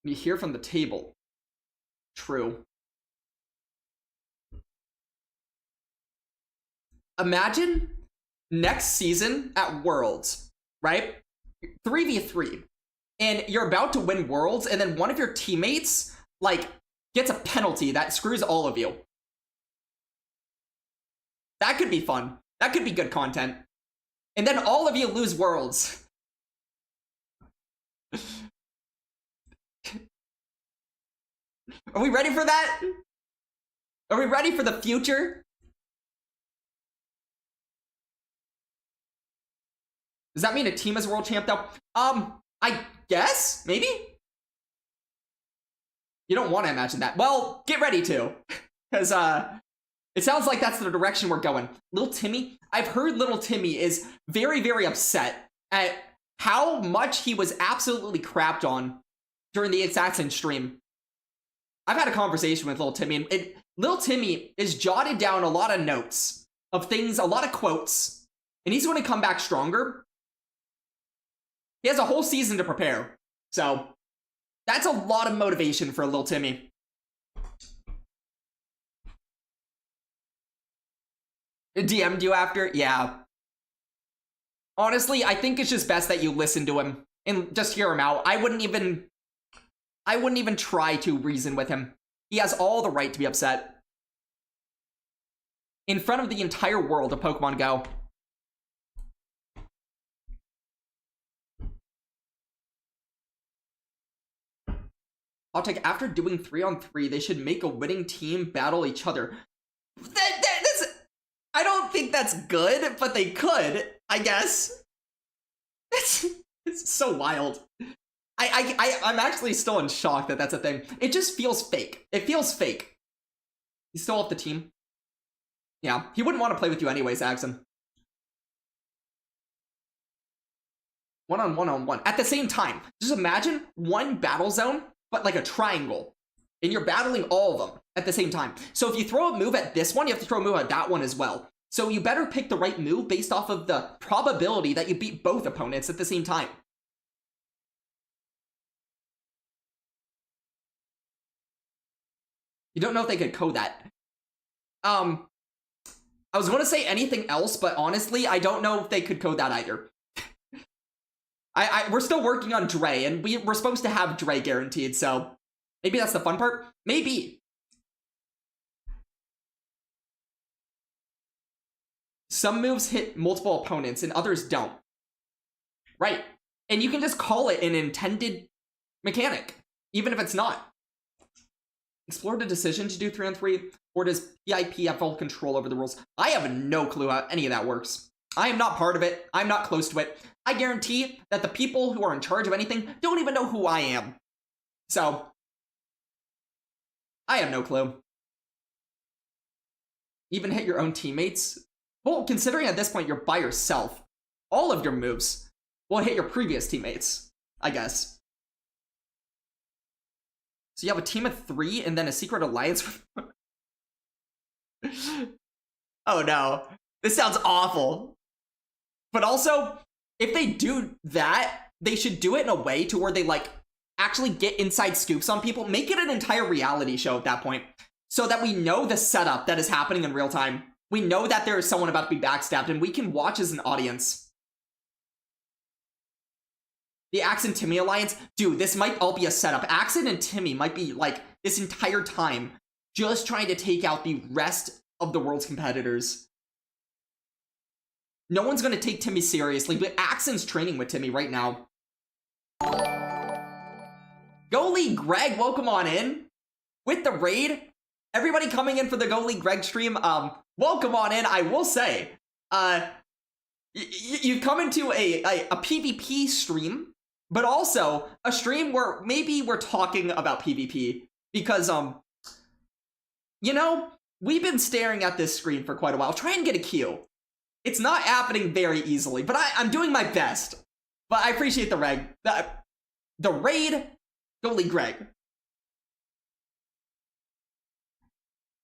You hear from the table. True. Imagine next season at Worlds, right? 3v3. And you're about to win Worlds, and then one of your teammates, like, gets a penalty that screws all of you. That could be fun. That could be good content. And then all of you lose Worlds. Are we ready for that? Are we ready for the future? Does that mean a team is world champ though? I guess? Maybe? You don't want to imagine that. Well, get ready to. Because, it sounds like that's the direction we're going. Little Timmy, I've heard Little Timmy is very, very upset at how much he was absolutely crapped on during the Assassin stream. I've had a conversation with Little Timmy, and Little Timmy is jotted down a lot of notes of things, a lot of quotes, and he's going to come back stronger. He has a whole season to prepare, so that's a lot of motivation for Little Timmy. DM'd you after? Yeah. Honestly, I think it's just best that you listen to him and just hear him out. I wouldn't even try to reason with him. He has all the right to be upset. In front of the entire world of Pokemon Go. I'll take, after doing 3-on-3, they should make a winning team battle each other. That's, I don't think that's good, but they could, I guess. It's so wild. I'm actually still in shock that that's a thing. It just feels fake. It feels fake. He's still off the team. Yeah, he wouldn't want to play with you anyways, Axon. 1-on-1-on-1. At the same time, just imagine one battle zone, but like a triangle. and you're battling all of them at the same time. So if you throw a move at this one, you have to throw a move at that one as well. So you better pick the right move based off of the probability that you beat both opponents at the same time. You don't know if they could code that. I was going to say anything else, but honestly, I don't know if they could code that either. We're still working on Dre, and we're supposed to have Dre guaranteed, so maybe that's the fun part? Maybe. Some moves hit multiple opponents, and others don't. Right. And you can just call it an intended mechanic, even if it's not. Explore the decision to do 3-on-3, or does PIP have full control over the rules? I have no clue how any of that works. I am not part of it. I'm not close to it. I guarantee that the people who are in charge of anything don't even know who I am. So, I have no clue. Even hit your own teammates? Well, considering at this point you're by yourself, all of your moves will hit your previous teammates, I guess. So you have a team of 3 and then a secret alliance with... Oh no. This sounds awful. But also, if they do that, they should do it in a way to where they, like, actually get inside scoops on people. Make it an entire reality show at that point. So that we know the setup that is happening in real time. We know that there is someone about to be backstabbed, and we can watch as an audience. The Axe and Timmy alliance? Dude, this might all be a setup. Axe and Timmy might be, like, this entire time just trying to take out the rest of the world's competitors. No one's gonna take Timmy seriously, but Axon's training with Timmy right now. Goalie Greg, welcome on in. With the raid. Everybody coming in for the Goalie Greg stream, welcome on in. I will say, you've come into a PvP stream, but also a stream where maybe we're talking about PvP. Because, you know, we've been staring at this screen for quite a while. Try and get a Q. It's not happening very easily, but I'm doing my best. But I appreciate the raid. The raid, Goalie Greg.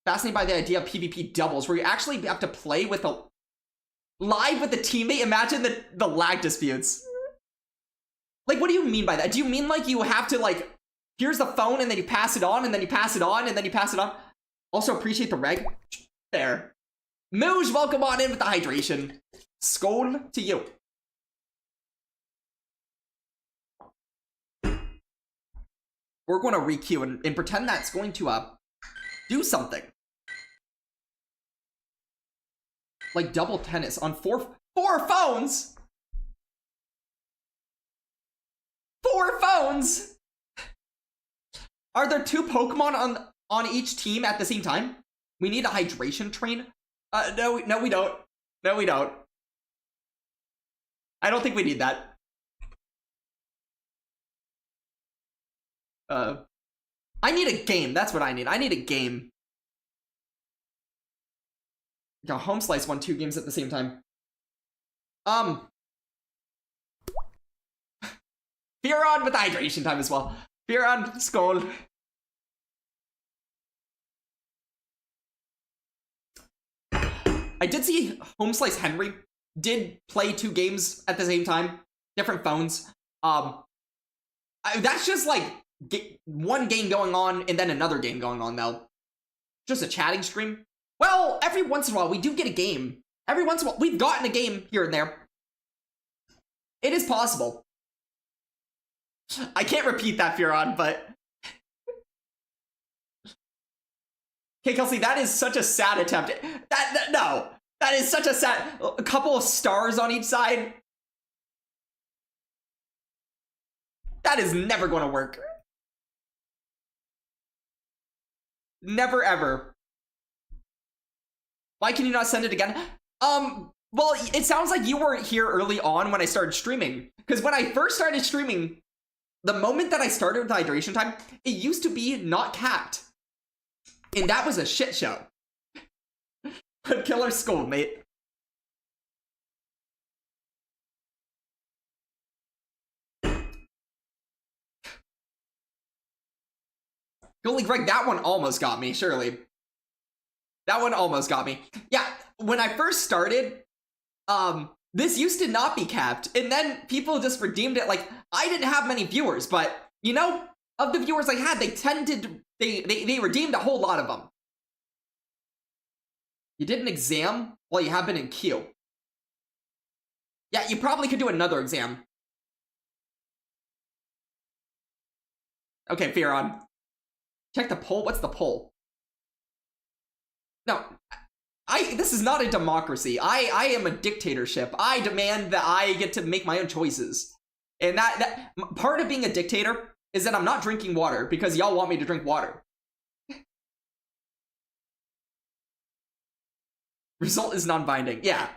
Fascinated by the idea of PvP doubles, where you actually have to play with a live with a teammate. Imagine the lag disputes. Like, what do you mean by that? Do you mean like you have to, like, here's the phone and then you pass it on and then you pass it on and then you pass it on? Also appreciate the reg. There. Mooj, welcome on in with the hydration. Skål to you. We're going to re-queue and pretend that's going to do something. Like double tennis on four phones. 4 phones. Are there 2 Pokemon on each team at the same time? We need a hydration train. No, we don't. No, we don't. I don't think we need that. I need a game. That's what I need. I need a game. Yeah, Home Slice won 2 games at the same time. Fearon with the hydration time as well. Fearon, skål. I did see Home Slice Henry did play 2 games at the same time. Different phones. That's just like one game going on and then another game going on though. Just a chatting stream. Well, every once in a while we do get a game. Every once in a while we've gotten a game here and there. It is possible. I can't repeat that, Fearon, but... Okay, Kelsey, that is such a sad attempt. No, that is such a sad... A couple of stars on each side. That is never going to work. Never, ever. Why can you not send it again? Well, it sounds like you weren't here early on when I started streaming. Because when I first started streaming, the moment that I started with hydration time, it used to be not capped. And that was a shit show. But killer school, mate. Goalie Greg, that one almost got me, surely. That one almost got me. Yeah, when I first started, this used to not be capped, and then people just redeemed it. Like, I didn't have many viewers, but, you know, of the viewers I had, they redeemed a whole lot of them. You did an exam while you have been in queue. Yeah, you probably could do another exam. Okay, Fearon. Check the poll. What's the poll? No, this is not a democracy. I am a dictatorship. I demand that I get to make my own choices. And that part of being a dictator is that I'm not drinking water because y'all want me to drink water. Result is non-binding. Yeah.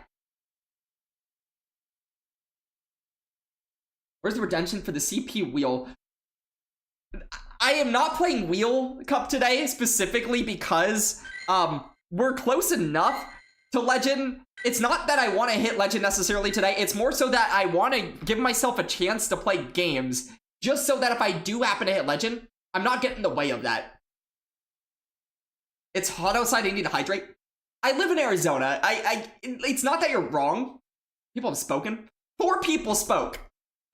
Where's the redemption for the CP wheel? I am not playing Wheel Cup today specifically because we're close enough to Legend. It's not that I want to hit Legend necessarily today. It's more so that I want to give myself a chance to play games just so that if I do happen to hit Legend, I'm not getting in the way of that. It's hot outside. I need to hydrate. I live in Arizona. It's not that you're wrong. People have spoken. 4 people spoke.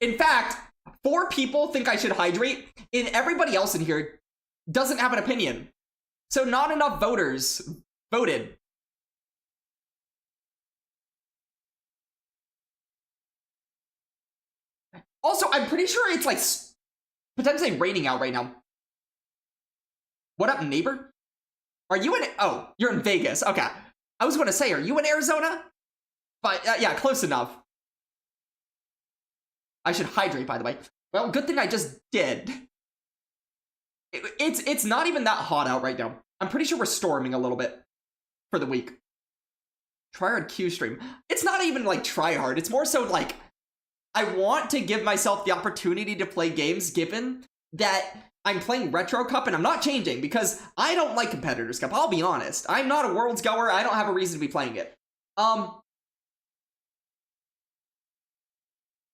In fact, 4 people think I should hydrate, and everybody else in here doesn't have an opinion. So not enough voters voted. Also, I'm pretty sure it's like potentially raining out right now. What up, neighbor? Are you in? Oh, you're in Vegas. Okay. I was going to say, are you in Arizona? But yeah, close enough. I should hydrate, by the way. Well, good thing I just did. It's not even that hot out right now. I'm pretty sure we're storming a little bit for the week. Tryhard Q stream. It's not even like tryhard. It's more so like I want to give myself the opportunity to play games given that I'm playing Retro Cup and I'm not changing because I don't like Competitors Cup. I'll be honest. I'm not a Worlds goer. I don't have a reason to be playing it.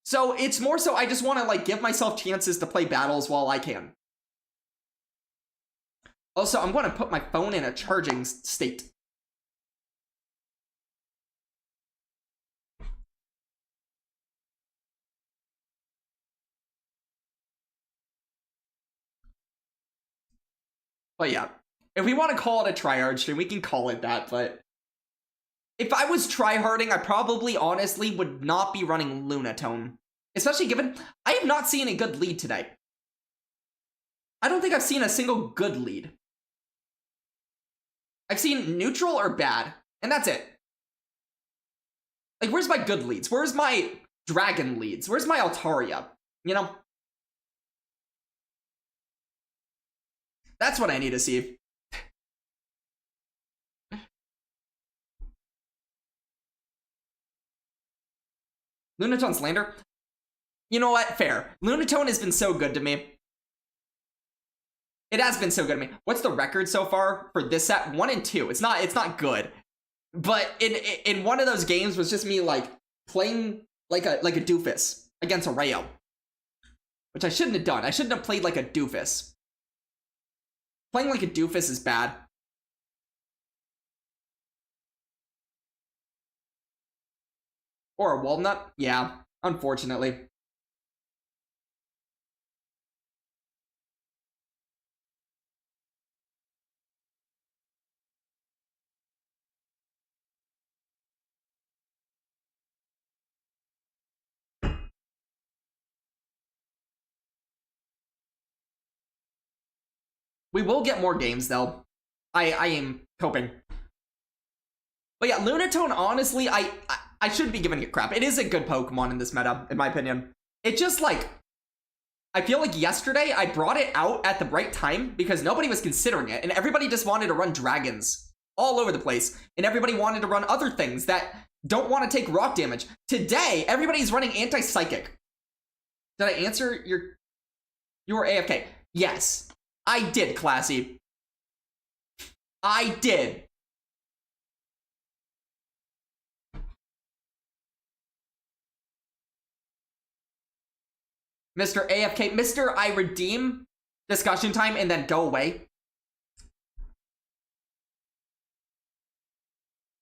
So it's more so I just want to like give myself chances to play battles while I can. Also, I'm going to put my phone in a charging state. But yeah, if we want to call it a tryhard stream, we can call it that, but if I was tryharding, I probably honestly would not be running Lunatone. Especially given I have not seen a good lead today. I don't think I've seen a single good lead. I've seen neutral or bad, and that's it. Like, where's my good leads? Where's my dragon leads? Where's my Altaria? You know? That's what I need to see. Lunatone slander? You know what? Fair. Lunatone has been so good to me. It has been so good to me. What's the record so far for this set? 1 and 2. It's not good. But in one of those games was just me like playing like a doofus against a Rayo. Which I shouldn't have done. I shouldn't have played like a doofus. Playing like a doofus is bad. Or a walnut? Yeah, unfortunately. We will get more games, though. I am hoping. But yeah, Lunatone, honestly, I shouldn't be giving it crap. It is a good Pokemon in this meta, in my opinion. It just, like, I feel like yesterday I brought it out at the right time because nobody was considering it, and everybody just wanted to run dragons all over the place, and everybody wanted to run other things that don't want to take rock damage. Today, everybody's running anti-psychic. Did I answer your... You were AFK. Yes. I did, Classy. I did. Mr. AFK. Mr. I redeem discussion time and then go away.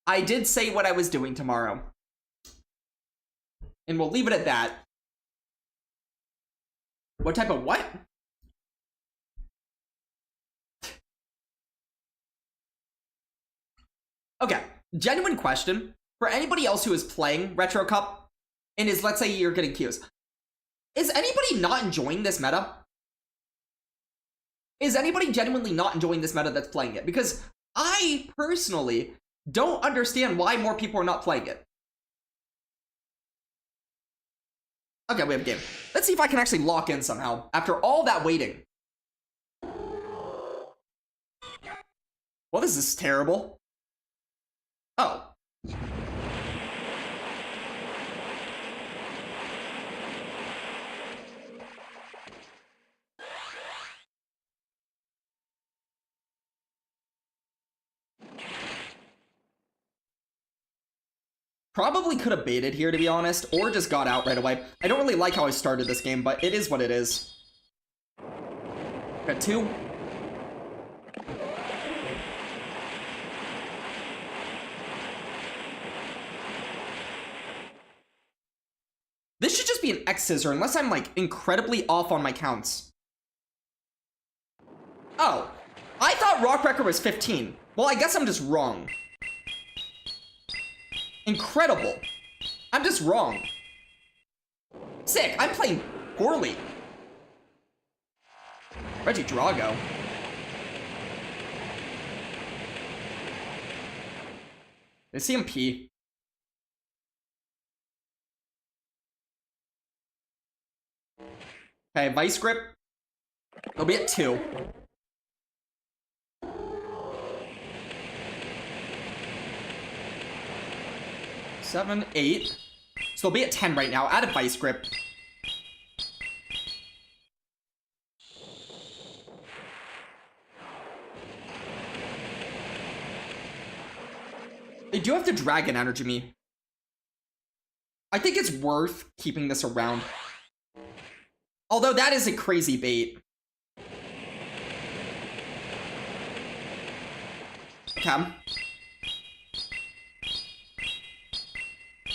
I did say what I was doing tomorrow. And we'll leave it at that. What type of what? Okay, genuine question. For anybody else who is playing Retro Cup and is, let's say you're getting queues, is anybody not enjoying this meta? Is anybody genuinely not enjoying this meta that's playing it? Because I personally don't understand why more people are not playing it. Okay, we have a game. Let's see if I can actually lock in somehow after all that waiting. Well, this is terrible. Oh. Probably could have baited here, to be honest, or just got out right away. I don't really like how I started this game, but it is what it is. Got 2. This should just be an X scissor, unless I'm, like, incredibly off on my counts. Oh. I thought Rockwrecker was 15. Well, I guess I'm just wrong. Incredible. I'm just wrong. Sick. I'm playing poorly. Reggie Drago. Is CMP? Okay, Vice Grip. It'll be at 2. Seven, 8. So they'll be at 10 right now. Out of Vice Grip. They do have to Dragon Energy me. I think it's worth keeping this around. Although that is a crazy bait. Okay.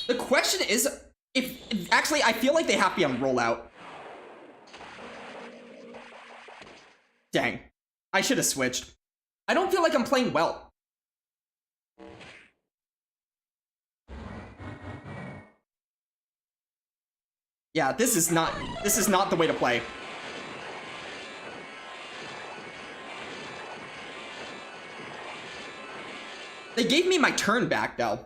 The question is, if actually, I feel like they have to be on rollout. Dang. I should have switched. I don't feel like I'm playing well. Yeah, this is not the way to play. They gave me my turn back, though.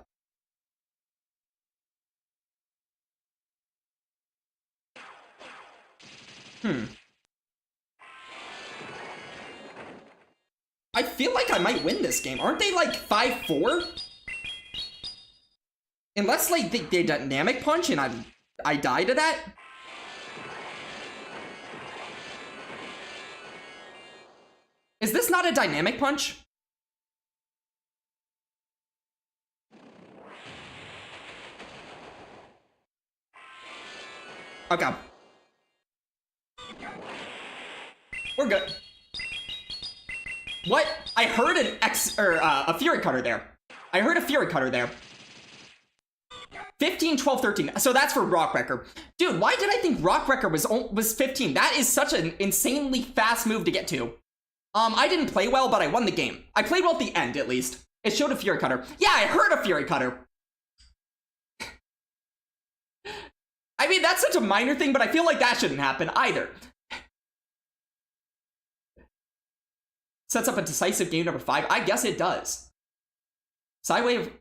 I feel like I might win this game. Aren't they like 5-4? Unless like they dynamic punch and I die to that? Is this not a dynamic punch? Okay. We're good. What? I heard an a Fury Cutter there. I heard a Fury Cutter there. 15, 12, 13. So that's for Rockwrecker. Dude, why did I think Rockwrecker was 15? That is such an insanely fast move to get to. I didn't play well, but I won the game. I played well at the end, at least. It showed a Fury Cutter. Yeah, I heard a Fury Cutter. I mean, that's such a minor thing, but I feel like that shouldn't happen either. Sets up a decisive game number 5. I guess it does. Psywave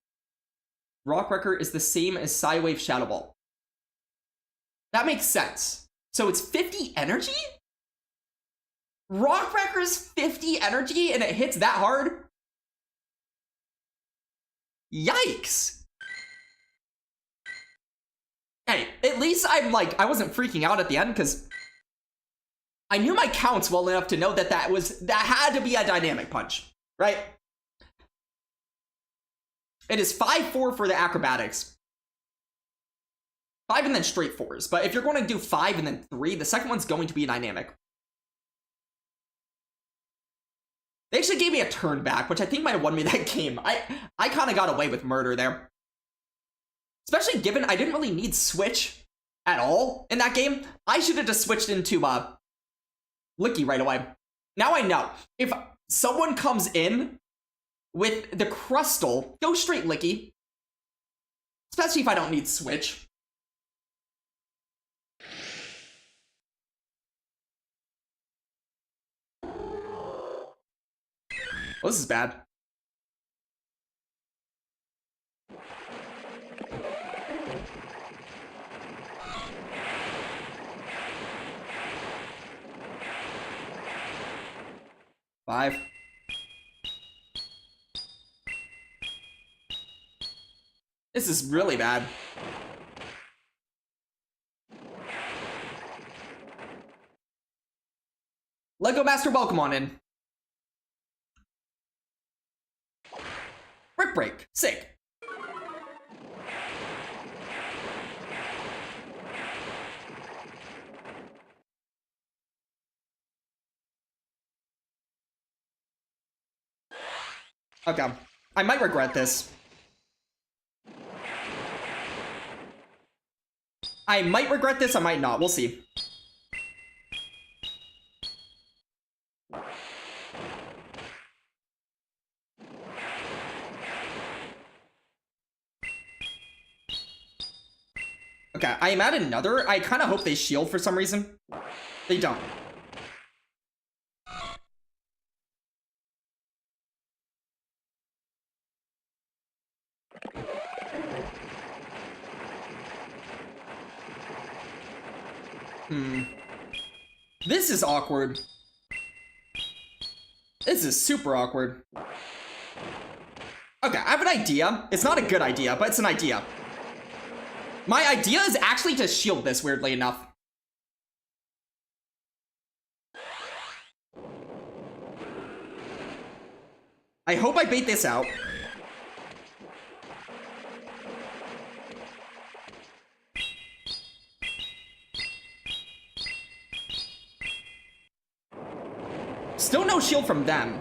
Rockwrecker is the same as Psywave Shadow Ball. That makes sense. So it's 50 energy? Rockwrecker's 50 energy and it hits that hard? Yikes. Hey, at least I'm like, I wasn't freaking out at the end because I knew my counts well enough to know that that had to be a dynamic punch, right? It is 5-4 for the acrobatics. 5 and then straight 4s. But if you're going to do 5 and then 3, the second one's going to be dynamic. They actually gave me a turn back, which I think might have won me that game. I kind of got away with murder there. Especially given I didn't really need switch at all in that game. I should have just switched into Licky right away. Now I know. If someone comes in with the Crustle, go straight Licky. Especially if I don't need switch. Oh, this is bad. Five. This is really bad. Lego Master, welcome on in. Brick break. Sick. Okay. I might regret this. I might regret this, I might not. We'll see. Okay, I am at another. I kind of hope they shield for some reason. They don't. This is awkward. This is super awkward. Okay, I have an idea. It's not a good idea, but it's an idea. My idea is actually to shield this, weirdly enough. I hope I bait this out. Still no shield from them.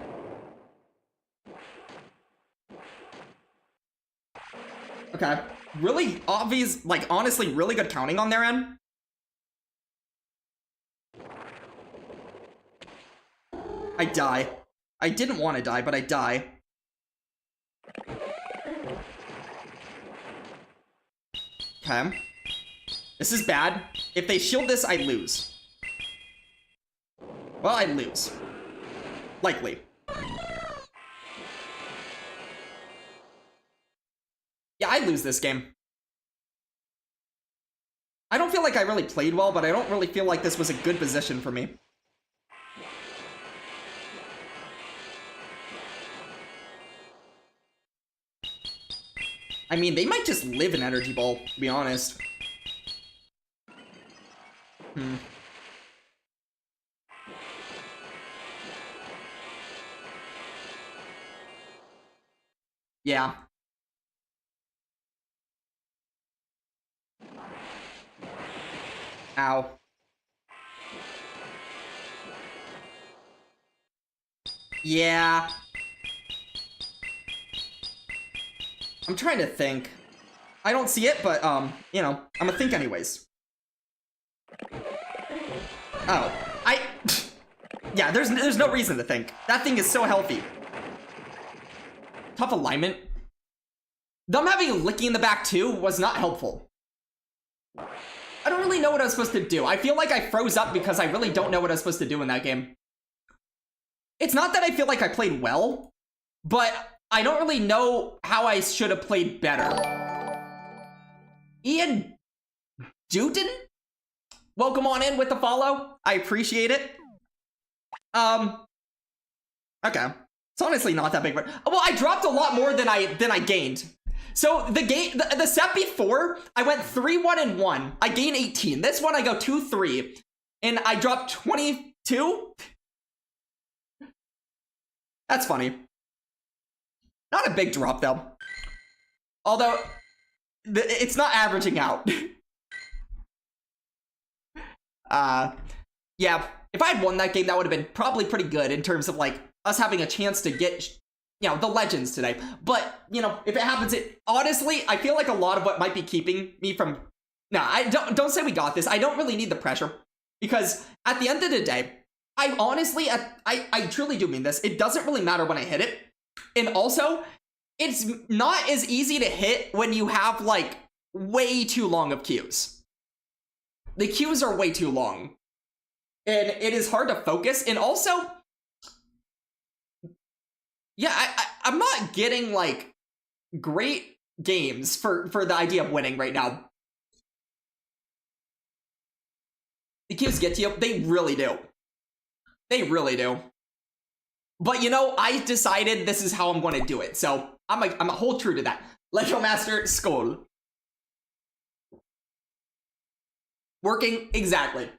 Okay. Really obvious, like, honestly, really good counting on their end. I die. I didn't want to die, but I die. Okay. This is bad. If they shield this, I lose. Well, I lose. Likely. Yeah, I lose this game. I don't feel like I really played well, but I don't really feel like this was a good position for me. I mean, they might just live in Energy Ball, to be honest. Yeah. Ow. Yeah. I'm trying to think. I don't see it, but, you know, I'm gonna think anyways. Oh. Yeah, there's no reason to think. That thing is so healthy. Tough alignment. Them having a Licky in the back, too, was not helpful. I don't really know what I was supposed to do. I feel like I froze up because I really don't know what I was supposed to do in that game. It's not that I feel like I played well, but I don't really know how I should have played better. Ian Dutton? Welcome on in with the follow. I appreciate it. Okay. It's honestly not that big, but well, I dropped a lot more than I gained. So the set before, I went 3-1-1. I gained 18. This one I go 2-3, and I dropped 22. That's funny. Not a big drop though. Although it's not averaging out. Yeah. If I had won that game, that would have been probably pretty good in terms of like us having a chance to get, you know, the legends today. But, you know, if it happens, honestly, I feel like a lot of what might be keeping me from, no, I don't say we got this. I don't really need the pressure, because at the end of the day, I honestly, I truly do mean this. It doesn't really matter when I hit it. And also, it's not as easy to hit when you have, like, way too long of queues. The queues are way too long. And it is hard to focus. And also, yeah, I'm not getting, like, great games for the idea of winning right now. The queues get to you. They really do. They really do. But, you know, I decided this is how I'm going to do it. So, I'm a hold true to that. Lego Master Skull. Working, exactly.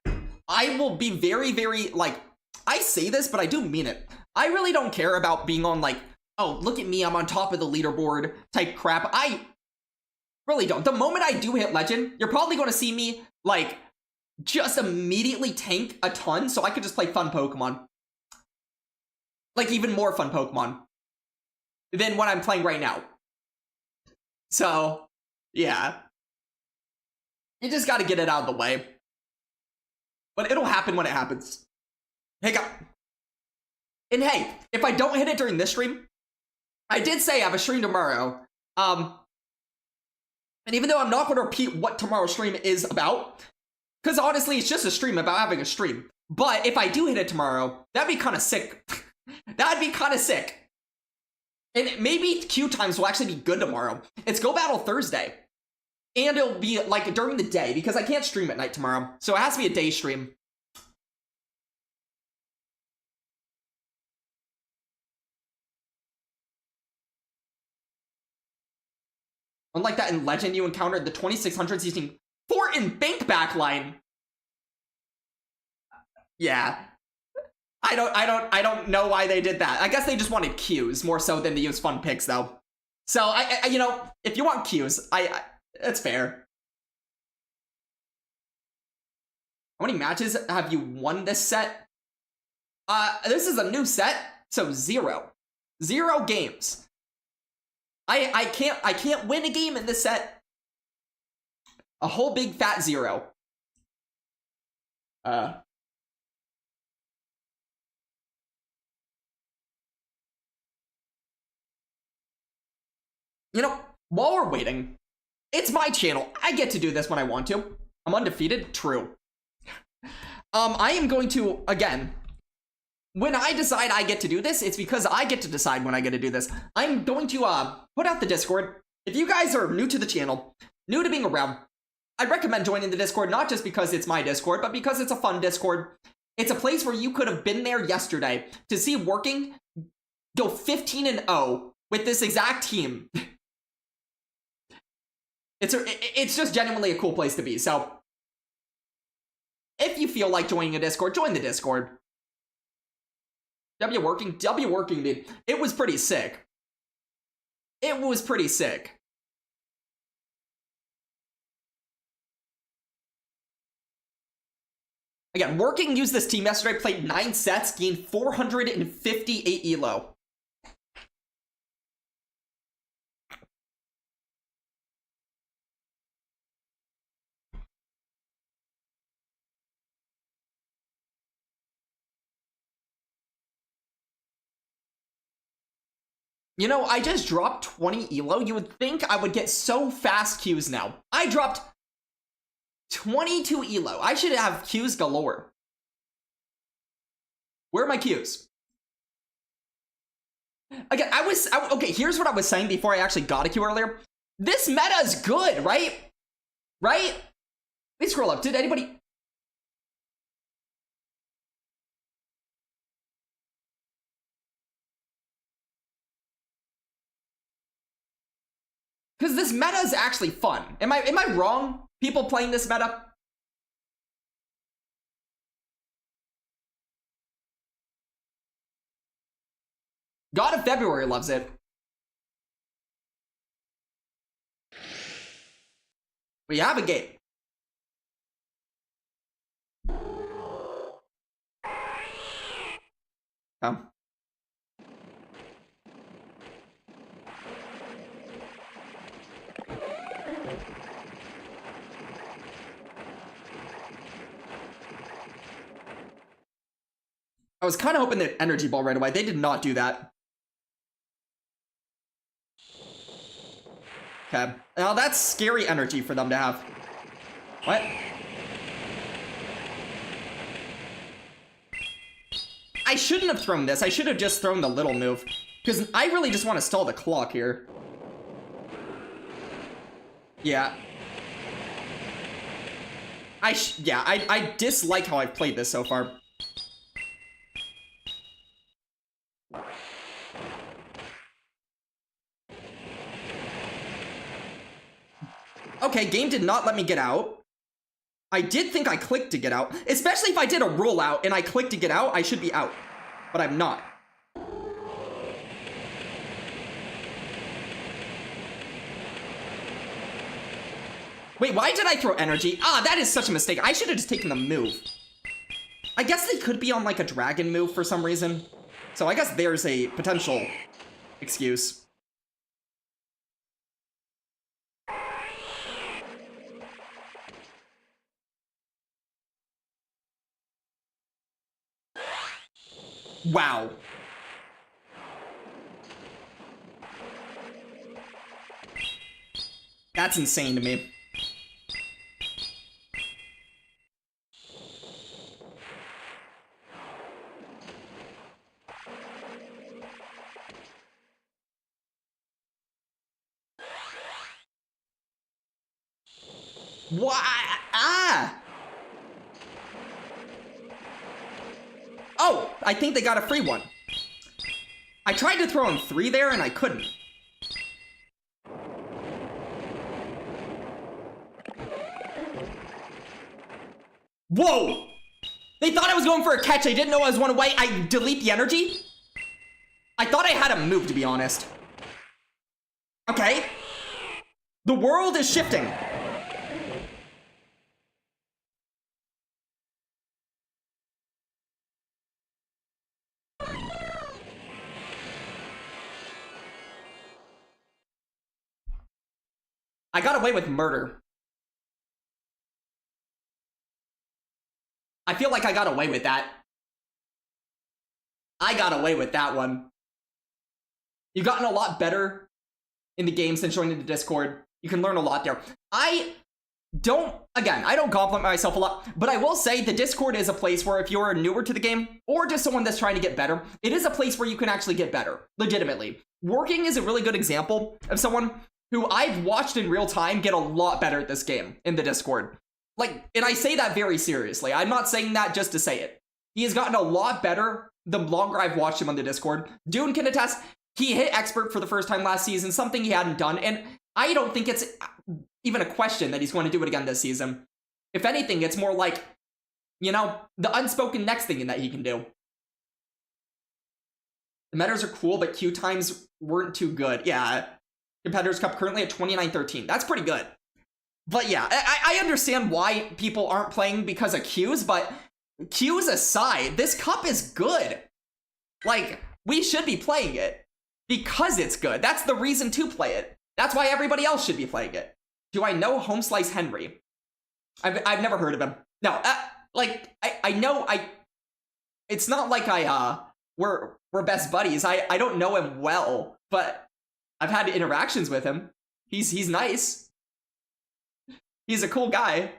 I will be very, very, like, I say this, but I do mean it. I really don't care about being on, like, oh, look at me, I'm on top of the leaderboard type crap. I really don't. The moment I do hit Legend, you're probably going to see me, like, just immediately tank a ton so I could just play fun Pokemon. Like, even more fun Pokemon than what I'm playing right now. So, yeah. You just gotta get it out of the way. But it'll happen when it happens. Hey, and hey, if I don't hit it during this stream, I did say I have a stream tomorrow. And even though I'm not going to repeat what tomorrow's stream is about, because honestly, it's just a stream about having a stream. But if I do hit it tomorrow, that'd be kind of sick. That'd be kind of sick. And maybe queue times will actually be good tomorrow. It's Go Battle Thursday. And it'll be, like, during the day, because I can't stream at night tomorrow. So it has to be a day stream. Unlike that in Legend, you encountered the 2600s using Fort and Bank backline. Yeah. I don't know why they did that. I guess they just wanted queues more so than to use fun picks, though. So, I you know, if you want queues, it's fair. How many matches have you won this set? This is a new set, so 0. 0 games. I can't win a game in this set. A whole big fat 0. You know, while we're waiting, it's my channel. I get to do this when I want to. I'm undefeated? True. I am going to, again, when I decide I get to do this, it's because I get to decide when I get to do this. I'm going to, put out the Discord. If you guys are new to the channel, new to being around, I'd recommend joining the Discord, not just because it's my Discord, but because it's a fun Discord. It's a place where you could have been there yesterday to see working go 15-0 with this exact team. It's just genuinely a cool place to be. So if you feel like joining a Discord, join the Discord. W working, dude. It was pretty sick. It was pretty sick. Again, working used this team yesterday, played 9 sets, gained 458 elo. You know, I just dropped 20 elo. You would think I would get so fast queues now. I dropped 22 elo. I should have queues galore. Where are my queues? Again, okay, here's what I was saying before I actually got a queue earlier. This meta is good, right? Right? Let me scroll up. Did anybody... Because this meta is actually fun. Am I wrong? People playing this meta? God of February loves it. We have a game. Come. was kind of hoping that energy ball right away. They did not do that. Okay. Now that's scary energy for them to have. What? I shouldn't have thrown this. I should have just thrown the little move. Because I really just want to stall the clock here. Yeah. I dislike how I've played this so far. Okay, game did not let me get out. I did think I clicked to get out. Especially if I did a rollout and I clicked to get out, I should be out. But I'm not. Wait, why did I throw energy? Ah, that is such a mistake. I should have just taken the move. I guess they could be on like a dragon move for some reason. So I guess there's a potential excuse. Wow. That's insane to me. What? Ah! Oh, I think they got a free one. I tried to throw in 3 there and I couldn't. Whoa! They thought I was going for a catch. I didn't know I was one away. I delete the energy? I thought I had a move, to be honest. Okay. The world is shifting. I got away with murder. I feel like I got away with that. I got away with that one. You've gotten a lot better in the game since joining the Discord. You can learn a lot there. I don't compliment myself a lot, but I will say the Discord is a place where if you're newer to the game, or just someone that's trying to get better, it is a place where you can actually get better, legitimately. Working is a really good example of someone who I've watched in real time get a lot better at this game in the Discord. Like, and I say that very seriously. I'm not saying that just to say it. He has gotten a lot better the longer I've watched him on the Discord. Dune can attest, he hit expert for the first time last season, something he hadn't done, and I don't think it's even a question that he's going to do it again this season. If anything, it's more like, you know, the unspoken next thing that he can do. The metas are cool, but queue times weren't too good. Yeah, Competitors Cup currently at 29-13. That's pretty good. But yeah, I understand why people aren't playing because of queues, but queues aside, this cup is good. Like, we should be playing it because it's good. That's the reason to play it. That's why everybody else should be playing it. Do I know Home Slice Henry? I've never heard of him. No, I know, it's not like we're best buddies. I don't know him well, but I've had interactions with him. He's nice. He's a cool guy.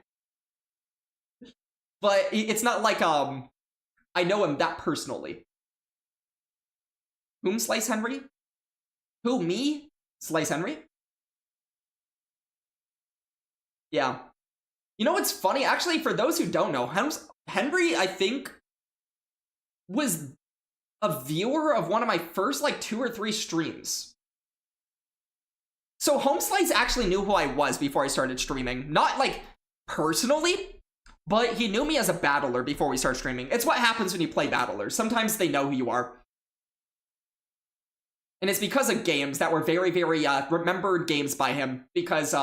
But it's not like, I know him that personally. Whom Slice Henry? Who, me? Slice Henry? Yeah. You know what's funny? Actually, for those who don't know, Henry, I think, was a viewer of one of my first, 2 or 3 streams. So Home Slice actually knew who I was before I started streaming. Not, personally, but he knew me as a battler before we started streaming. It's what happens when you play battlers. Sometimes they know who you are. And it's because of games that were very, very remembered games by him. Because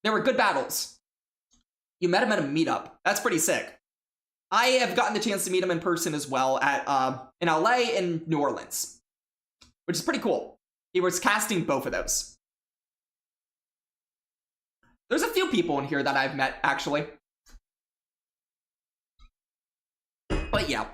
they were good battles. You met him at a meetup. That's pretty sick. I have gotten the chance to meet him in person as well at in LA and New Orleans. Which is pretty cool. He was casting both of those. There's a few people in here that I've met, actually. But yeah.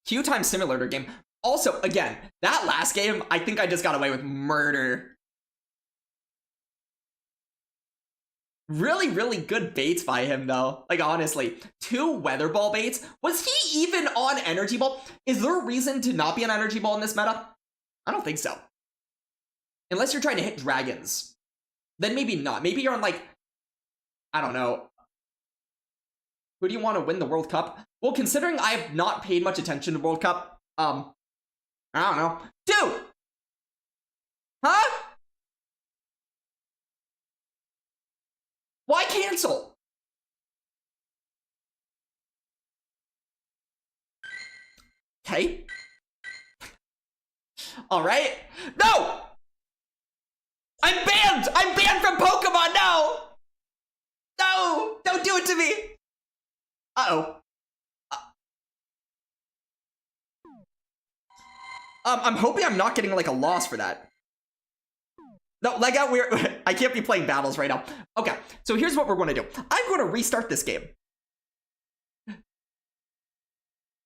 Q time simulator game. Also, again, that last game, I think I just got away with murder. Really, really good baits by him, though. Like, honestly. 2 weather ball baits. Was he even on energy ball? Is there a reason to not be on energy ball in this meta? I don't think so. Unless you're trying to hit dragons. Then maybe not. Maybe you're on, like, I don't know. Who do you want to win the World Cup? Well, considering I have not paid much attention to World Cup, I don't know. Dude! Huh? Why cancel? Okay. Alright. No! I'm banned! I'm banned from Pokemon now! No! Don't do it to me! Uh-oh. I'm hoping I'm not getting, like, a loss for that. No, leg out, I can't be playing battles right now. Okay, so here's what we're going to do. I'm going to restart this game.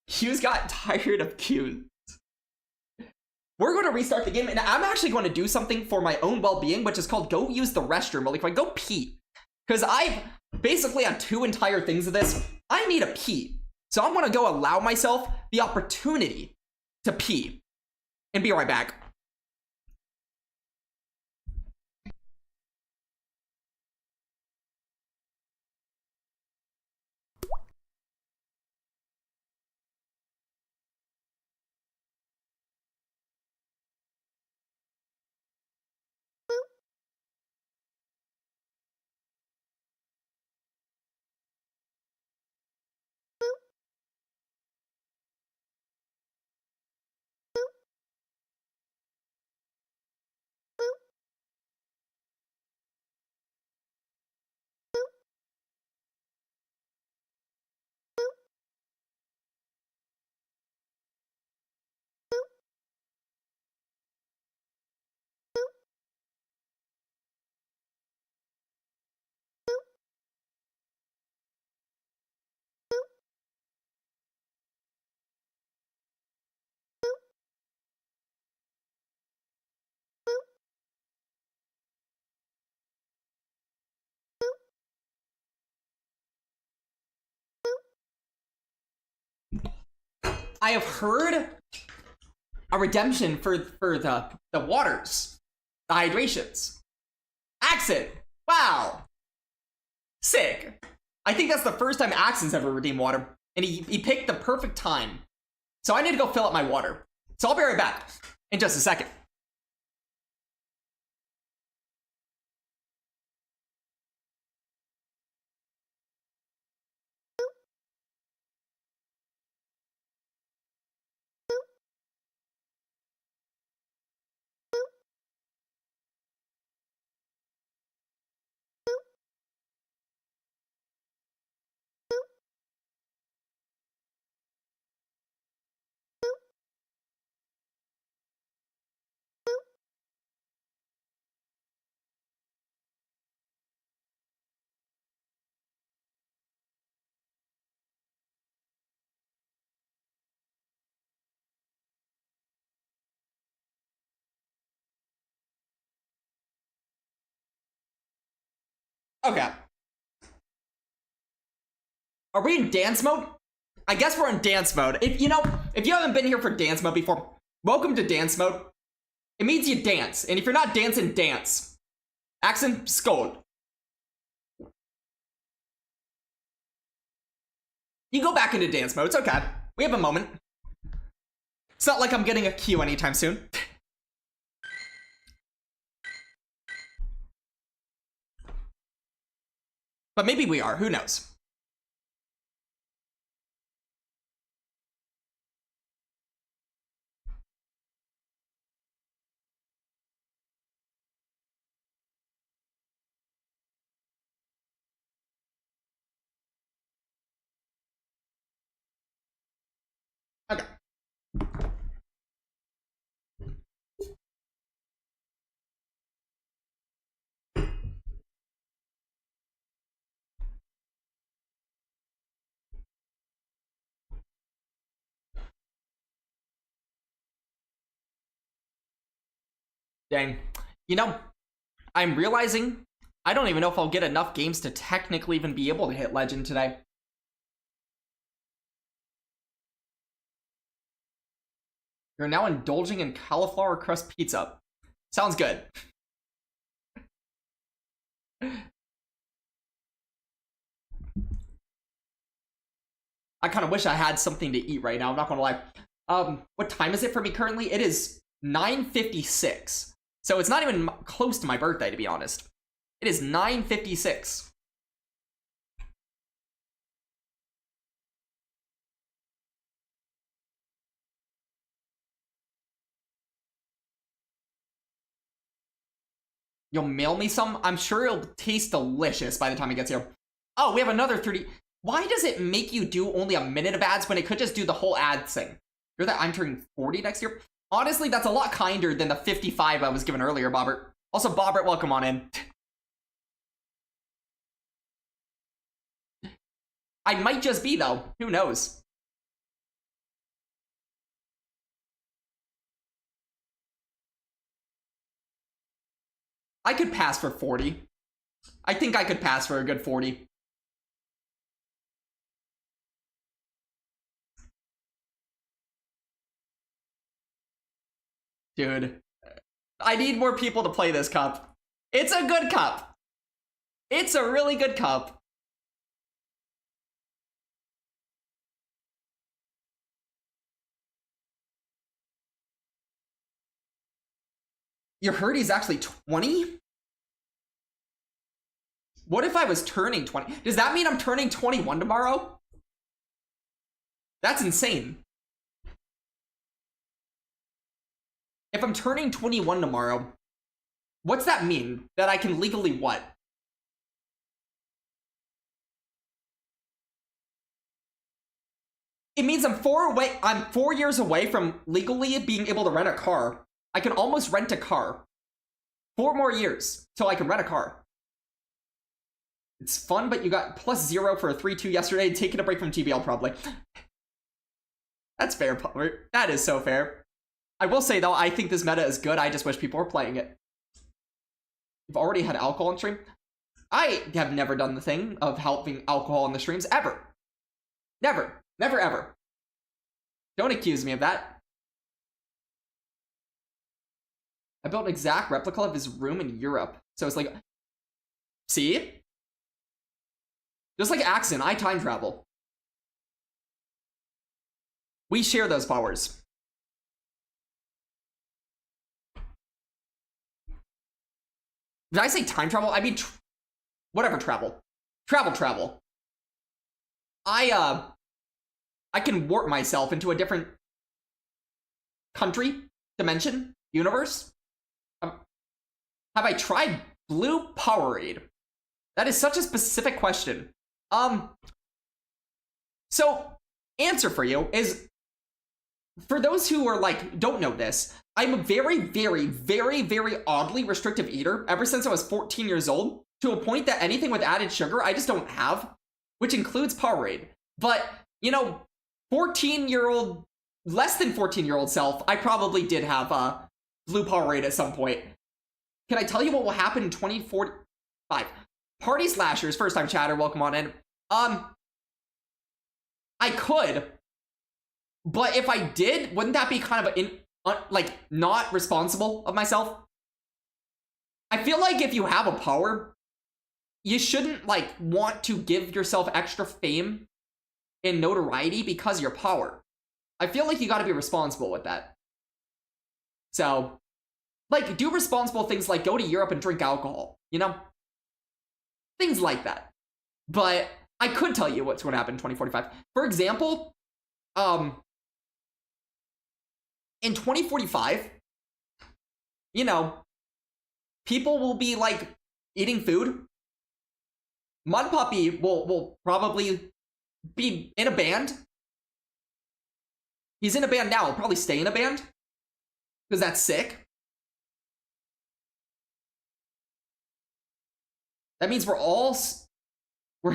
Hughes got tired of Q's. We're going to restart the game, and I'm actually going to do something for my own well-being, which is called go use the restroom, or like, go pee. Because I've basically had 2 entire things of this. I need a pee. So I'm going to go allow myself the opportunity to pee. And be right back. I have heard a redemption for the waters, the hydrations. Axon! Wow! Sick. I think that's the first time Axon's ever redeemed water, and he picked the perfect time. So I need to go fill up my water. So I'll be right back in just a second. Okay. Are we in dance mode? I guess we're in dance mode. If you haven't been here for dance mode before, welcome to dance mode. It means you dance, and if you're not dancing, dance. Axon, scold. You go back into dance mode, it's okay. We have a moment. It's not like I'm getting a Q anytime soon. But maybe we are, who knows? Okay. Dang. You know, I'm realizing I don't even know if I'll get enough games to technically even be able to hit Legend today. You're now indulging in cauliflower crust pizza. Sounds good. I kind of wish I had something to eat right now, I'm not gonna lie. What time is it for me currently? It is 9:56. So it's not even close to my birthday, to be honest. It is 9:56. You'll mail me some? I'm sure it'll taste delicious by the time it gets here. Oh, we have another 30. Why does it make you do only a minute of ads when it could just do the whole ad thing? You're that I'm turning 40 next year? Honestly, that's a lot kinder than the 55 I was given earlier, Bobbert. Also, Bobbert, welcome on in. I might just be, though. Who knows? I could pass for 40. I think I could pass for a good 40. Dude, I need more people to play this cup. It's a good cup. It's a really good cup. Your Hurdy's actually 20? What if I was turning 20? Does that mean I'm turning 21 tomorrow? That's insane. If I'm turning 21 tomorrow, what's that mean? That I can legally what? It means I'm 4 years away from legally being able to rent a car. I can almost rent a car. 4 more years till I can rent a car. It's fun, but you got +0 for a 3-2 yesterday, taking a break from GBL probably. That's fair, Pummer. That is so fair. I will say, though, I think this meta is good. I just wish people were playing it. You've already had alcohol on stream? I have never done the thing of helping alcohol in the streams, ever. Never. Never, ever. Don't accuse me of that. I built an exact replica of his room in Europe. So it's like... See? Just like Axon, I time travel. We share those powers. Did I say time travel? I mean, whatever travel. Travel. I can warp myself into a different country, dimension, universe. Have I tried Blue Powerade? That is such a specific question. So, answer for you is, for those who are like, don't know this, I'm a very, very, very, very oddly restrictive eater ever since I was 14 years old, to a point that anything with added sugar I just don't have, which includes Powerade. But, you know, 14-year-old, less than 14-year-old self, I probably did have Blue Powerade at some point. Can I tell you what will happen in 2045? Party Slashers, first time chatter, welcome on in. I could, but if I did, wouldn't that be kind of like not responsible of myself? I feel like if you have a power, you shouldn't like want to give yourself extra fame and notoriety because of your power. I feel like you got to be responsible with that. So, like, do responsible things like go to Europe and drink alcohol, you know? Things like that. But I could tell you what's going to happen in 2045. For example, in 2045, you know, people will be like eating food. Mud Puppy will probably be in a band. He's in a band now. He'll probably stay in a band because that's sick. That means we're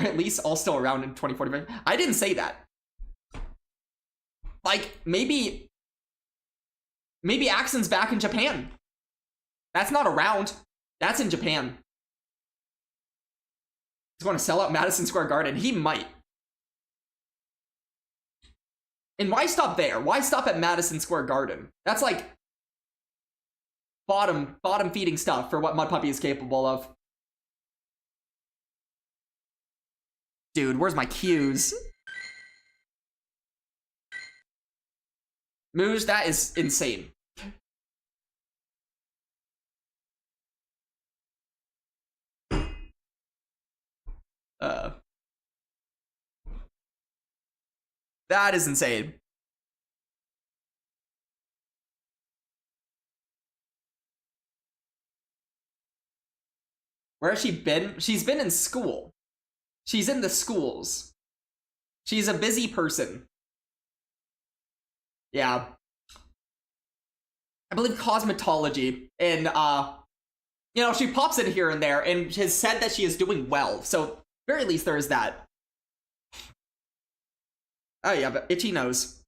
at least all still around in 2045. I didn't say that. Like, maybe Axon's back in Japan. That's not around. That's in Japan. He's going to sell out Madison Square Garden. He might. And why stop there? Why stop at Madison Square Garden? That's like bottom feeding stuff for what Mud Puppy is capable of. Dude, where's my cues? Mooj, that is insane. That is insane. Where has she been? She's been in school. She's in the schools. She's a busy person. Yeah. I believe cosmetology. And, you know, she pops in here and there and has said that she is doing well. So, very least there is that. Oh, yeah, but itchy nose.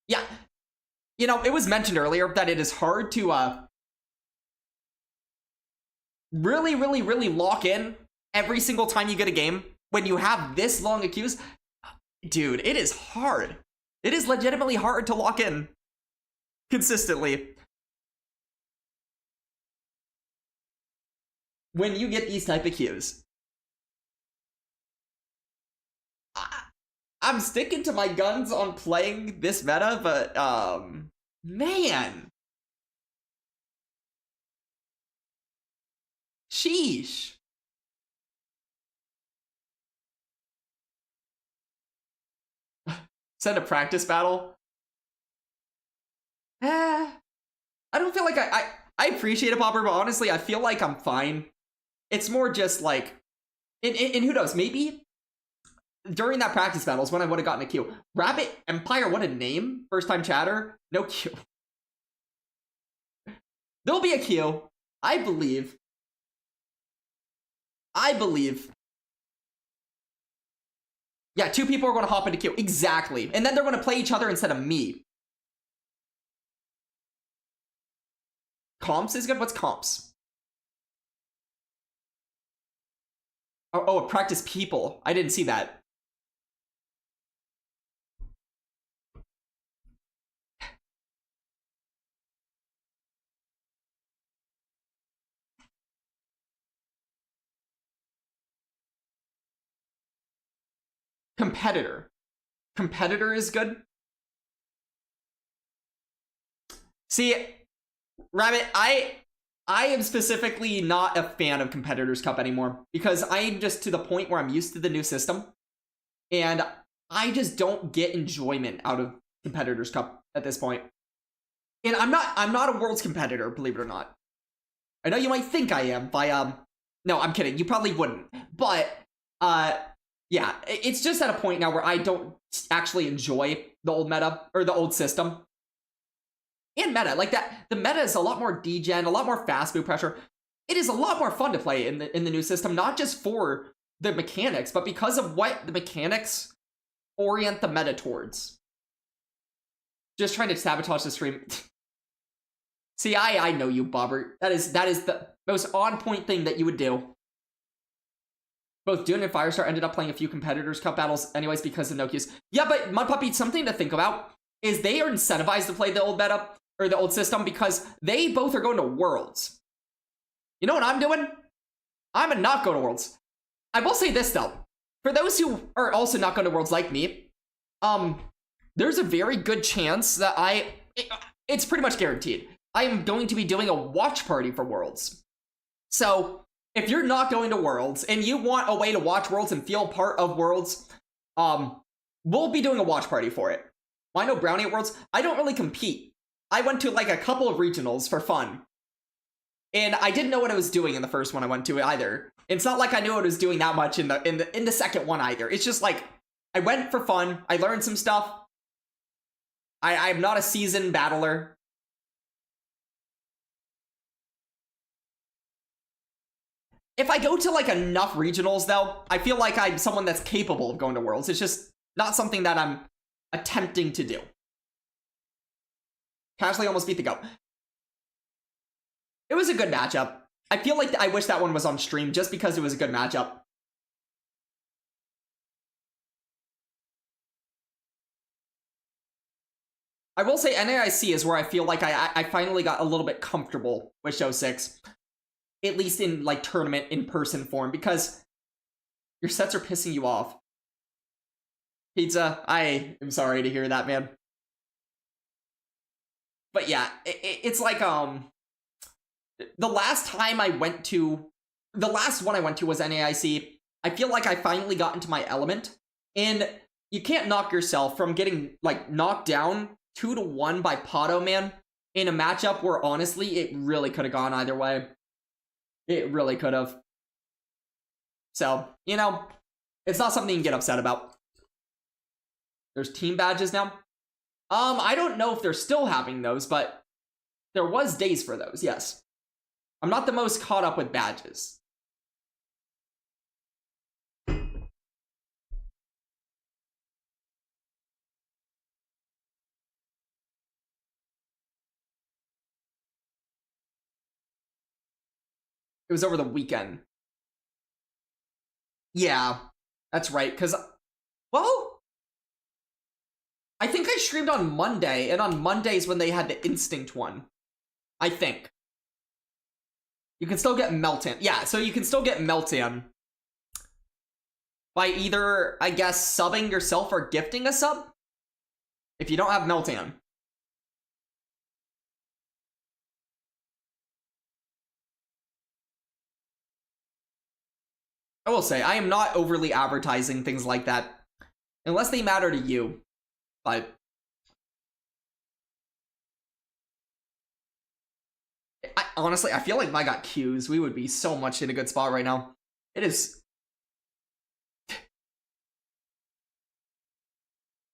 Yeah. You know, it was mentioned earlier that it is hard to, really lock in every single time you get a game when you have this long a queues. Dude, it is hard. It is legitimately hard to lock in consistently when you get these type of queues. I'm sticking to my guns on playing this meta, but man, sheesh. Send a practice battle. I don't feel like I appreciate it, Popper, but honestly, I feel like I'm fine. It's more just like, and who knows, maybe during that practice battle is when I would have gotten a queue. Rabbit Empire, what a name. First time chatter, no queue. There'll be a queue. I believe. Yeah, 2 people are going to hop into queue. Exactly. And then they're going to play each other instead of me. Comps is good? What's comps? Oh, practice people. I didn't see that. Competitor. Competitor is good. See, Rabbit, I am specifically not a fan of Competitors Cup anymore because I'm just to the point where I'm used to the new system and I just don't get enjoyment out of Competitors Cup at this point. And I'm not a Worlds competitor, believe it or not. I know you might think I am by no, I'm kidding. You probably wouldn't. But yeah, it's just at a point now where I don't actually enjoy the old meta or the old system. And meta, like that, the meta is a lot more degen, a lot more fast move pressure. It is a lot more fun to play in the new system, not just for the mechanics, but because of what the mechanics orient the meta towards. Just trying to sabotage the stream. See, I know you, Bobbert. That is the most on-point thing that you would do. Both Dune and Firestar ended up playing a few Competitors Cup battles anyways because of no queues. Yeah, but Mud Puppy, something to think about is they are incentivized to play the old meta, or the old system, because they both are going to Worlds. You know what I'm doing? I'm not going to Worlds. I will say this, though. For those who are also not going to Worlds like me, there's a very good chance that it's pretty much guaranteed. I am going to be doing a watch party for Worlds. So, if you're not going to Worlds, and you want a way to watch Worlds and feel part of Worlds, we'll be doing a watch party for it. Why no Brownie at Worlds? I don't really compete. I went to like a couple of regionals for fun. And I didn't know what I was doing in the first one I went to either. It's not like I knew what I was doing that much in the second one either. It's just like, I went for fun, I learned some stuff. I'm not a seasoned battler. If I go to like enough regionals though, I feel like I'm someone that's capable of going to Worlds. It's just not something that I'm attempting to do. Casually almost beat the GOAT. It was a good matchup. I feel like I wish that one was on stream just because it was a good matchup. I will say NAIC is where I feel like I finally got a little bit comfortable with Show 6. At least in, like, tournament in-person form, because your sets are pissing you off. Pizza, I am sorry to hear that, man. But yeah, it's like, the last one I went to was NAIC. I feel like I finally got into my element, and you can't knock yourself from getting, like, knocked down 2-1 by Pato, man, in a matchup where, honestly, it really could have gone either way. It really could have. So, you know, it's not something you can get upset about. There's team badges now. I don't know if they're still having those, but there was days for those, yes. I'm not the most caught up with badges. It was over the weekend. Yeah, that's right, because, well, I think I streamed on Monday, and on Mondays when they had the Instinct one. I think. You can still get Meltan. Yeah, so you can still get Meltan by either, I guess, subbing yourself or gifting a sub, if you don't have Meltan. I will say, I am not overly advertising things like that, unless they matter to you, but honestly, I feel like if I got Qs, we would be so much in a good spot right now. It is...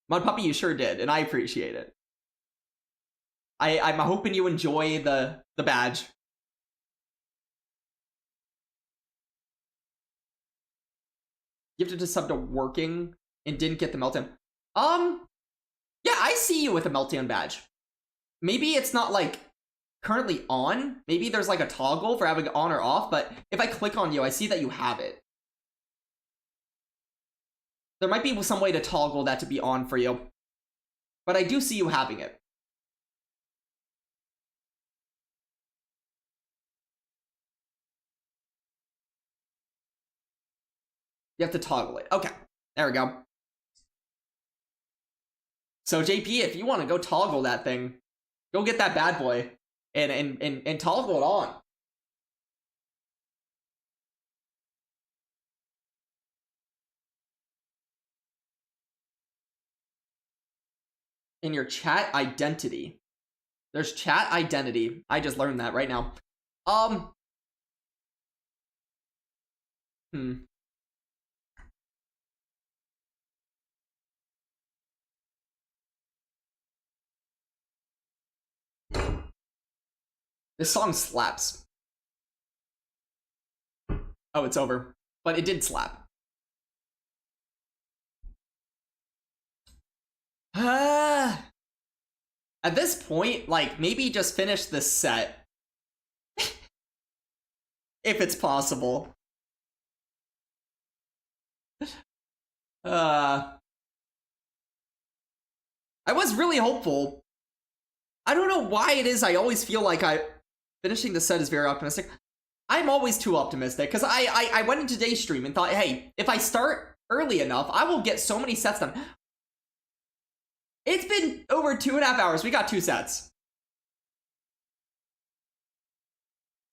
Mud Puppy, you sure did, and I appreciate it. I'm hoping you enjoy the badge. Gifted to sub to working and didn't get the Meltan. Yeah, I see you with a Meltan badge. Maybe it's not, like, currently on. Maybe there's, like, a toggle for having it on or off, but if I click on you, I see that you have it. There might be some way to toggle that to be on for you. But I do see you having it. You have to toggle it. Okay, there we go. So JP, if you want to go toggle that thing, go get that bad boy and toggle it on. In your chat identity. There's chat identity. I just learned that right now. This song slaps. Oh, it's over. But it did slap. At this point, like, maybe just finish this set. If it's possible. I was really hopeful. I don't know why it is I always feel like finishing the set is very optimistic. I'm always too optimistic, because I went into today's stream and thought, hey, if I start early enough, I will get so many sets done. It's been over 2.5 hours. We got 2 sets.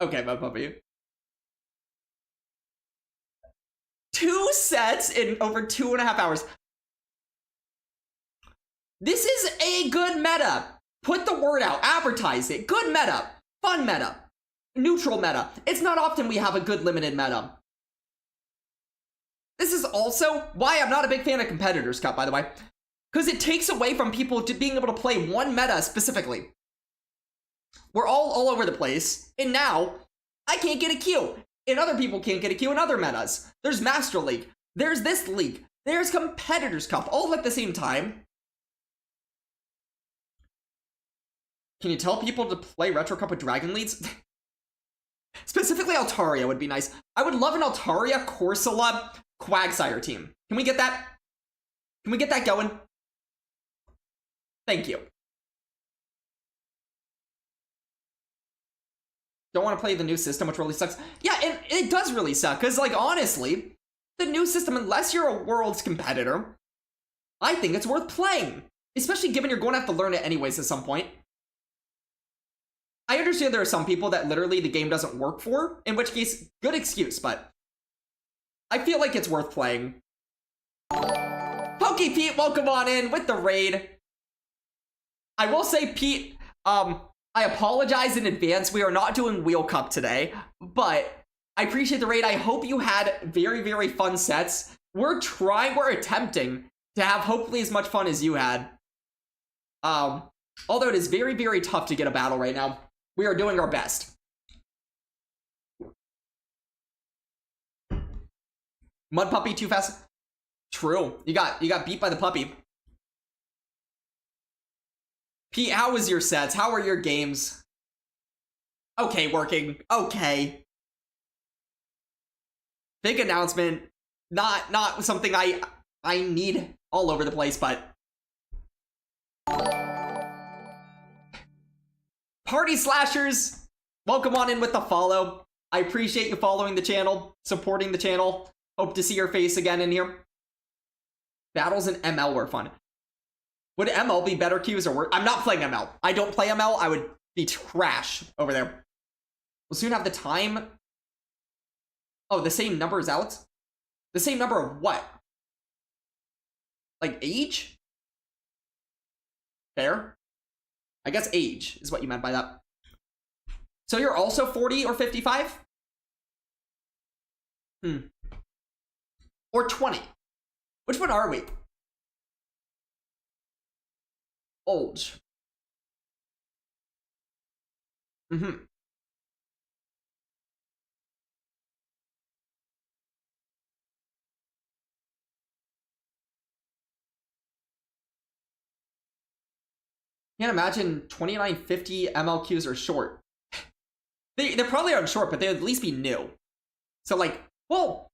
Okay, my puppy. 2 sets in over 2.5 hours. This is a good meta. Put the word out. Advertise it. Good meta. Fun meta. Neutral meta. It's not often we have a good limited meta. This is also why I'm not a big fan of Competitors Cup, by the way. Because it takes away from people to being able to play one meta specifically. We're all over the place, and now I can't get a Q, and other people can't get a Q in other metas. There's Master League, there's this league, there's Competitors Cup, all at the same time. Can you tell people to play Retro Cup with Dragon Leads? Specifically, Altaria would be nice. I would love an Altaria, Corsola, Quagsire team. Can we get that? Can we get that going? Thank you. Don't want to play the new system, which really sucks. Yeah, and it does really suck, because, like, honestly, the new system, unless you're a Worlds competitor, I think it's worth playing. Especially given you're going to have to learn it anyways at some point. I understand there are some people that literally the game doesn't work for, in which case, good excuse, but I feel like it's worth playing. Pokey Pete, welcome on in with the raid. I will say, Pete, I apologize in advance. We are not doing Wheel Cup today, but I appreciate the raid. I hope you had very, very fun sets. We're attempting to have hopefully as much fun as you had. Although it is very, very tough to get a battle right now. We are doing our best. Mud Puppy too fast. True. You got beat by the puppy. Pete, how was your sets? How were your games? Okay, working. Okay. Big announcement. Not something I need all over the place, but Party Slashers, welcome on in with the follow. I appreciate you following the channel, supporting the channel. Hope to see your face again in here. Battles in ML were fun. Would ML be better queues or worse? I'm not playing ML. I don't play ML. I would be trash over there. We'll soon have the time. Oh, the same number as Alex? The same number of what? Like age? Fair? I guess age is what you meant by that. So you're also 40 or 55? Or 20? Which one are we? Old. Can't imagine 2950 MLQs are short. They probably aren't short, but they'd at least be new. So like, well,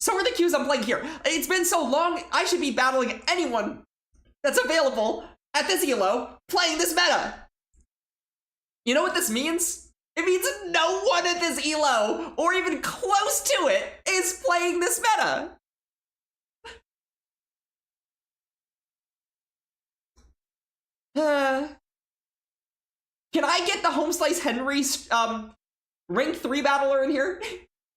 so are the queues I'm playing here. It's been so long, I should be battling anyone that's available at this elo playing this meta. You know what this means? It means no one at this elo, or even close to it, is playing this meta. Can I get the Home Slice Henry rank 3 battler in here?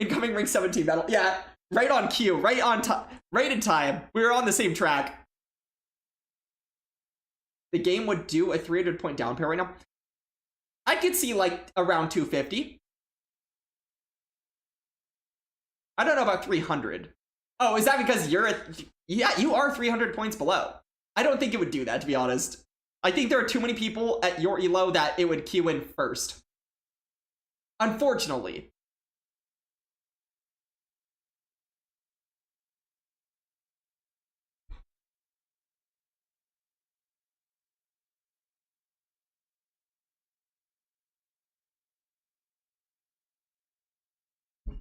Incoming rank 17 battle. Yeah, right on cue, right on time, right in time. We were on the same track. The game would do a 300 point down pair right now. I could see like around 250. I don't know about 300. Oh, is that because you're yeah, you are 300 points below. I don't think it would do that, to be honest. I think there are too many people at your elo that it would queue in first. Unfortunately.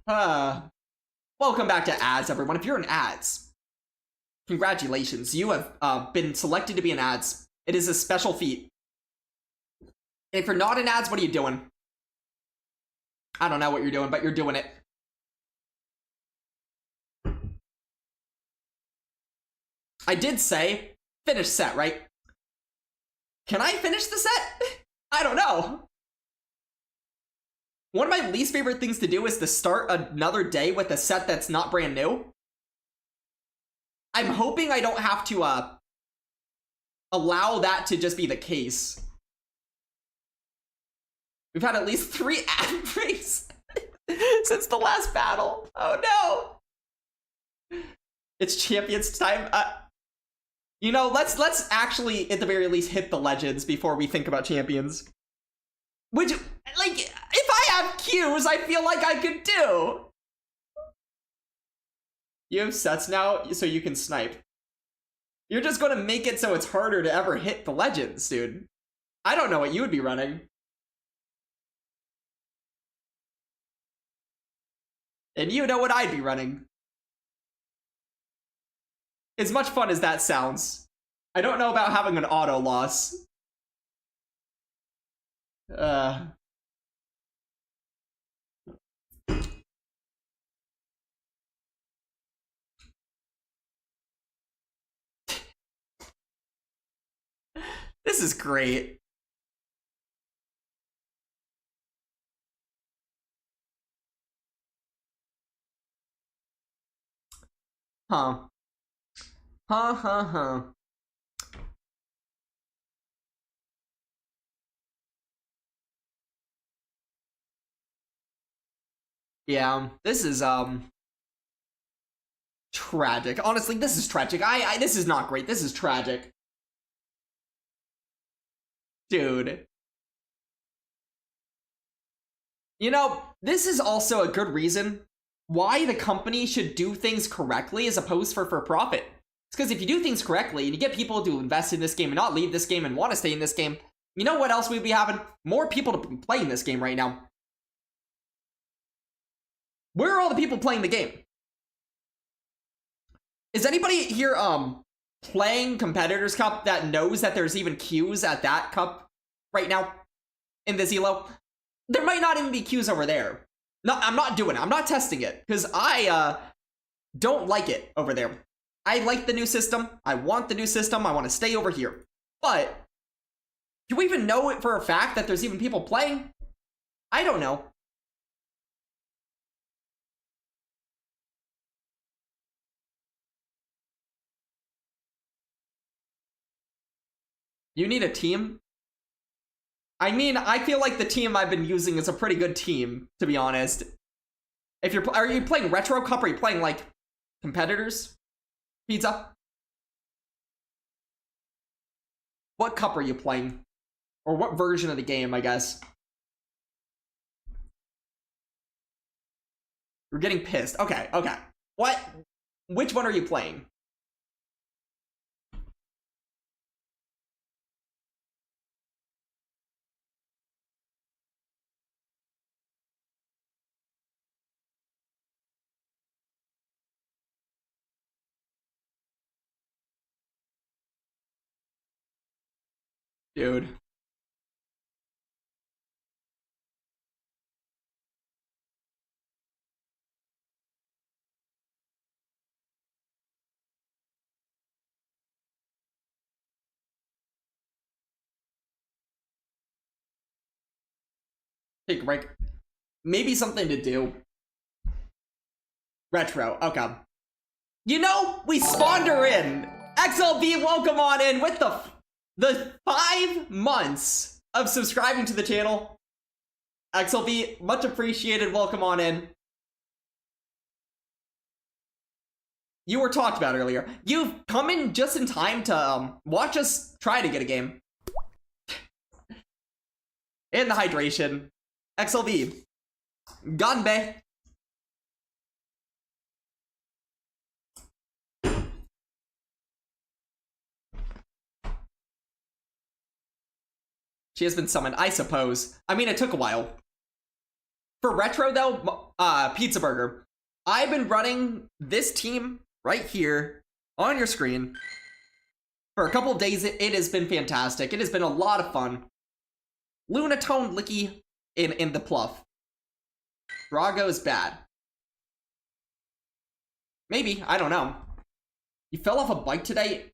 Welcome back to ads, everyone. If you're in ads, congratulations. You have been selected to be in ads. It is a special feat. If you're not in ads, what are you doing? I don't know what you're doing, but you're doing it. I did say finish set, right? Can I finish the set? I don't know. One of my least favorite things to do is to start another day with a set that's not brand new. I'm hoping I don't have to allow that to just be the case. We've had at least 3 ad breaks since the last battle. Oh no! It's Champions time. You know, let's actually at the very least hit the legends before we think about Champions. Which, like, if I have Qs, I feel like I could do. You have sets now, so you can snipe. You're just gonna make it so it's harder to ever hit the legends, dude. I don't know what you would be running. And you know what I'd be running. As much fun as that sounds, I don't know about having an auto loss. This is great. Huh. Huh. Yeah, this is, tragic. Honestly, this is tragic. This is not great. This is tragic. Dude. You know, this is also a good reason why the company should do things correctly as opposed for profit. It's because if you do things correctly and you get people to invest in this game and not leave this game and want to stay in this game, you know what else we'd be having? More people to be playing this game right now. Where are all the people playing the game? Is anybody here playing Competitors Cup that knows that there's even queues at that cup right now in this elo? There might not even be queues over there. No, I'm not doing it. I'm not testing it because I don't like it over there. I like the new system. I want the new system. I want to stay over here. But do we even know it for a fact that there's even people playing? I don't know. You need a team? I mean, I feel like the team I've been using is a pretty good team, to be honest. If are you playing Retro Cup or are you playing, like, Competitors? Pizza? What cup are you playing? Or what version of the game, I guess? You're getting pissed. Okay. What? Which one are you playing? Dude. Take a break. Maybe something to do. Retro. Okay. You know, we spawned her in. XLB, welcome on in with the 5 months of subscribing to the channel. XLB, much appreciated. Welcome on in. You were talked about earlier. You've come in just in time to watch us try to get a game. And the hydration. XLB. Ganbei. She has been summoned, I suppose. I mean, it took a while. For Retro, though, Pizza Burger, I've been running this team right here on your screen for a couple of days. It has been fantastic. It has been a lot of fun. Lunatone Licky in the pluff. Drago's bad. Maybe, I don't know. You fell off a bike today?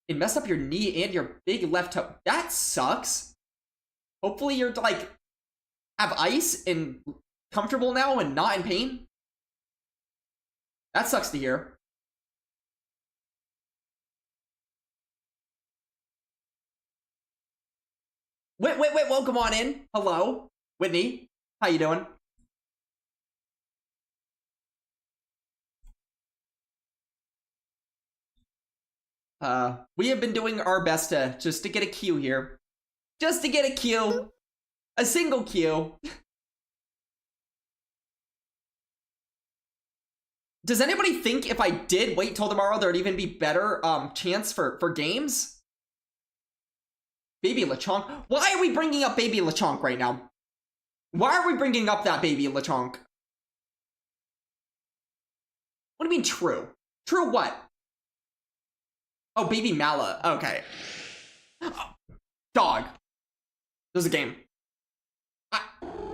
It messed up your knee and your big left toe. That sucks. Hopefully you're, like, have ice and comfortable now and not in pain. That sucks to hear. Wait, welcome on in. Hello, Whitney. How you doing? We have been doing our best to just to get a queue here. Just to get a queue. A single queue. Does anybody think if I did wait till tomorrow, there'd even be better chance for games? Baby Lechonk? Why are we bringing up Baby Lechonk right now? Why are we bringing up that Baby Lechonk? What do you mean true? True what? Oh, baby Mala. Okay. Dog. There's a game.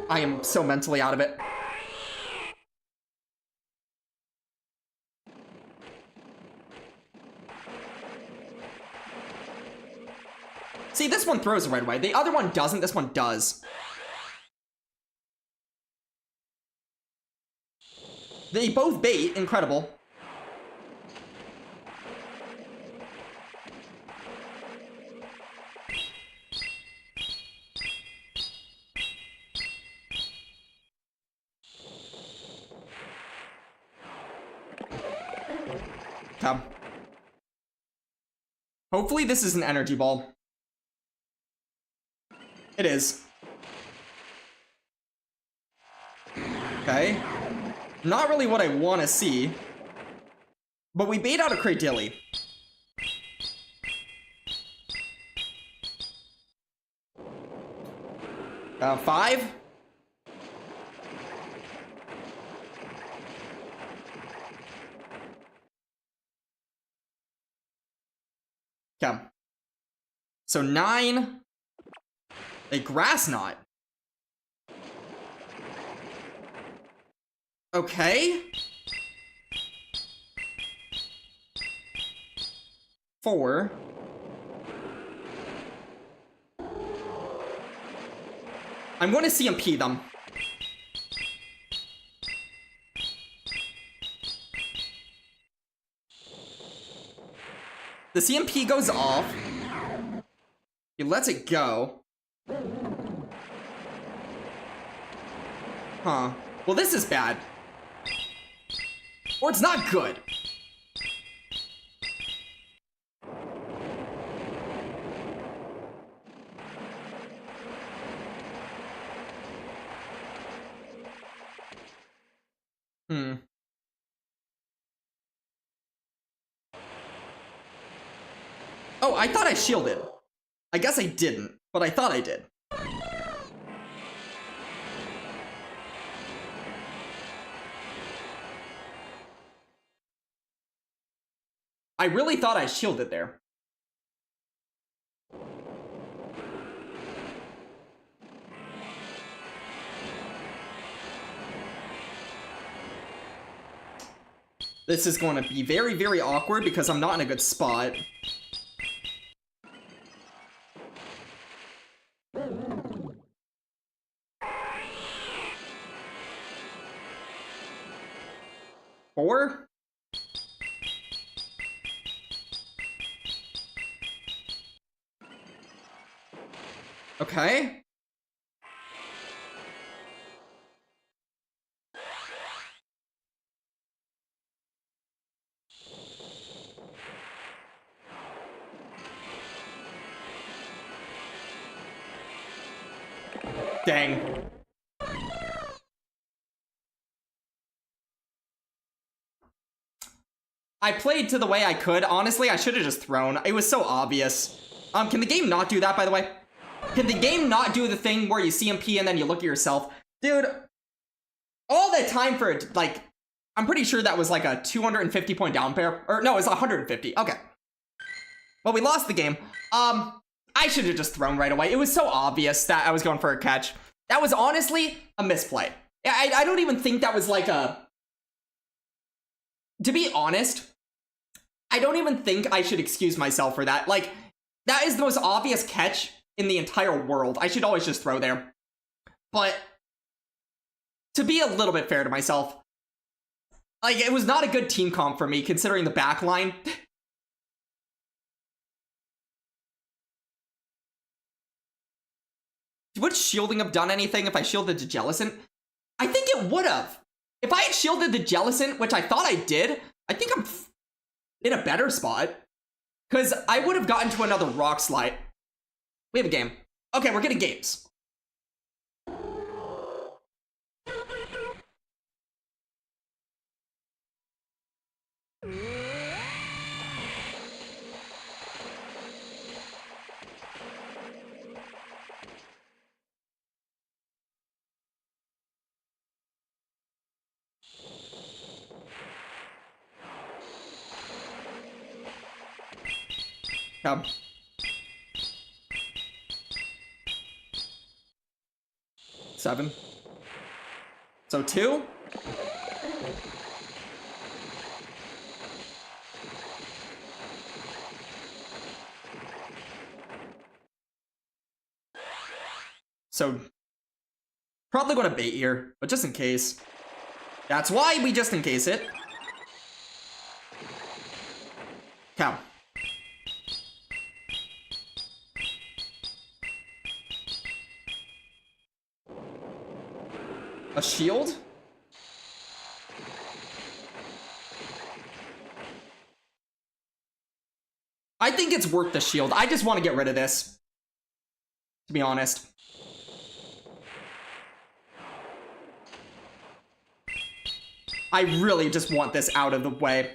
I am so mentally out of it. See, this one throws right away. The other one doesn't. This one does. They both bait. Incredible. Come. Hopefully this is an energy ball. It is. Okay. Not really what I want to see. But we bait out a Cradilly. Five. Okay. So 9. A grass knot. Okay. 4. I'm going to CMP them. The CMP goes off. He lets it go. Huh. Well, this is bad. Or it's not good. Oh, I thought I shielded. I guess I didn't, but I thought I did. I really thought I shielded there. This is going to be very, very awkward because I'm not in a good spot. Four? Okay. Dang. I played to the way I could. Honestly, I should have just thrown. It was so obvious. Can the game not do that, by the way? Can the game not do the thing where you CMP and then you look at yourself? Dude, all that time for it, like, I'm pretty sure that was like a 250 point down pair. Or no, it was 150. Okay. Well, we lost the game. I should have just thrown right away. It was so obvious that I was going for a catch. That was honestly a misplay. I don't even think that was like a... To be honest, I don't even think I should excuse myself for that. Like, that is the most obvious catch in the entire world. I should always just throw there. But to be a little bit fair to myself, like, it was not a good team comp for me, considering the back line. Would shielding have done anything if I shielded the Jellicent? I think it would have. If I had shielded the Jellicent, which I thought I did, I think I'm in a better spot. Because I would have gotten to another Rock Slide. We have a game. Okay, we're getting games. Come. Seven. So 2. So probably gonna bait here, but just in case. That's why we just in case it. Cow. A shield? I think it's worth the shield. I just want to get rid of this, to be honest. I really just want this out of the way.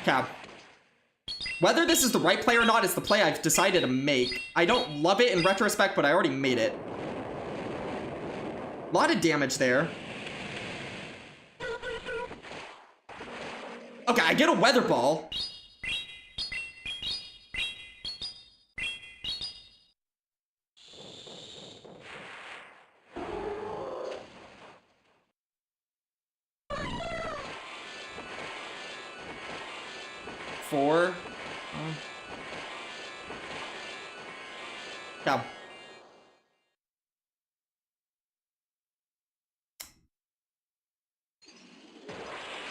Cow. Whether this is the right play or not is the play I've decided to make. I don't love it in retrospect, but I already made it. A lot of damage there. Okay, I get a weather ball. Four. Go.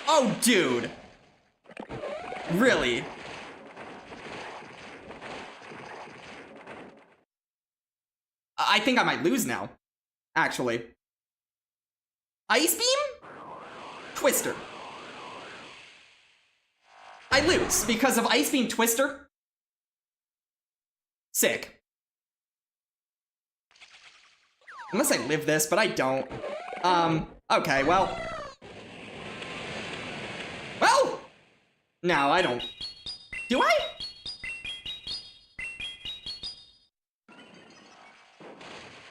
Oh, dude. Really? I think I might lose now, actually. Ice Beam? Twister. I lose because of Ice Beam Twister. Sick. Unless I live this, but I don't. Okay, well. Well! No, I don't. Do I?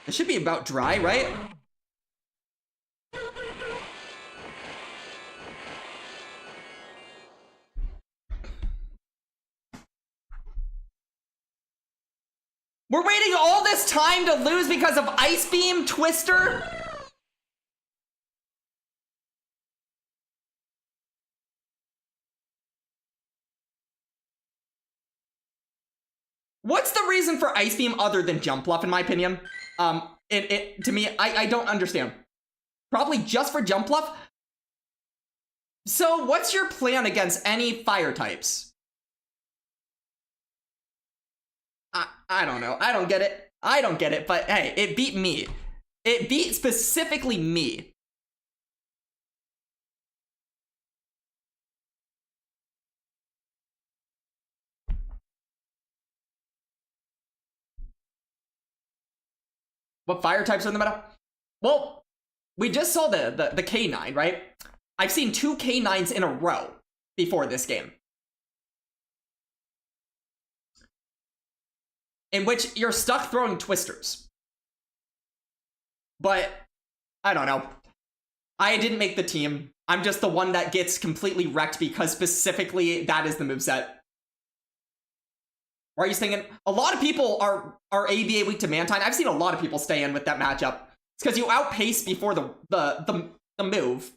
It should be about dry, right? We're waiting all this time to lose because of Ice Beam Twister? What's the reason for Ice Beam other than Jump Bluff, in my opinion? To me, I don't understand. Probably just for Jump Bluff? So, what's your plan against any fire types? I don't know. I don't get it. I don't get it, but hey, it beat me. It beat specifically me. What fire types are in the meta? Well, we just saw the K9, right? I've seen 2 K9s in a row before this game, in which you're stuck throwing twisters. But, I don't know. I didn't make the team. I'm just the one that gets completely wrecked because specifically that is the moveset. Why are you staying in? A lot of people are ABA weak to Mantine. I've seen a lot of people stay in with that matchup. It's because you outpace before the move.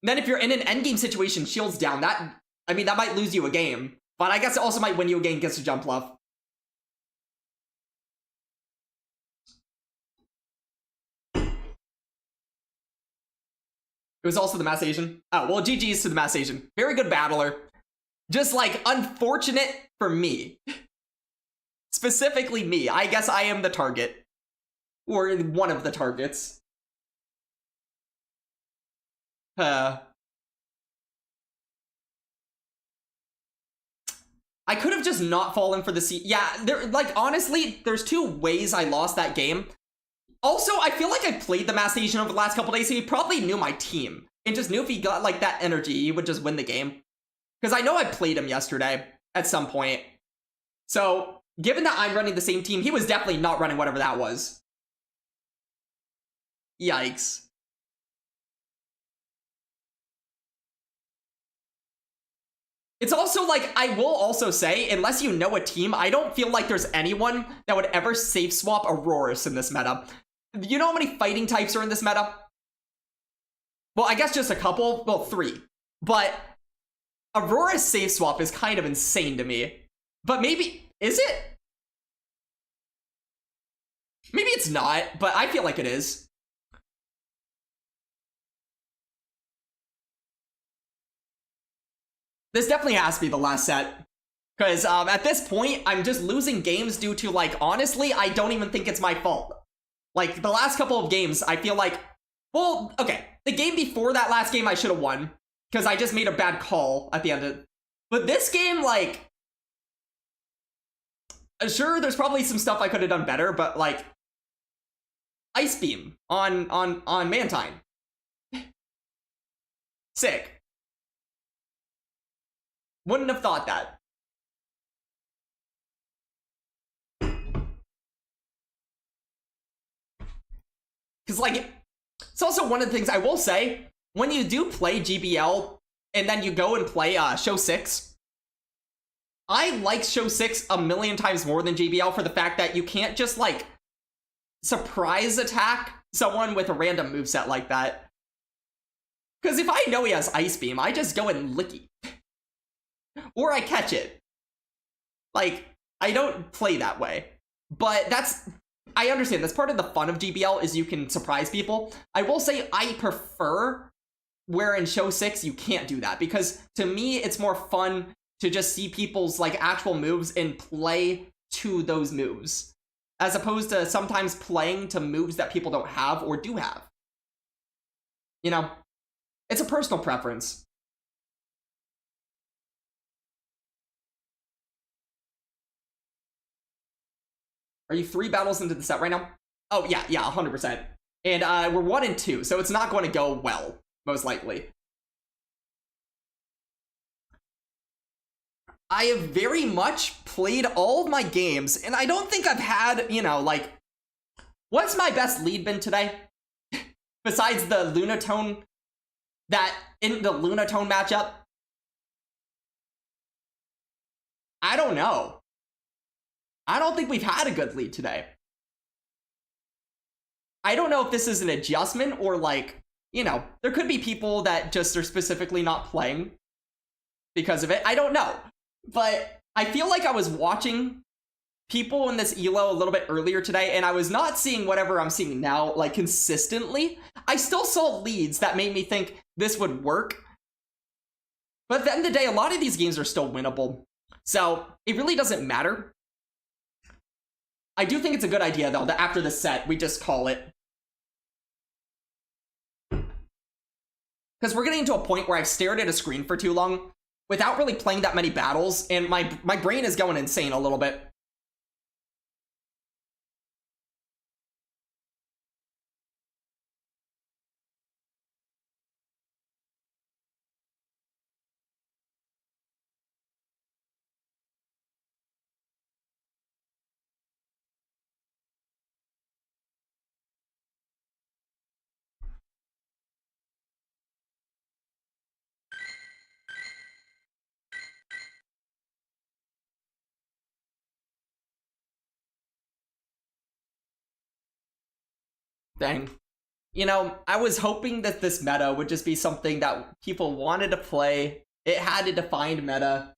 And then if you're in an endgame situation, shields down, that might lose you a game. But I guess it also might win you a game against a Jump Bluff. It was also the Mass Asian. Oh, well, GG's to the Mass Asian. Very good battler. Just, like, unfortunate for me. Specifically me. I guess I am the target. Or one of the targets. I could have just not fallen for the C. Yeah, honestly, there's 2 ways I lost that game. Also, I feel like I played the Mass Asian over the last couple days, so he probably knew my team. And just knew if he got, like, that energy, he would just win the game. Because I know I played him yesterday at some point. So, given that I'm running the same team, he was definitely not running whatever that was. Yikes. It's also like, I will also say, unless you know a team, I don't feel like there's anyone that would ever safe swap Auroras in this meta. You know how many fighting types are in this meta? Well, I guess just a couple. Well, 3. But Aurora's safe swap is kind of insane to me. But maybe, is it? Maybe it's not, but I feel like it is. This definitely has to be the last set. Because at this point, I'm just losing games due to, like, honestly, I don't even think it's my fault. Like, the last couple of games, I feel like, well, okay. The game before that last game, I should have won. Because I just made a bad call at the end of it. But this game, like, sure, there's probably some stuff I could have done better, but, like, Ice Beam on Mantine. Sick. Wouldn't have thought that. Because, like, it's also one of the things I will say, when you do play GBL, and then you go and play Show 6, I like Show 6 a million times more than GBL for the fact that you can't just, like, surprise attack someone with a random moveset like that. Because if I know he has Ice Beam, I just go and licky. Or I catch it. Like, I don't play that way. But I understand, that's part of the fun of GBL, is you can surprise people. I will say I prefer where in Show 6 you can't do that, because to me, it's more fun to just see people's, like, actual moves and play to those moves, as opposed to sometimes playing to moves that people don't have or do have. You know? It's a personal preference. Are you 3 battles into the set right now? Oh, yeah, 100%. And we're 1 and 2, so it's not going to go well, most likely. I have very much played all of my games, and I don't think I've had, you know, like, what's my best lead been today? Besides the Lunatone, in the Lunatone matchup? I don't know. I don't think we've had a good lead today. I don't know if this is an adjustment or, like, you know, there could be people that just are specifically not playing because of it. I don't know. But I feel like I was watching people in this ELO a little bit earlier today, and I was not seeing whatever I'm seeing now, like, consistently. I still saw leads that made me think this would work. But at the end of the day, a lot of these games are still winnable. So it really doesn't matter. I do think it's a good idea, though, that after the set, we just call it. Because we're getting to a point where I've stared at a screen for too long without really playing that many battles, and my brain is going insane a little bit. Dang. You know, I was hoping that this meta would just be something that people wanted to play. It had a defined meta.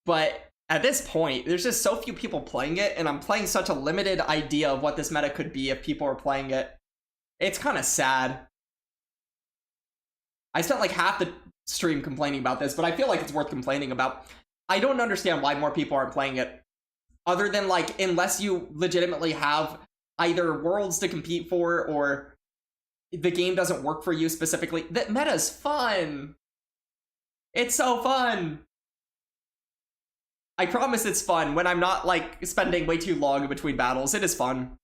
But at this point, there's just so few people playing it, and I'm playing such a limited idea of what this meta could be if people are playing it. It's kind of sad. I spent like half the stream complaining about this, but I feel like it's worth complaining about. I don't understand why more people aren't playing it. Other than, like, unless you legitimately have either worlds to compete for or the game doesn't work for you specifically. That meta's fun. It's so fun. I promise it's fun when I'm not, like, spending way too long in between battles. It is fun.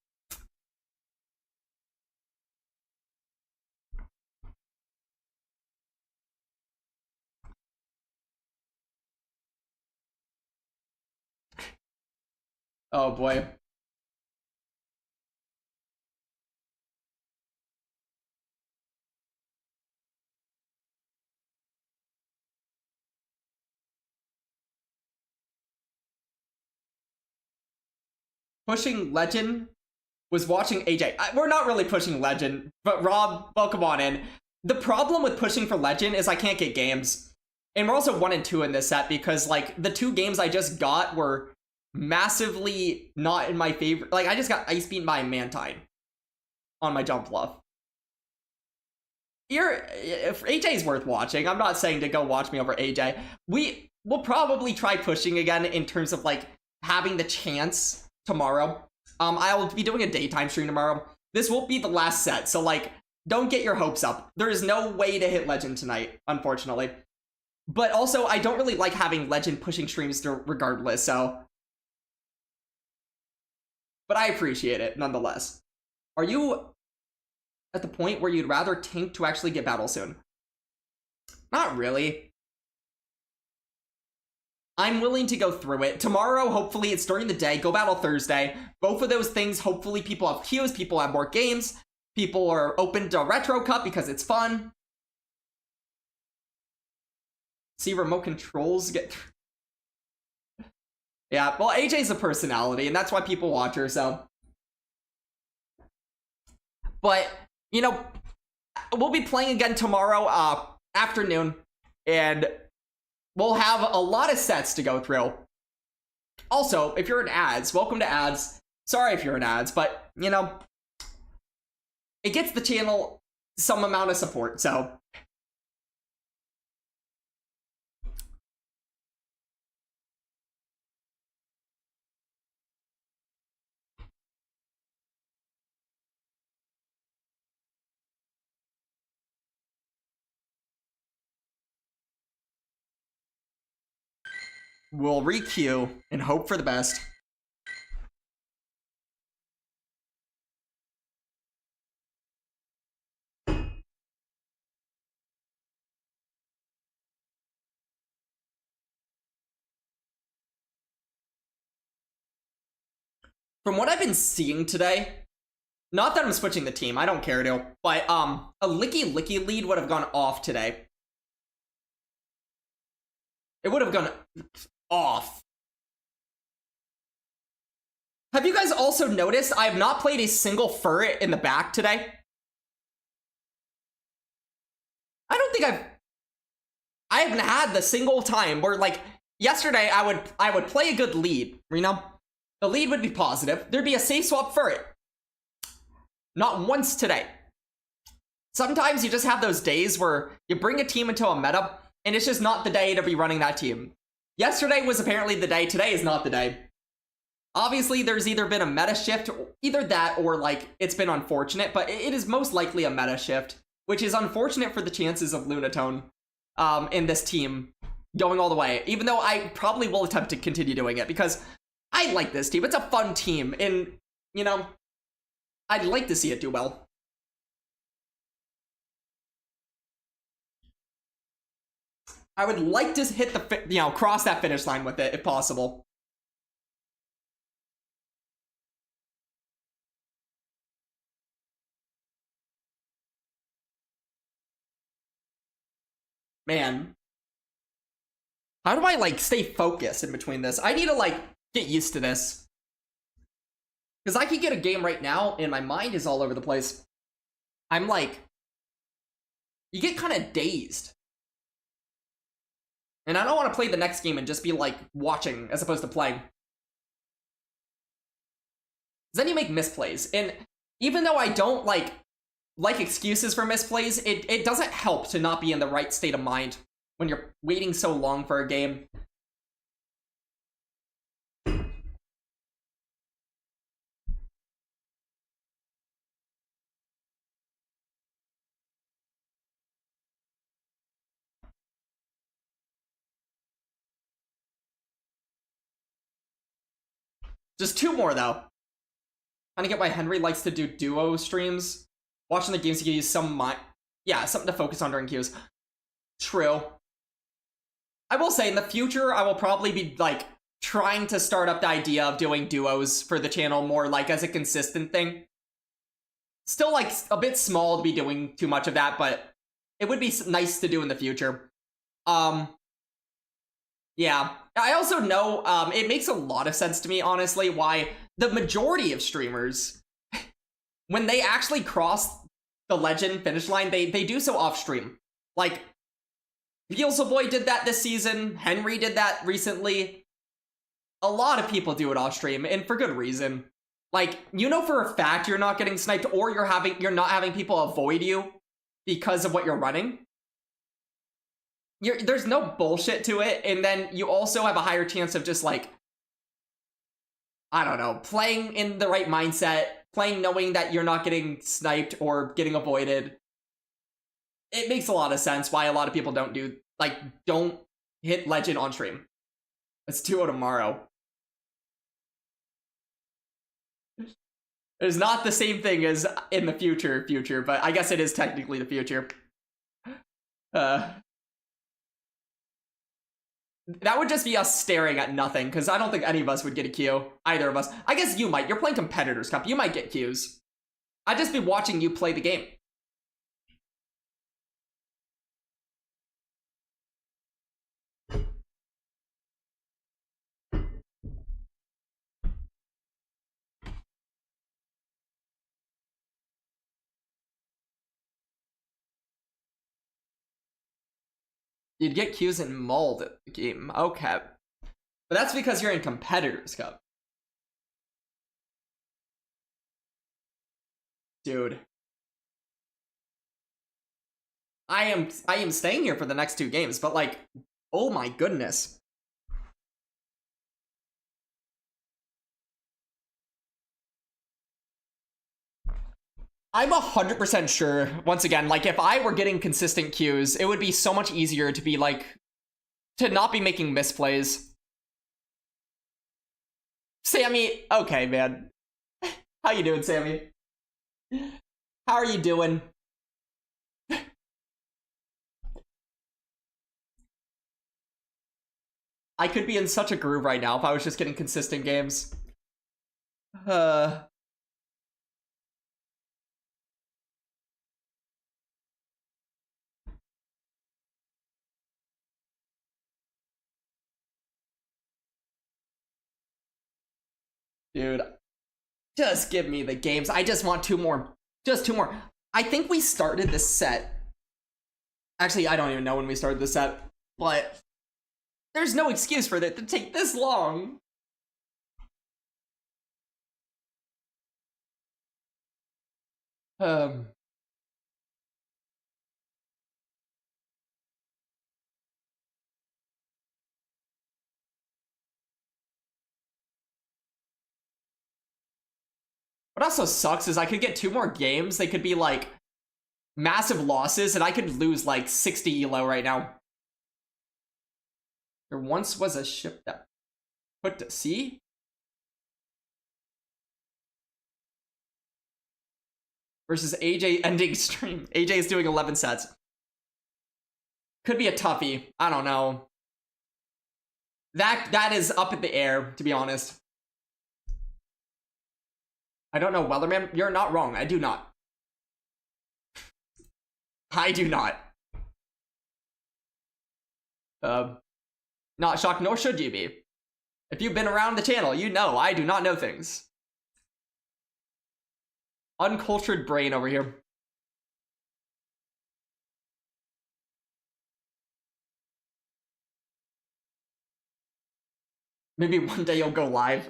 Oh boy. Pushing Legend was watching AJ. We're not really pushing Legend, but Rob, welcome on in. The problem with pushing for Legend is I can't get games. And we're also 1 and 2 in this set because, like, the 2 games I just got were massively not in my favor. Like, I just got ice beaten by Mantine on my jump bluff. If AJ's worth watching, I'm not saying to go watch me over AJ. We'll probably try pushing again in terms of, like, having the chance tomorrow. I'll be doing a daytime stream tomorrow. This won't be the last set, so, like, don't get your hopes up. There is no way to hit Legend tonight, unfortunately. But also, I don't really like having Legend pushing streams regardless, so... But I appreciate it, nonetheless. Are you at the point where you'd rather tank to actually get battle soon? Not really. I'm willing to go through it. Tomorrow, hopefully, it's during the day. Go battle Thursday. Both of those things, hopefully, people have queues, people have more games. People are open to Retro Cup because it's fun. See remote controls get... Yeah, well, AJ's a personality, and that's why people watch her, so... But, you know, we'll be playing again tomorrow afternoon, and we'll have a lot of sets to go through. Also, if you're in ads, welcome to ads. Sorry if you're in ads, but, you know, it gets the channel some amount of support, so... We'll re-queue and hope for the best. From what I've been seeing today, not that I'm switching the team, I don't care to, but a Licky Licky lead would have gone off today. It would have gone off. Have you guys also noticed I have not played a single Furret in the back today? I don't think I haven't had the single time where, like, yesterday I would play a good lead, you know? The lead would be positive. There'd be a safe swap Furret. Not once today. Sometimes you just have those days where you bring a team into a meta, and it's just not the day to be running that team. Yesterday was apparently the day, today is not the day. Obviously, there's either been a meta shift, either that or, like, it's been unfortunate, but it is most likely a meta shift, which is unfortunate for the chances of Lunatone in this team going all the way, even though I probably will attempt to continue doing it, because I like this team. It's a fun team, and, you know, I'd like to see it do well. I would like to hit the, you know, cross that finish line with it, if possible. Man. How do I, like, stay focused in between this? I need to, like, get used to this. Because I could get a game right now, and my mind is all over the place. I'm like... You get kind of dazed. And I don't want to play the next game and just be, like, watching as opposed to playing. Because then you make misplays. And even though I don't, like excuses for misplays, it doesn't help to not be in the right state of mind when you're waiting so long for a game. Just 2 more, though. Trying to get why Henry likes to do duo streams. Watching the games, you can use some yeah, something to focus on during queues. True. I will say, in the future, I will probably be, like, trying to start up the idea of doing duos for the channel more like as a consistent thing. Still like a bit small to be doing too much of that, but it would be nice to do in the future. Yeah. I also know it makes a lot of sense to me, honestly, why the majority of streamers, when they actually cross the legend finish line, they do so off stream. Like, Beelzeboy did that this season, Henry did that recently. A lot of people do it off stream, and for good reason. Like, you know for a fact you're not getting sniped, or you're not having people avoid you because of what you're running. There's no bullshit to it, and then you also have a higher chance of just like, I don't know, playing in the right mindset, playing knowing that you're not getting sniped or getting avoided. It makes a lot of sense why a lot of people don't hit legend on stream. Let's do it tomorrow. It's not the same thing as in the future, but I guess it is technically the future. That would just be us staring at nothing, because I don't think any of us would get a Q. Either of us. I guess you might. You're playing Competitors Cup. You might get Qs. I'd just be watching you play the game. You'd get Qs in Mold at the game. Okay. But that's because you're in Competitors Cup. Dude. I am staying here for the next 2 games, but like, oh my goodness. I'm 100% sure, once again, like if I were getting consistent Qs, it would be so much easier to be like, to not be making misplays. Sammy, okay, man. How you doing, Sammy? How are you doing? I could be in such a groove right now if I was just getting consistent games. Dude, just give me the games. I just want 2 more. Just 2 more. I think we started this set. Actually, I don't even know when we started this set, but there's no excuse for it to take this long. What also sucks is I could get 2 more games. They could be like massive losses, and I could lose like 60 elo right now. There once was a ship that put to sea. Versus AJ ending stream. AJ is doing 11 sets. Could be a toughie. I don't know. That is up in the air, to be honest. I don't know, Wellerman. You're not wrong. I do not. I do not. Not shocked, nor should you be. If you've been around the channel, you know I do not know things. Uncultured brain over here. Maybe one day you'll go live.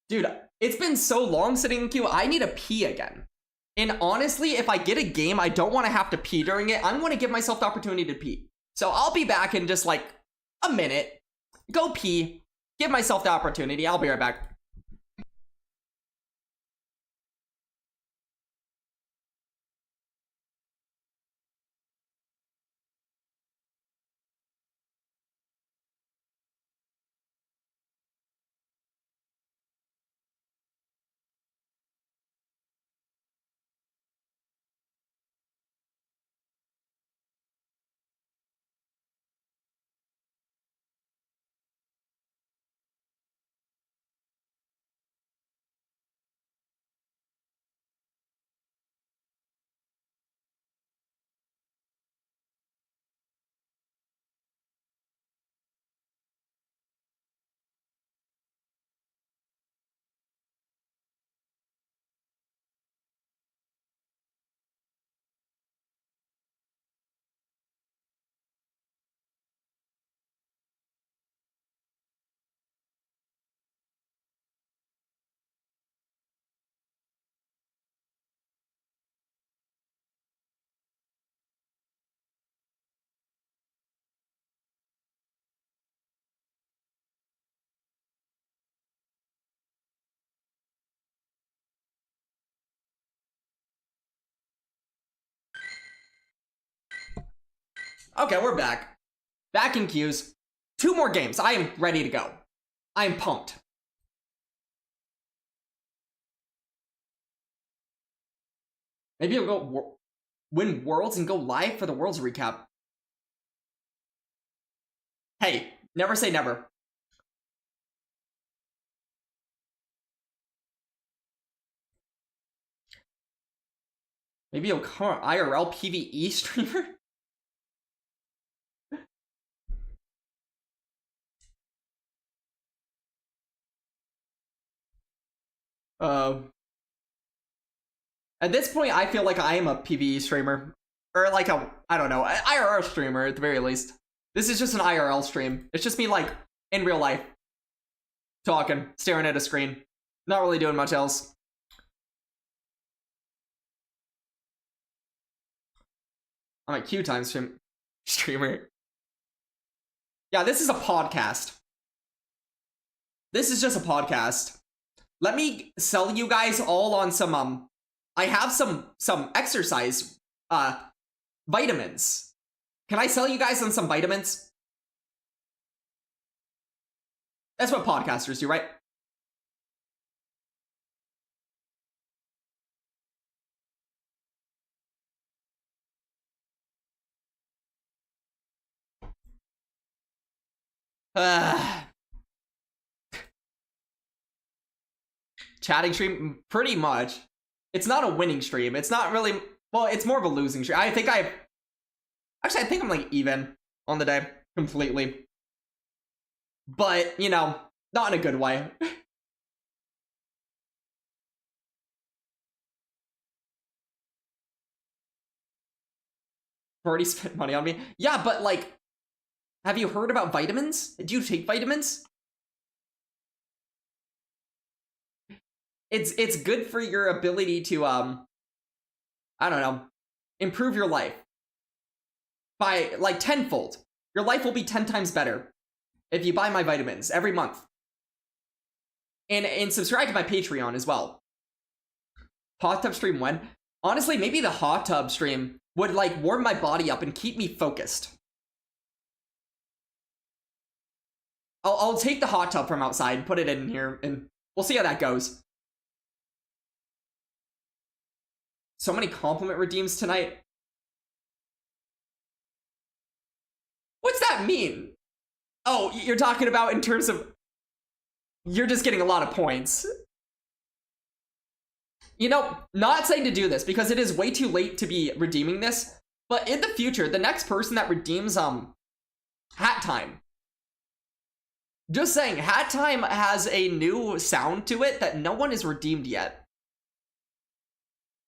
Dude, it's been so long sitting in queue, I need to pee again. And honestly, if I get a game, I don't want to have to pee during it. I'm going to give myself the opportunity to pee. So I'll be back in just like a minute. Go pee. Give myself the opportunity. I'll be right back. Okay, we're back. Back in queues. 2 more games. I am ready to go. I am pumped. Maybe I'll go win Worlds and go live for the Worlds recap. Hey, never say never. Maybe you'll become an IRL PvE streamer? At this point, I feel like I am a PvE streamer. Or like I don't know, an IRL streamer at the very least. This is just an IRL stream. It's just me, like, in real life. Talking, staring at a screen. Not really doing much else. I'm a Q time streamer. Yeah, this is a podcast. This is just a podcast. Let me sell you guys all on some, I have some exercise, vitamins. Can I sell you guys on some vitamins? That's what podcasters do, right? Chatting stream? Pretty much. It's not a winning stream. It's not really... Well, it's more of a losing stream. Actually, I think I'm, like, even on the day. Completely. But, you know, not in a good way. Already spent money on me. Yeah, but, like... Have you heard about vitamins? Do you take vitamins? It's good for your ability to, I don't know, improve your life. By, like, tenfold. Your life will be 10 times better if you buy my vitamins every month. And subscribe to my Patreon as well. Hot tub stream when? Honestly, maybe the hot tub stream would, like, warm my body up and keep me focused. I'll take the hot tub from outside, put it in here, and we'll see how that goes. So many compliment redeems tonight. What's that mean? Oh, you're talking about in terms of... You're just getting a lot of points. You know, not saying to do this, because it is way too late to be redeeming this, but in the future, the next person that redeems, Hat Time. Just saying, Hat Time has a new sound to it that no one has redeemed yet.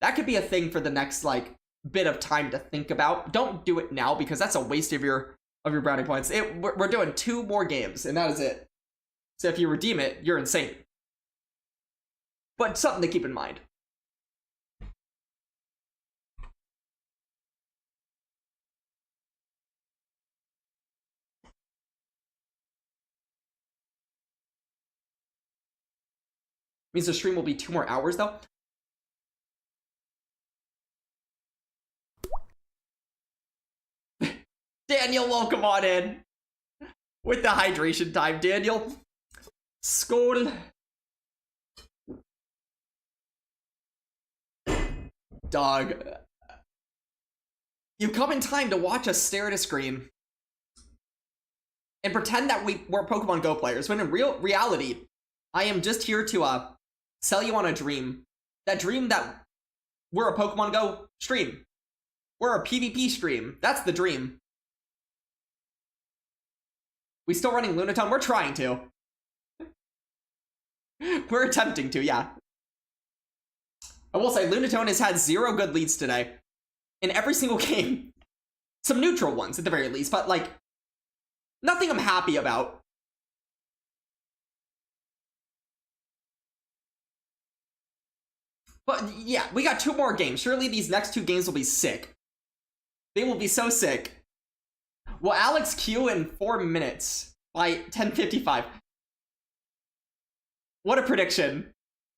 That could be a thing for the next, like, bit of time to think about. Don't do it now, because that's a waste of your brownie points. We're doing 2 more games, and that is it. So if you redeem it, you're insane. But something to keep in mind. Means the stream will be 2 more hours, though. Daniel, welcome on in. With the hydration time, Daniel. Skål. Dog. You come in time to watch us stare at a screen. And pretend that we're Pokemon Go players, when in reality, I am just here to, sell you on a dream. That dream that we're a Pokemon Go stream. We're a PvP stream. That's the dream. We still running Lunatone? We're trying to. We're attempting to, yeah. I will say, Lunatone has had 0 good leads today. In every single game. Some neutral ones, at the very least, but, like, nothing I'm happy about. But, yeah, we got 2 more games. Surely these next 2 games will be sick. They will be so sick. Will Alex queue in 4 minutes by 10:55? What a prediction.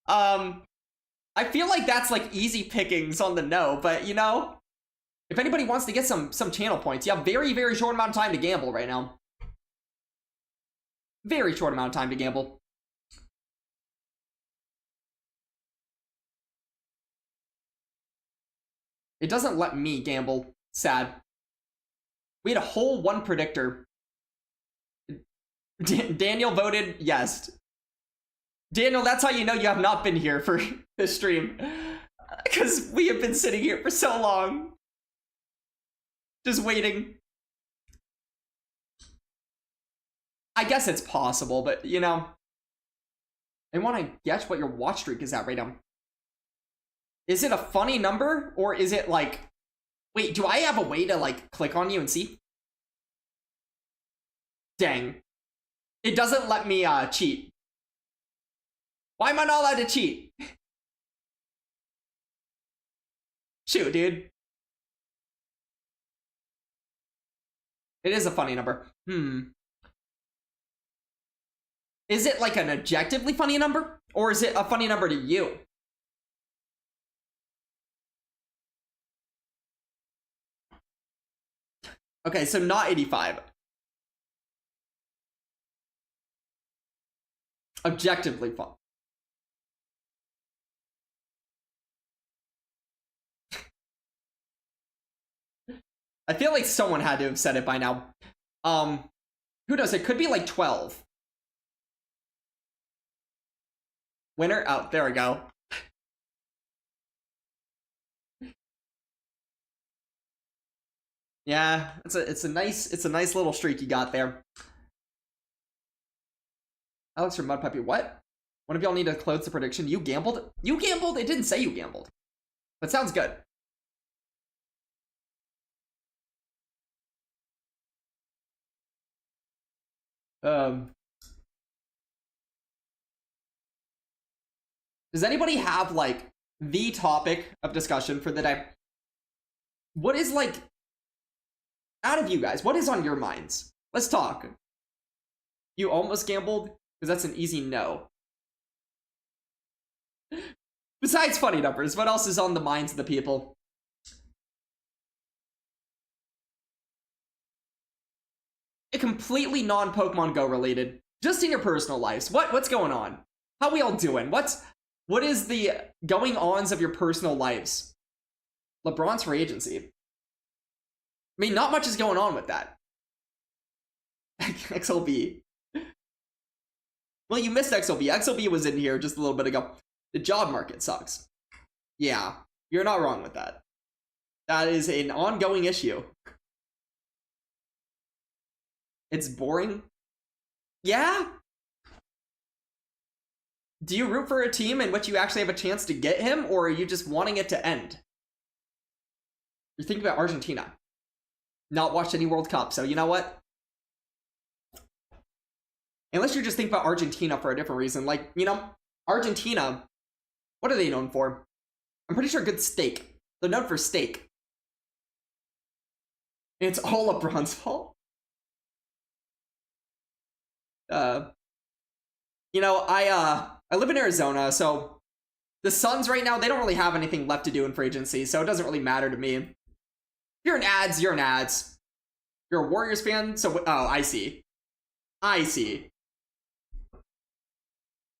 I feel like that's, like, easy pickings on the no, but, you know, If anybody wants to get some channel points, you have very, very short amount of time to gamble right now. Very short amount of time to gamble. It doesn't let me gamble. Sad. We had a whole one predictor. Daniel voted yes. Daniel, that's how you know you have not been here for this stream. Because we have been sitting here for so long. Just waiting. I guess it's possible, but, you know. I want to guess what your watch streak is at right now. Is it a funny number? Or is it like... Wait, do I have a way to, like, click on you and see? Dang. It doesn't let me, cheat. Why am I not allowed to cheat? Shoot, dude. It is a funny number. Is it like an objectively funny number? Or is it a funny number to you? Okay, so not 85. Objectively fun. I feel like someone had to have said it by now. Who knows? It could be like 12. Winner? Oh, there we go. Yeah, it's a nice little streak you got there. Alex from Mud Puppy, what? One of y'all need to close the prediction. You gambled? You gambled? It didn't say you gambled. But sounds good. Does anybody have, like, the topic of discussion for the day? What is, like, out of you guys, what is on your minds? Let's talk. You almost gambled? Because that's an easy no. Besides funny numbers, what else is on the minds of the people? A completely non-Pokemon Go related. Just in your personal lives. What's going on? How we all doing? What is the going-ons of your personal lives? LeBron's free agency. I mean, not much is going on with that. XLB. Well, you missed XLB. XLB was in here just a little bit ago. The job market sucks. Yeah, you're not wrong with that. That is an ongoing issue. It's boring. Yeah? Do you root for a team in which you actually have a chance to get him, or are you just wanting it to end? You're thinking about Argentina. Not watched any World Cup, so you know what? Unless you're just thinking about Argentina for a different reason. Like, you know, Argentina, what are they known for? I'm pretty sure good steak. They're known for steak. It's all LeBron's fault. You know, I live in Arizona, so the Suns right now, they don't really have anything left to do in free agency, so it doesn't really matter to me. If you're an ads, you're an ads. You're a Warriors fan, so oh, I see. I see.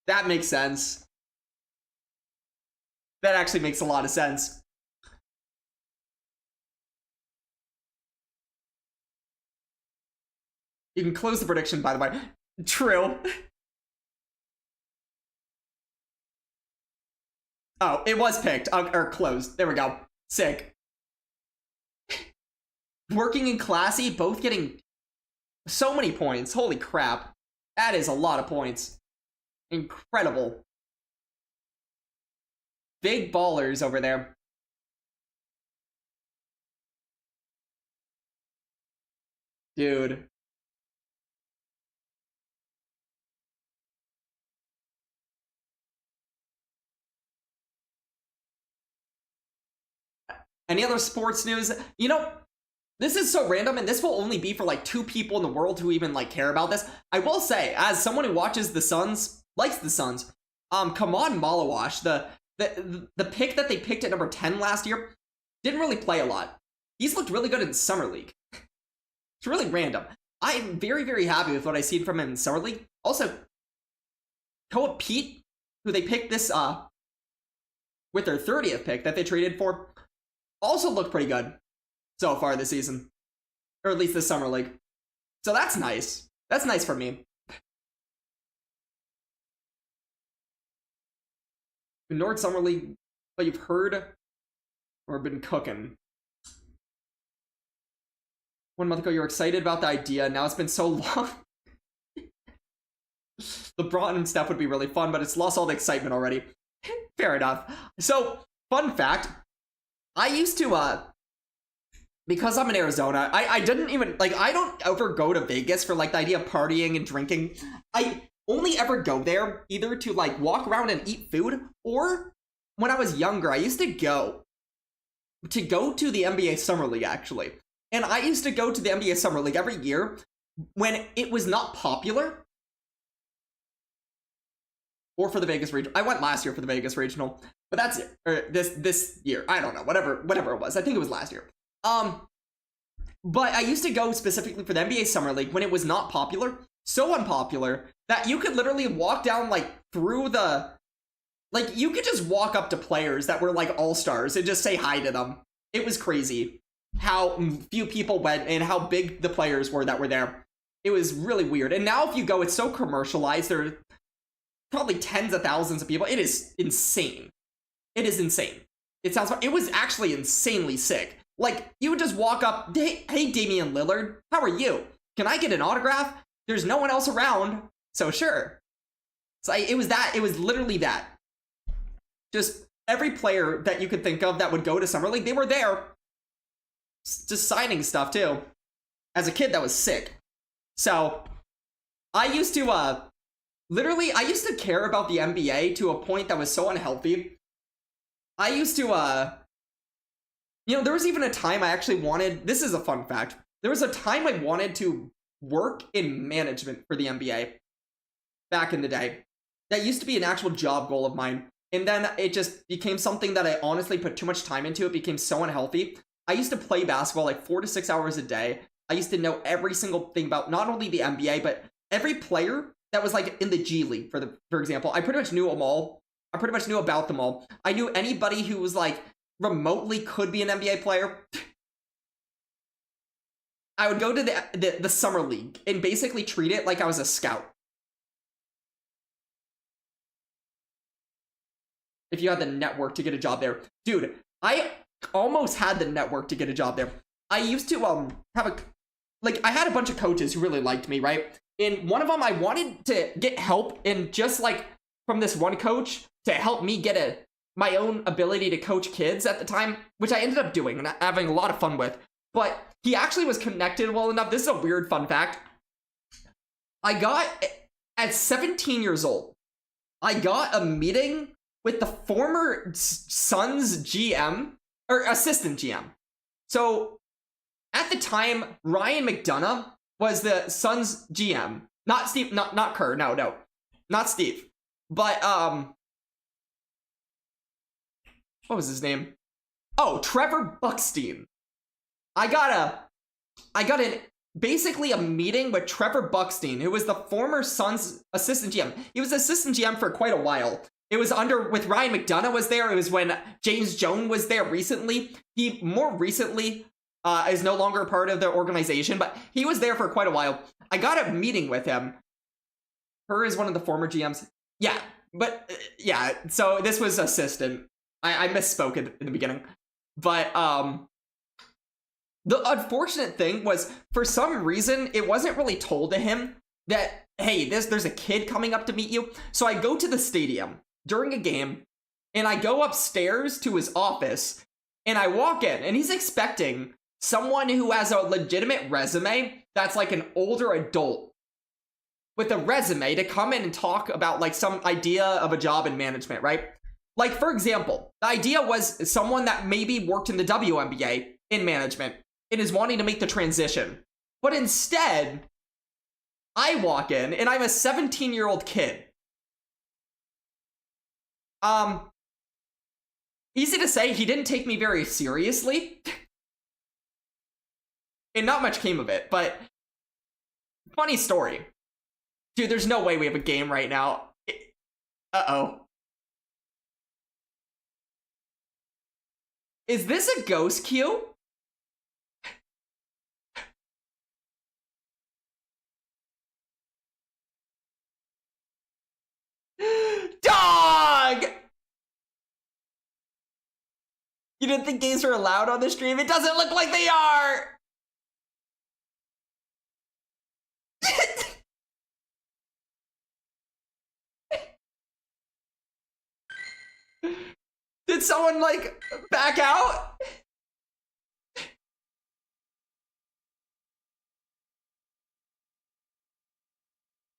That makes sense. That actually makes a lot of sense. You can close the prediction, by the way. True. Oh, it was picked, or closed. There we go. Sick. Working and Classy, both getting so many points. Holy crap. That is a lot of points. Incredible. Big ballers over there. Dude. Any other sports news? You know, this is so random, and this will only be for like 2 people in the world who even like care about this. I will say, as someone who watches the Suns, likes the Suns, Kaman Malawash, the pick that they picked at number 10 last year, didn't really play a lot. He's looked really good in Summer League. It's really random. I'm very, very happy with what I've seen from him in Summer League. Also, Koa Pete, who they picked this, with their 30th pick that they traded for, also looked pretty good so far this season. Or at least this Summer League. So that's nice. That's nice for me. Ignored Summer League, but you've heard or been cooking. 1 month ago, you were excited about the idea. Now it's been so long. LeBron and Steph would be really fun, but it's lost all the excitement already. Fair enough. So, fun fact. I used to, because I'm in Arizona, I didn't even, like, I don't ever go to Vegas for, like, the idea of partying and drinking. I only ever go there either to, like, walk around and eat food, or when I was younger, I used to go to the NBA Summer League, actually. And I used to go to the NBA Summer League every year when it was not popular. Or for the Vegas Regional. I went last year for the Vegas Regional, but that's it. Or this year. I don't know. Whatever it was. I think it was last year. But I used to go specifically for the NBA Summer League when it was not popular. So unpopular that you could literally walk down, like, through the... Like, you could just walk up to players that were, like, all-stars and just say hi to them. It was crazy how few people went and how big the players were that were there. It was really weird. And now if you go, it's so commercialized. There are probably tens of thousands of people. It is insane. It is insane. It was actually insanely sick. Like, you would just walk up, hey, Damian Lillard, how are you? Can I get an autograph? There's no one else around, so sure. So it was literally that. Just every player that you could think of that would go to Summer League, they were there. Just signing stuff, too. As a kid, that was sick. So, I used to, literally, I used to care about the NBA to a point that was so unhealthy. I used to, there was even a time I actually wanted, this is a fun fact, there was a time I wanted to work in management for the NBA back in the day. That used to be an actual job goal of mine. And then it just became something that I honestly put too much time into. It became so unhealthy. I used to play basketball like 4 to 6 hours a day. I used to know every single thing about not only the NBA, but every player that was like in the G League, for example. I pretty much knew them all. I pretty much knew about them all. I knew anybody who was like remotely could be an NBA player. I would go to the Summer League and basically treat it like I was a scout. If you had the network to get a job there. Dude, I almost had the network to get a job there. I used to I had a bunch of coaches who really liked me, right? And one of them, I wanted to get help in just like from this one coach to help me get my own ability to coach kids at the time, which I ended up doing and having a lot of fun with. But he actually was connected well enough. This is a weird fun fact. At 17 years old, I got a meeting with the former Suns GM, or assistant GM. So, at the time, Ryan McDonough was the Suns GM. Not Steve, not Kerr, no. Not Steve. But, what was his name? Oh, Trevor Buckstein. I got basically a meeting with Trevor Buckstein, who was the former Suns assistant GM. He was assistant GM for quite a while. It was with Ryan McDonough was there. It was when James Jones was there recently. He more recently is no longer a part of the organization, but he was there for quite a while. I got a meeting with him. Her is one of the former GMs. Yeah, but yeah, so this was assistant. I misspoke in the beginning. But the unfortunate thing was, for some reason, it wasn't really told to him that, hey, there's a kid coming up to meet you. So I go to the stadium during a game, and I go upstairs to his office, and I walk in, and he's expecting someone who has a legitimate resume that's like an older adult with a resume to come in and talk about like some idea of a job in management, right? Like, for example, the idea was someone that maybe worked in the WNBA in management and is wanting to make the transition. But instead, I walk in and I'm a 17-year-old kid. Easy to say, he didn't take me very seriously. and not much came of it, but funny story. Dude, there's no way we have a game right now. Uh-oh. Is this a ghost queue? Dog! You didn't think games were allowed on the stream? It doesn't look like they are! Did someone, like, back out?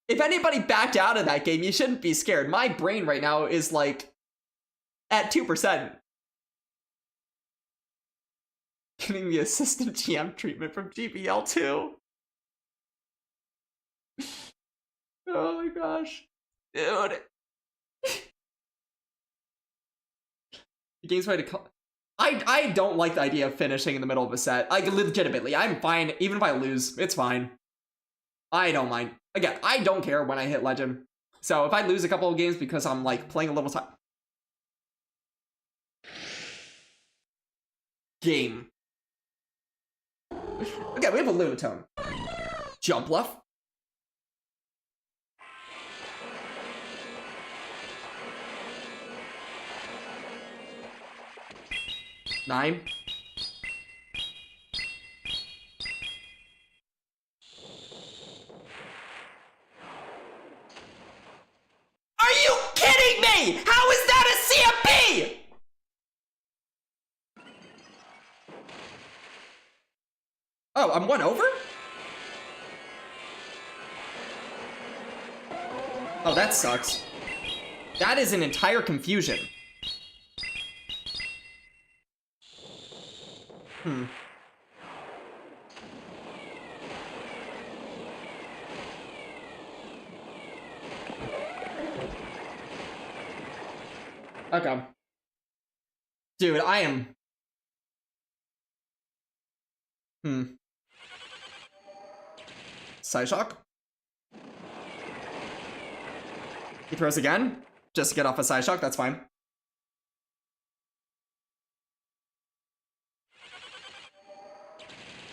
If anybody backed out of that game, you shouldn't be scared. My brain right now is, like, at 2%. Getting the assistant GM treatment from GBL too. Oh my gosh. Dude. The game's ready to call. I don't like the idea of finishing in the middle of a set. Like, legitimately, I'm fine. Even if I lose, it's fine. I don't mind. Again, I don't care when I hit legend. So if I lose a couple of games because I'm, like, playing a little time. Game. Okay, we have a Lunatone. Jump left. Nine. Are you kidding me? How is that a CMP? Oh, I'm one over? Oh, that sucks. That is an entire confusion. Okay. Dude, I am... Side shock? He throws again? Just to get off a side shock, that's fine.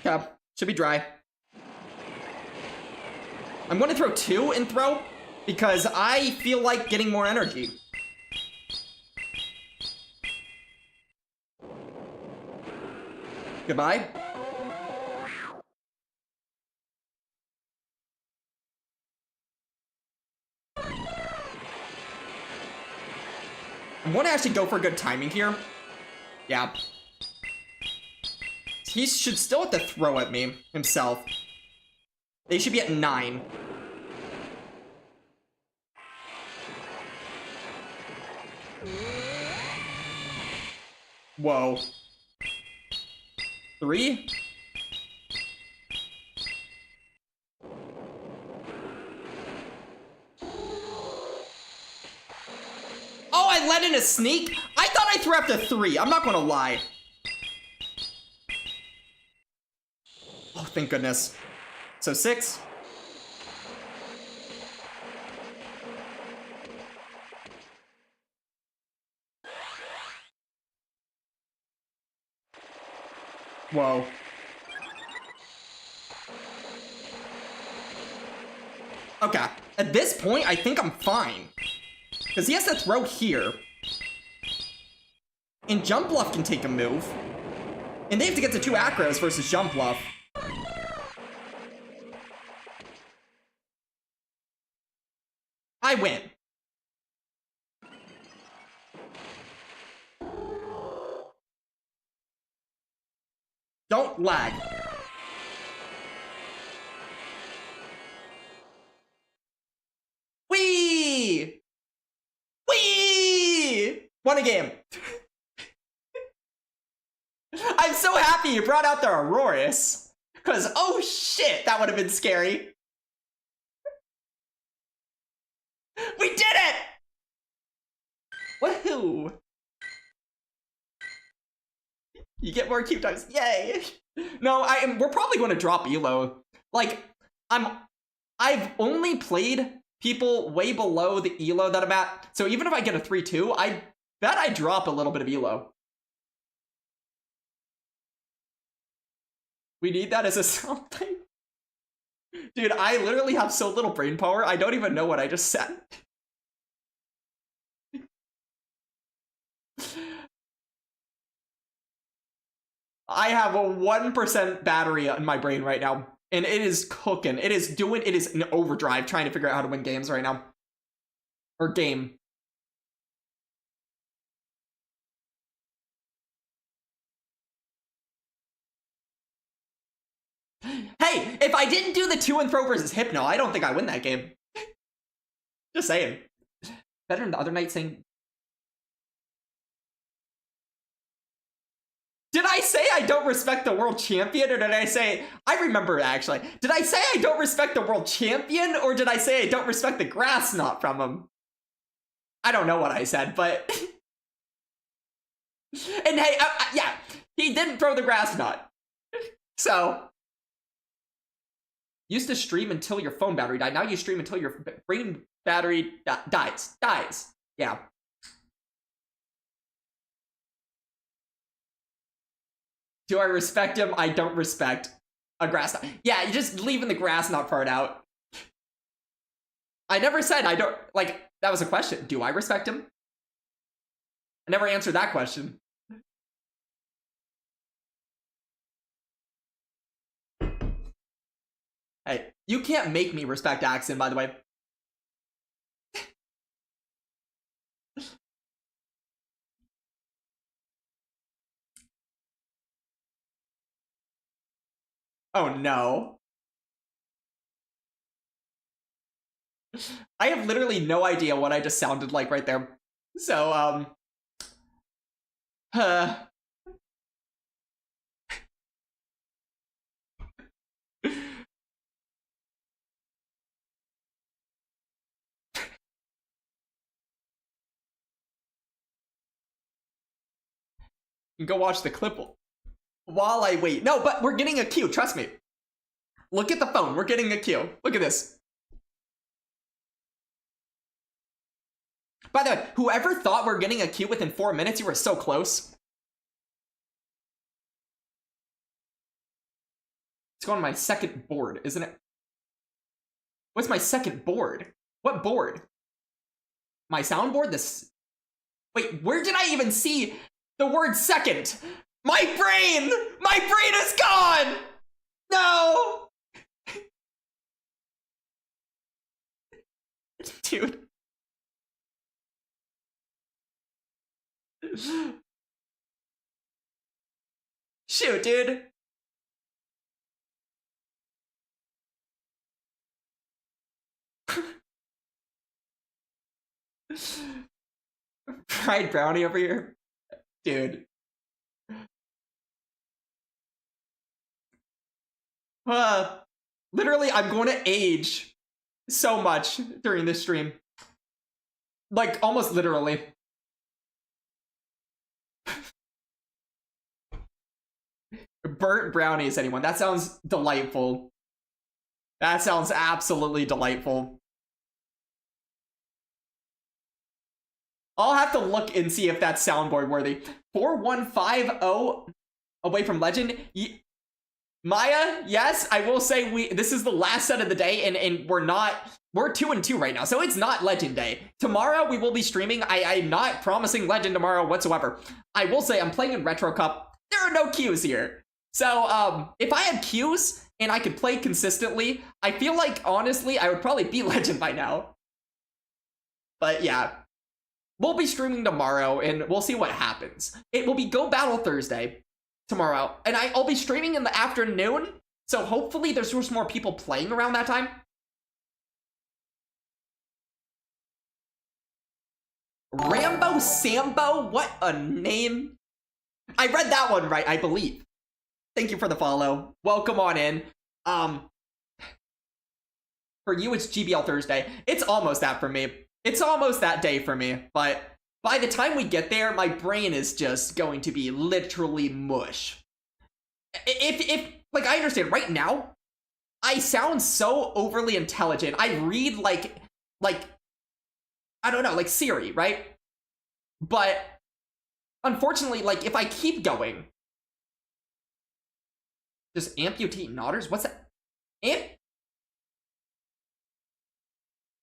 Okay, should be dry. I'm going to throw 2 and throw, because I feel like getting more energy. Goodbye. I want to actually go for good timing here. Yeah. He should still have to throw at me himself. They should be at 9. Whoa. 3? Oh, I let in a sneak? I thought I threw after 3. I'm not gonna lie. Oh, thank goodness. So 6. Whoa. Okay. At this point, I think I'm fine. Because he has to throw here. And Jump Bluff can take a move. And they have to get to 2 acros versus Jump Bluff. I win. Don't lag. Whee! Whee! Won a game. I'm so happy you brought out the Aurorus. Because, oh shit, that would have been scary. We did it! Woohoo! You get more cube times. Yay! No, we're probably going to drop elo. Like, I've only played people way below the elo that I'm at. So even if I get a 3-2, I bet I drop a little bit of elo. We need that as a something. Dude, I literally have so little brain power, I don't even know what I just said. I have a 1% battery in my brain right now, and it is cooking. It is in overdrive trying to figure out how to win games right now. Or game. Hey, if I didn't do the to and fro versus Hypno, I don't think I win that game. Just saying. Better than the other night saying... Did I say I don't respect the world champion, or did I say... I remember, actually. Did I say I don't respect the world champion, or did I say I don't respect the grass knot from him? I don't know what I said, but... And hey, yeah, he didn't throw the grass knot. So... Used to stream until your phone battery died. Now you stream until your brain battery dies. Yeah. Do I respect him? I don't respect a grass knot. Yeah, you're just leaving the grass knot part out. I never said I don't, like, that was a question. Do I respect him? I never answered that question. Hey, you can't make me respect Axon, by the way. Oh no. I have literally no idea what I just sounded like right there. So, You can go watch the clip while I wait. No, but we're getting a queue, trust me. Look at the phone, we're getting a queue. Look at this. By the way, whoever thought we're getting a queue within 4 minutes, you were so close. It's going on my second board, isn't it? What's my second board? What board? My soundboard? This... Wait, where did I even see the word second? My brain! My brain is gone! No! Dude. Shoot, dude. Fried brownie over here? Dude. Literally, I'm going to age so much during this stream. Like, almost literally. Burnt brownies, anyone? That sounds delightful. That sounds absolutely delightful. I'll have to look and see if that's soundboard worthy. 4150 away from Legend. Maya, yes, I will say this is the last set of the day, and we're 2-2 right now, so it's not Legend Day. Tomorrow we will be streaming. I'm not promising Legend tomorrow whatsoever. I will say I'm playing in Retro Cup. There are no queues here. So, if I had queues and I could play consistently, I feel like, honestly, I would probably beat Legend by now. But yeah. We'll be streaming tomorrow, and we'll see what happens. It will be Go Battle Thursday tomorrow, and I'll be streaming in the afternoon, so hopefully there's just more people playing around that time. Rambo Sambo? What a name. I read that one right, I believe. Thank you for the follow. Welcome on in. For you, it's GBL Thursday. It's almost that for me. It's almost that day for me, but By the time we get there, my brain is just going to be literally mush. If like, I understand, right now, I sound so overly intelligent. I read like, I don't know, like Siri, right? But, unfortunately, like, if I keep going... Just amputate nodders? What's that?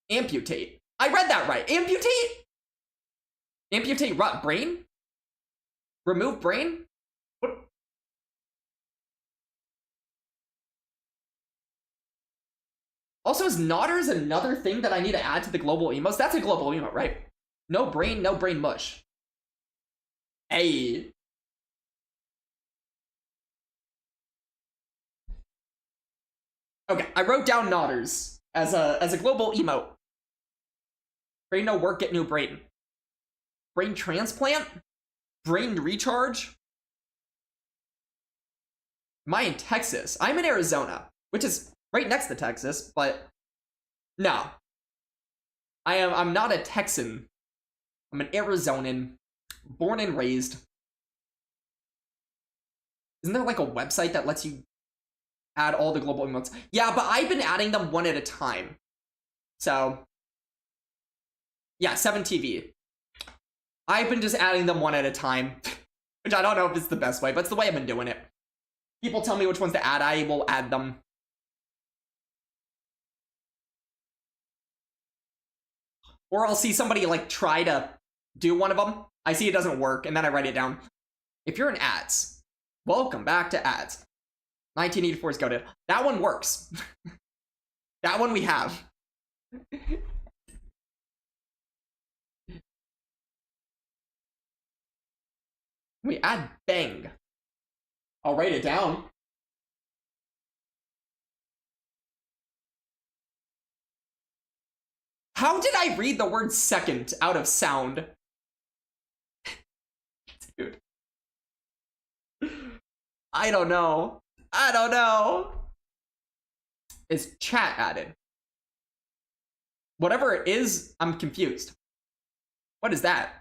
Amputate. I read that right. Amputate? Amputate what? Brain? Remove brain? What? Also, is nodders another thing that I need to add to the global emotes? That's a global emote, right? No brain mush. Hey. Okay, I wrote down nodders as a global emote. Brain no work, get new brain. Brain transplant? Brain recharge? Am I in Texas? I'm in Arizona, which is right next to Texas, but no. I'm not a Texan. I'm an Arizonan, born and raised. Isn't there like a website that lets you add all the global emotes? Yeah, but I've been adding them one at a time. So, yeah, 7TV. I've been just adding them one at a time, which I don't know if it's the best way, but it's the way I've been doing it. People tell me which ones to add, I will add them. Or I'll see somebody like try to do one of them. I see it doesn't work, and then I write it down. If you're in ads, welcome back to ads. 1984 is goated. That one works. That one we have. We add bang. I'll write it down. How did I read the word second out of sound? Dude. I don't know. I don't know. Is chat added? Whatever it is, I'm confused. What is that?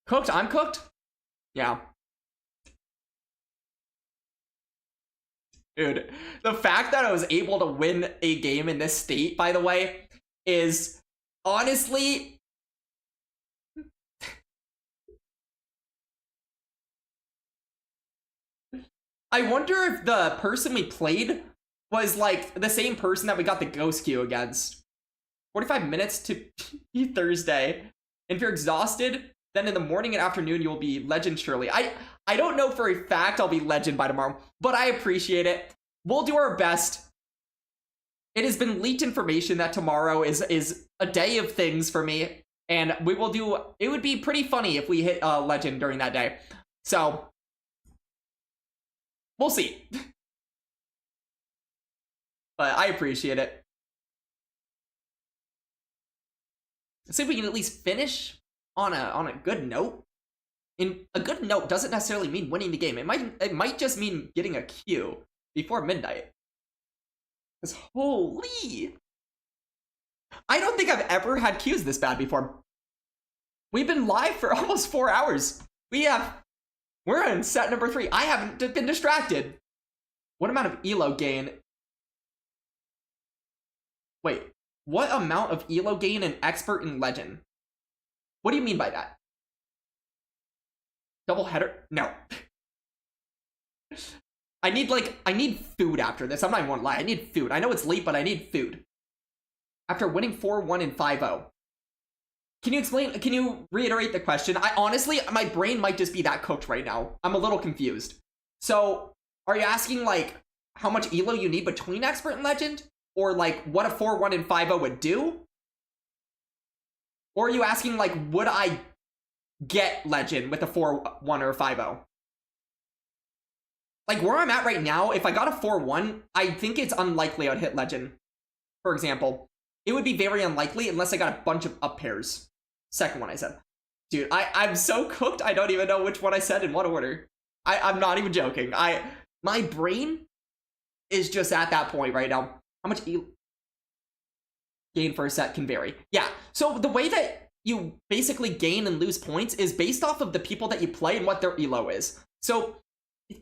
Cooked? I'm cooked? Yeah. Dude, the fact that I was able to win a game in this state, by the way, is honestly... I wonder if the person we played was, like, the same person that we got the ghost queue against. 45 minutes to Thursday. And if you're exhausted, then in the morning and afternoon, you'll be legend surely. I don't know for a fact I'll be legend by tomorrow, but I appreciate it. We'll do our best. It has been leaked information that tomorrow is a day of things for me, and we will do... It would be pretty funny if we hit legend during that day. So... we'll see. But I appreciate it. Let's see if we can at least finish on a good note. And a good note doesn't necessarily mean winning the game. It might just mean getting a queue before midnight. Because holy... I don't think I've ever had queues this bad before. We've been live for almost 4 hours. We're in set number 3. I haven't been distracted. What amount of elo gain? Wait, what amount of elo gain an expert in legend? What do you mean by that? Double header? No. I need food after this. I'm not even gonna lie. I need food. I know it's late, but I need food. After winning 4-1 and 5-0. Can you reiterate the question? Honestly, my brain might just be that cooked right now. I'm a little confused. So, are you asking, like, how much elo you need between expert and legend? Or, like, what a 4-1 and 5-0 would do? Or are you asking, like, would I get legend with a 4-1 or a 5-0? Like, where I'm at right now, if I got a 4-1, I think it's unlikely I'd hit legend. For example, it would be very unlikely unless I got a bunch of up pairs. Second one I said. Dude, I'm so cooked, I don't even know which one I said in what order. I'm not even joking. My brain is just at that point right now. How much gain for a set can vary. Yeah, so the way that you basically gain and lose points is based off of the people that you play and what their elo is. So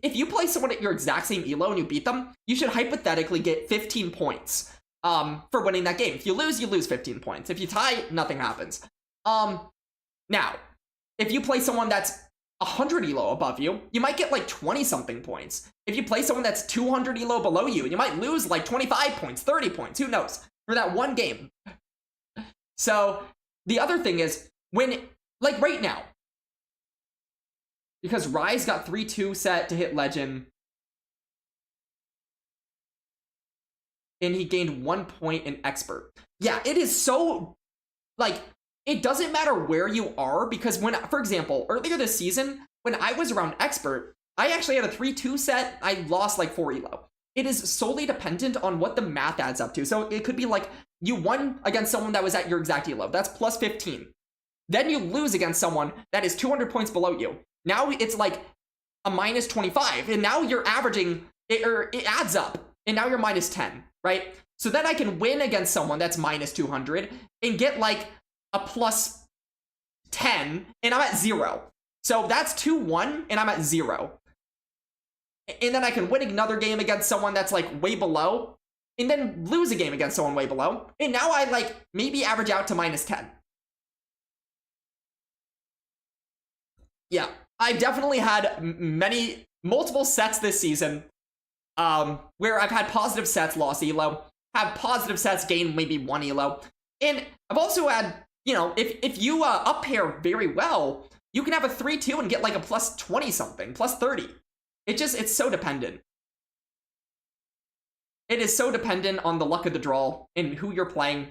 if you play someone at your exact same elo and you beat them, you should hypothetically get 15 points for winning that game. If you lose 15 points. If you tie, nothing happens. Now, if you play someone that's 100 elo above you, you might get like 20 something points. If you play someone that's 200 elo below you, you might lose like 25 points, 30 points, who knows, for that one game. So the other thing is, when, like right now, because Rise got 3-2 set to hit Legend, and he gained 1 point in Expert. Yeah, it is so, like, it doesn't matter where you are, because when, for example, earlier this season, when I was around Expert, I actually had a 3-2 set, I lost like 4 elo. It is solely dependent on what the math adds up to. So it could be like, you won against someone that was at your exact elo, that's plus 15. Then you lose against someone that is 200 points below you. Now it's like a minus 25, and now you're averaging, it adds up, and now you're minus 10, right? So then I can win against someone that's minus 200 and get like a plus 10, and I'm at 0. So that's 2-1, and I'm at 0. And then I can win another game against someone that's like way below, and then lose a game against someone way below, and now I like maybe average out to minus 10. Yeah, I definitely had multiple sets this season where I've had positive sets, lost elo, have positive sets, gain maybe 1 elo, and I've also had, you know, if you up pair very well, you can have a 3-2 and get like a plus 20 something, plus 30. It's so dependent. It is so dependent on the luck of the draw and who you're playing,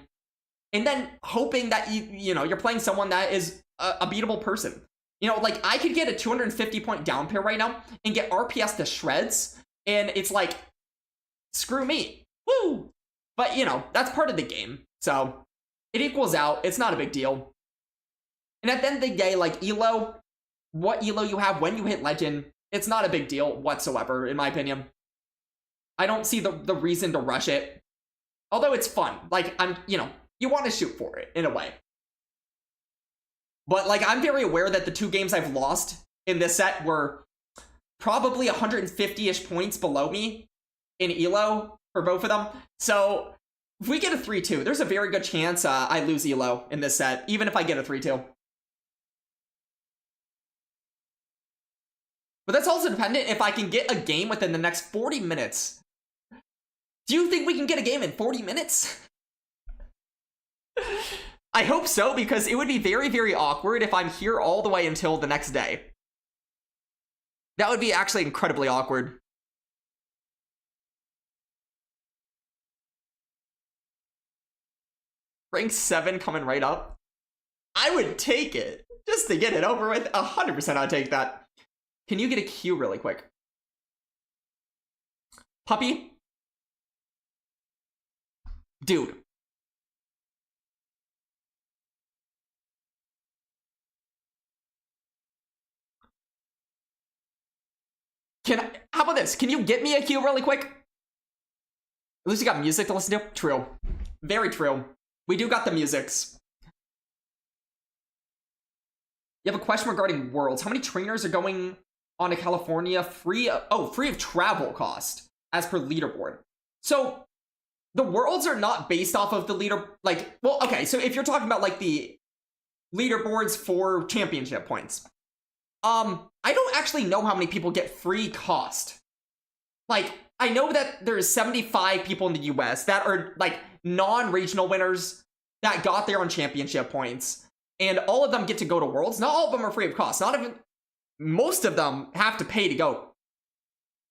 and then hoping that you know, you're playing someone that is a beatable person. You know, like, I could get a 250 point down pair right now and get RPS to shreds, and it's like, screw me. Woo! But, you know, that's part of the game. So, it equals out. It's not a big deal. And at the end of the day, like, elo, what elo you have when you hit Legend, it's not a big deal whatsoever, in my opinion. I don't see the reason to rush it. Although it's fun. Like, you know, you want to shoot for it, in a way. But, like, I'm very aware that the 2 games I've lost in this set were probably 150-ish points below me in elo for both of them. So, if we get a 3-2, there's a very good chance I lose elo in this set, even if I get a 3-2. But that's also dependent if I can get a game within the next 40 minutes. Do you think we can get a game in 40 minutes? I hope so, because it would be very, very awkward if I'm here all the way until the next day. That would be actually incredibly awkward. Rank 7 coming right up. I would take it. Just to get it over with. 100% I'd take that. Can you get a Q really quick? Puppy? Dude. How about this? Can you get me a Q really quick? At least you got music to listen to. True. Very true. We do got the musics. You have a question regarding Worlds. How many trainers are going on to California free of travel cost as per leaderboard? So the Worlds are not based off of the well, okay, so if you're talking about like the leaderboards for championship points, I don't actually know how many people get free cost. Like, I know that there's 75 people in the US that are like non-regional winners that got there on championship points, and all of them get to go to Worlds. Not all of them are free of cost. Most of them have to pay to go.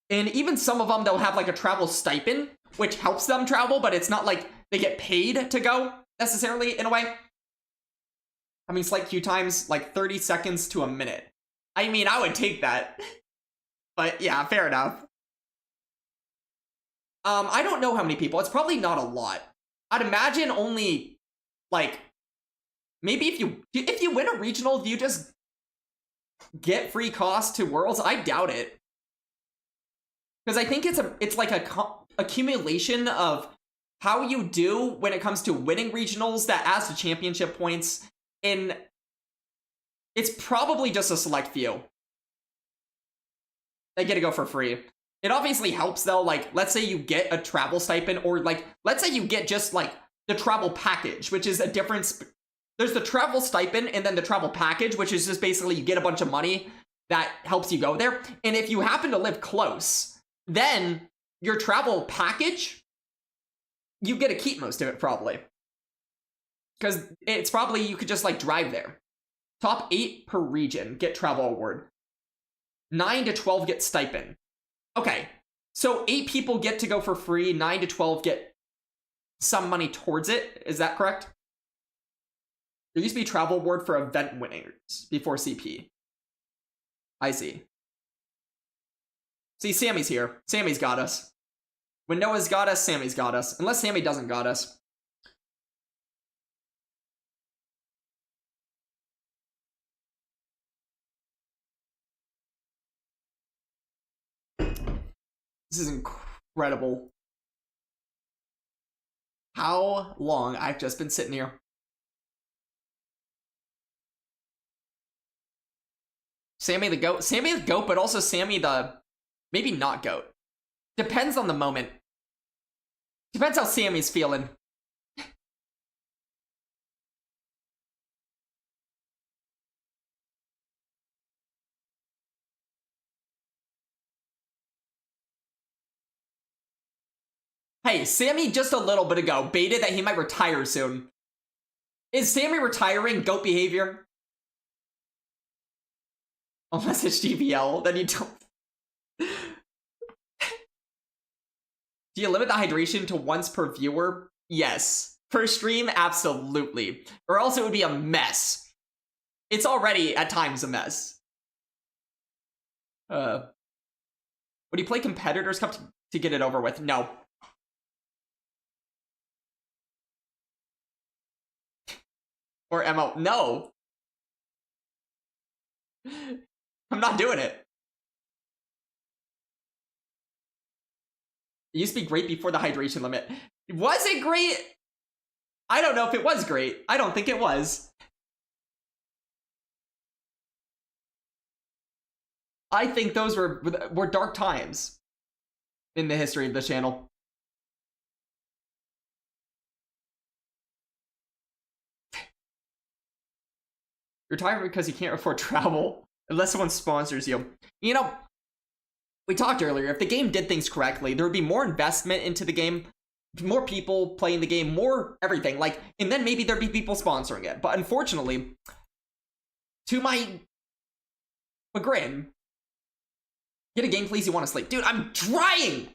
And even some of them, they'll have like a travel stipend, which helps them travel, but it's not like they get paid to go necessarily, in a way. I mean, slight queue times, like 30 seconds to a minute. I mean, I would take that. But yeah, fair enough. I don't know how many people. It's probably not a lot. I'd imagine only, like, maybe if you win a regional, do you just get free cost to Worlds? I doubt it. Because I think it's like a accumulation of how you do when it comes to winning regionals that adds to championship points, in... It's probably just a select few. They get to go for free. It obviously helps, though. Like, let's say you get a travel stipend, or, like, let's say you get just, like, the travel package, which is a difference. There's the travel stipend, and then the travel package, which is just basically you get a bunch of money that helps you go there. And if you happen to live close, then your travel package, you get to keep most of it, probably. Because it's probably, you could just, like, drive there. Top 8 per region get travel award. 9 to 12 get stipend. Okay, so 8 people get to go for free, 9 to 12 get some money towards it. Is that correct? There used to be travel award for event winners before CP. I see. See, Sammy's here. Sammy's got us. When Noah's got us, Sammy's got us. Unless Sammy doesn't got us. This is incredible. How long I've just been sitting here. Sammy the goat. Sammy the goat, but also Sammy the... Maybe not goat. Depends on the moment. Depends how Sammy's feeling. Hey, Sammy just a little bit ago baited that he might retire soon. Is Sammy retiring goat behavior? Unless it's GBL, then you don't. Do you limit the hydration to once per viewer? Yes. Per stream? Absolutely. Or else it would be a mess. It's already, at times, a mess. Would you play Competitors Cup to get it over with? No. Or MO. No. I'm not doing it. It used to be great before the hydration limit. Was it great? I don't know if it was great. I don't think it was. I think those were dark times in the history of the channel. You're retiring because you can't afford travel unless someone sponsors you. You know, we talked earlier, if the game did things correctly, there would be more investment into the game, more people playing the game, more everything. Like, and then maybe there'd be people sponsoring it. But unfortunately, to my chagrin, get a game, please, you want to sleep. Dude, I'm trying!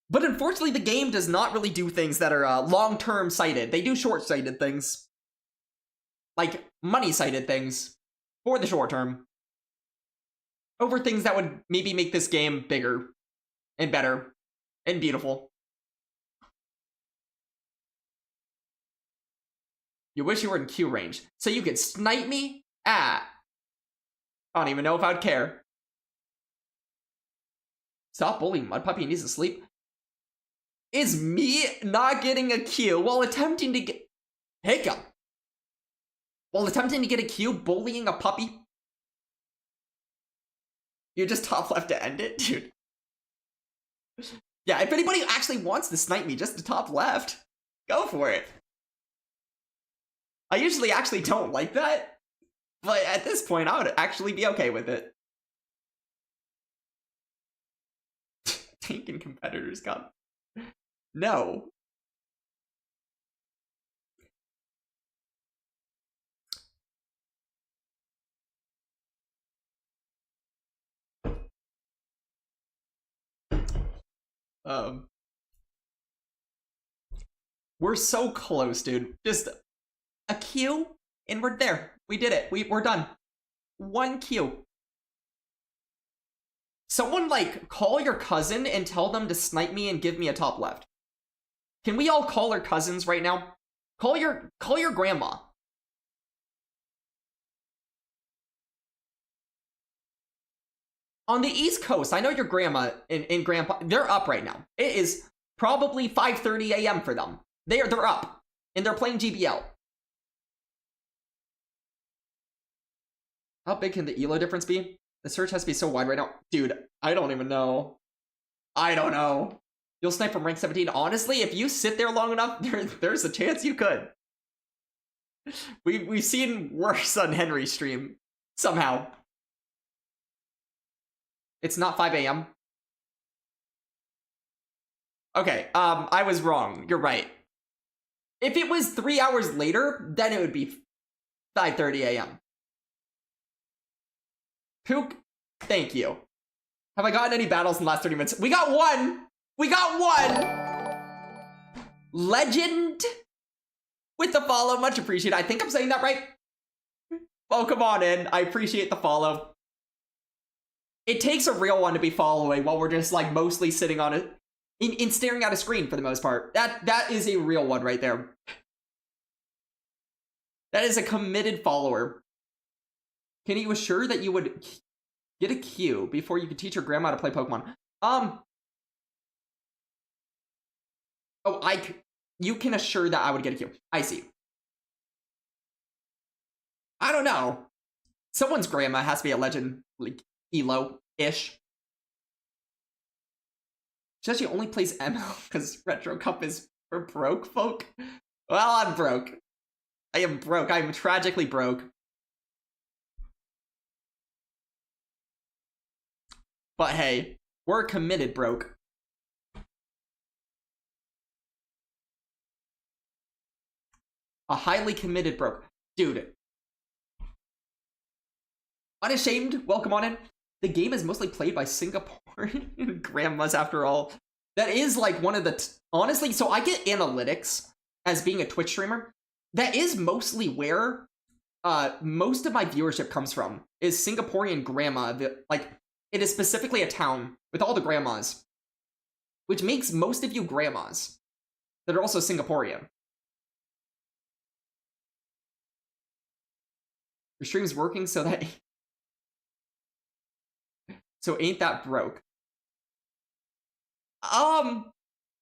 But unfortunately, the game does not really do things that are long-term sighted. They do short-sighted things. Like, money-sighted things. For the short term. Over things that would maybe make this game bigger. And better. And beautiful. You wish you were in Q range. So you could snipe me? Ah. I don't even know if I'd care. Stop bullying Mud Puppy, he needs to sleep. Is me not getting a Q while attempting to get... Hiccup. While attempting to get a Q, bullying a puppy? You just top left to end it? Dude. Yeah, if anybody actually wants to snipe me just to top left, go for it. I usually actually don't like that, but at this point, I would actually be okay with it. Tank and Competitors Cup. No. We're so close, dude. Just a Q, and we're there. We did it. We're done. 1 Q. Someone, like, call your cousin and tell them to snipe me and give me a top left. Can we all call our cousins right now? Call your grandma. On the East Coast, I know your grandma and grandpa, they're up right now. It is probably 5:30 a.m. for them. They're up. and they're playing GBL. How big can the ELO difference be? The search has to be so wide right now. Dude, I don't even know. I don't know. You'll snipe from rank 17. Honestly, if you sit there long enough, there's a chance you could. We've seen worse on Henry's stream. Somehow. It's not 5 a.m. Okay, I was wrong. You're right. If it was 3 hours later, then it would be 5:30 a.m. Pook, thank you. Have I gotten any battles in the last 30 minutes? We got one! We got one! Legend with the follow, much appreciated. I think I'm saying that right. Oh, come on in. I appreciate the follow. It takes a real one to be following while we're just like mostly sitting on it in staring at a screen for the most part. That is a real one right there. That is a committed follower. Can you assure that you would get a Q before you could teach your grandma to play Pokemon? You can assure that I would get a Q. I see. I don't know. Someone's grandma has to be a legend, like Elo-ish. She actually only plays ML because Retro Cup is for broke folk. Well, I'm broke. I am broke. I am tragically broke. But hey, we're committed broke. A highly committed broke. Dude. Unashamed, welcome on in. The game is mostly played by Singaporean grandmas after all. That is like one of the... honestly, so I get analytics as being a Twitch streamer. That is mostly where most of my viewership comes from. Is Singaporean grandma. Like, it is specifically a town with all the grandmas. Which makes most of you grandmas that are also Singaporean. Your stream's working so that... so ain't that broke? I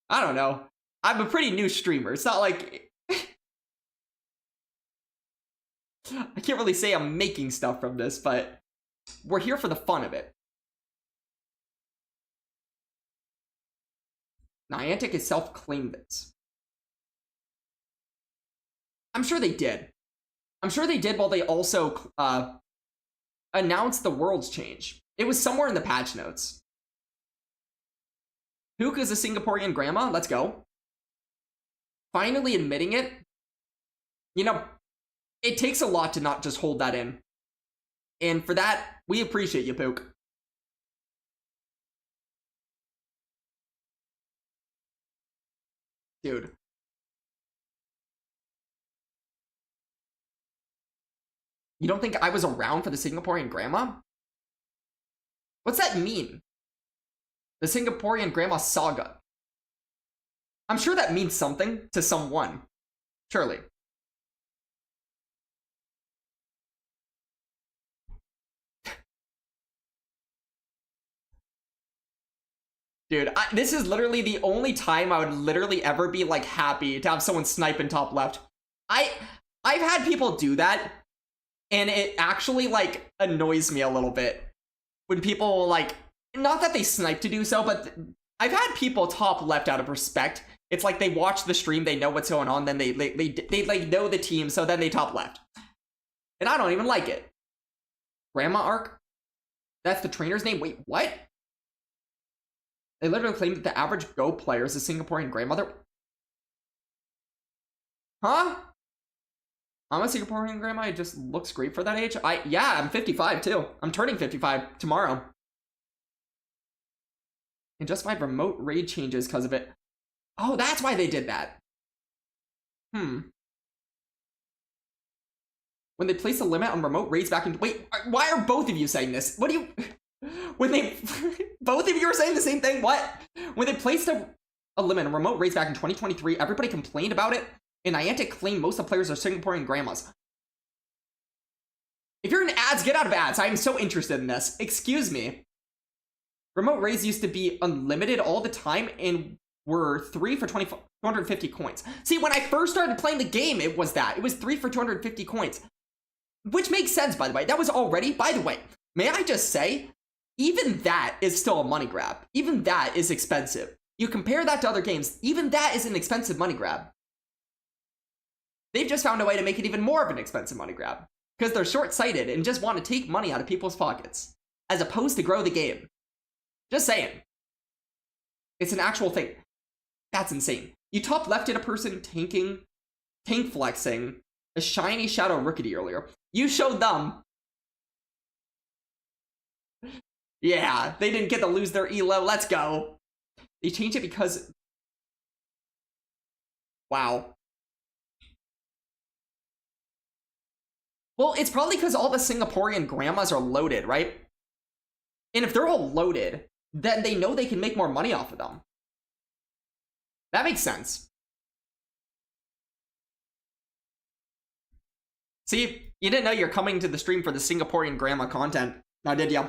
don't know. I'm a pretty new streamer. It's not like... I can't really say I'm making stuff from this, but we're here for the fun of it. Niantic has self-claimed this. I'm sure they did. I'm sure they did while they also announced the world's change. It was somewhere in the patch notes. Hook is a Singaporean grandma. Let's go. Finally admitting it. You know, it takes a lot to not just hold that in. And for that, we appreciate you, Pook. Dude. You don't think I was around for the Singaporean grandma? What's that mean? The Singaporean grandma saga. I'm sure that means something to someone. Surely. Dude, this is literally the only time I would literally ever be like happy to have someone snipe in top left. I've had people do that, and it actually like annoys me a little bit when people like, not that they snipe to do so, but I've had people top left out of respect. It's like they watch the stream, they know what's going on, then they like know the team, so then they top left. And I don't even like it. Grandma Arc? That's the trainer's name? Wait, what? They literally claim that the average Go player is a Singaporean grandmother. Huh? I'm a Singaporean grandma. It just looks great for that age. Yeah, I'm 55 too. I'm turning 55 tomorrow. And just my remote raid changes because of it. Oh, that's why they did that. When they place a limit on remote raids back in... Wait, why are both of you saying this? What do you... When they... Both of you are saying the same thing? What? When they placed a limit on remote raids back in 2023, everybody complained about it, and Niantic claimed most of the players are Singaporean grandmas. If you're in ads, get out of ads. I am so interested in this. Excuse me. Remote raids used to be unlimited all the time and were 3 for 25. 250 coins. See, when I first started playing the game, it was that. It was 3 for 250 coins. Which makes sense, by the way. That was already, by the way, may I just say, even that is still a money grab. Even that is expensive. You compare that to other games, even that is an expensive money grab. They've just found a way to make it even more of an expensive money grab. Because they're short-sighted and just want to take money out of people's pockets. As opposed to grow the game. Just saying. It's an actual thing. That's insane. You top lefted a person tank flexing a shiny Shadow Rickety earlier. You showed them. Yeah, they didn't get to lose their elo. Let's go. They changed it because... Wow. Well, it's probably because all the Singaporean grandmas are loaded, right? And if they're all loaded, then they know they can make more money off of them. That makes sense. See, you didn't know you're coming to the stream for the Singaporean grandma content. Now, did ya?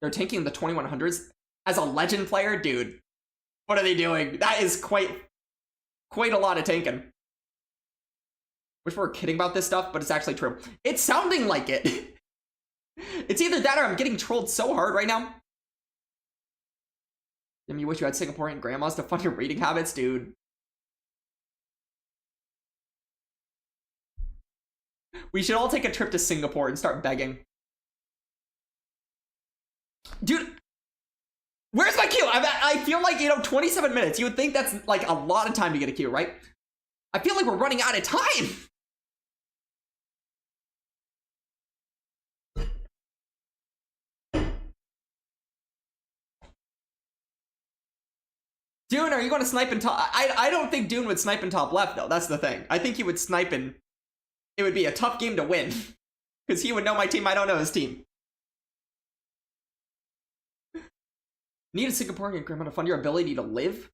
They're tanking the 2100s as a legend player? Dude, what are they doing? That is quite a lot of tanking. Wish we were kidding about this stuff, but it's actually true. It's sounding like it. It's either that or I'm getting trolled so hard right now. Damn, you wish you had Singaporean grandmas to fund your reading habits, dude. We should all take a trip to Singapore and start begging. Dude, where's my queue? I feel like, 27 minutes. You would think that's like a lot of time to get a queue, right? I feel like we're running out of time. Dune, are you going to snipe in top? I don't think Dune would snipe in top left, though. That's the thing. I think he would snipe in... It would be a tough game to win. Because he would know my team, I don't know his team. Need a Singaporean grandma to fund your ability to live?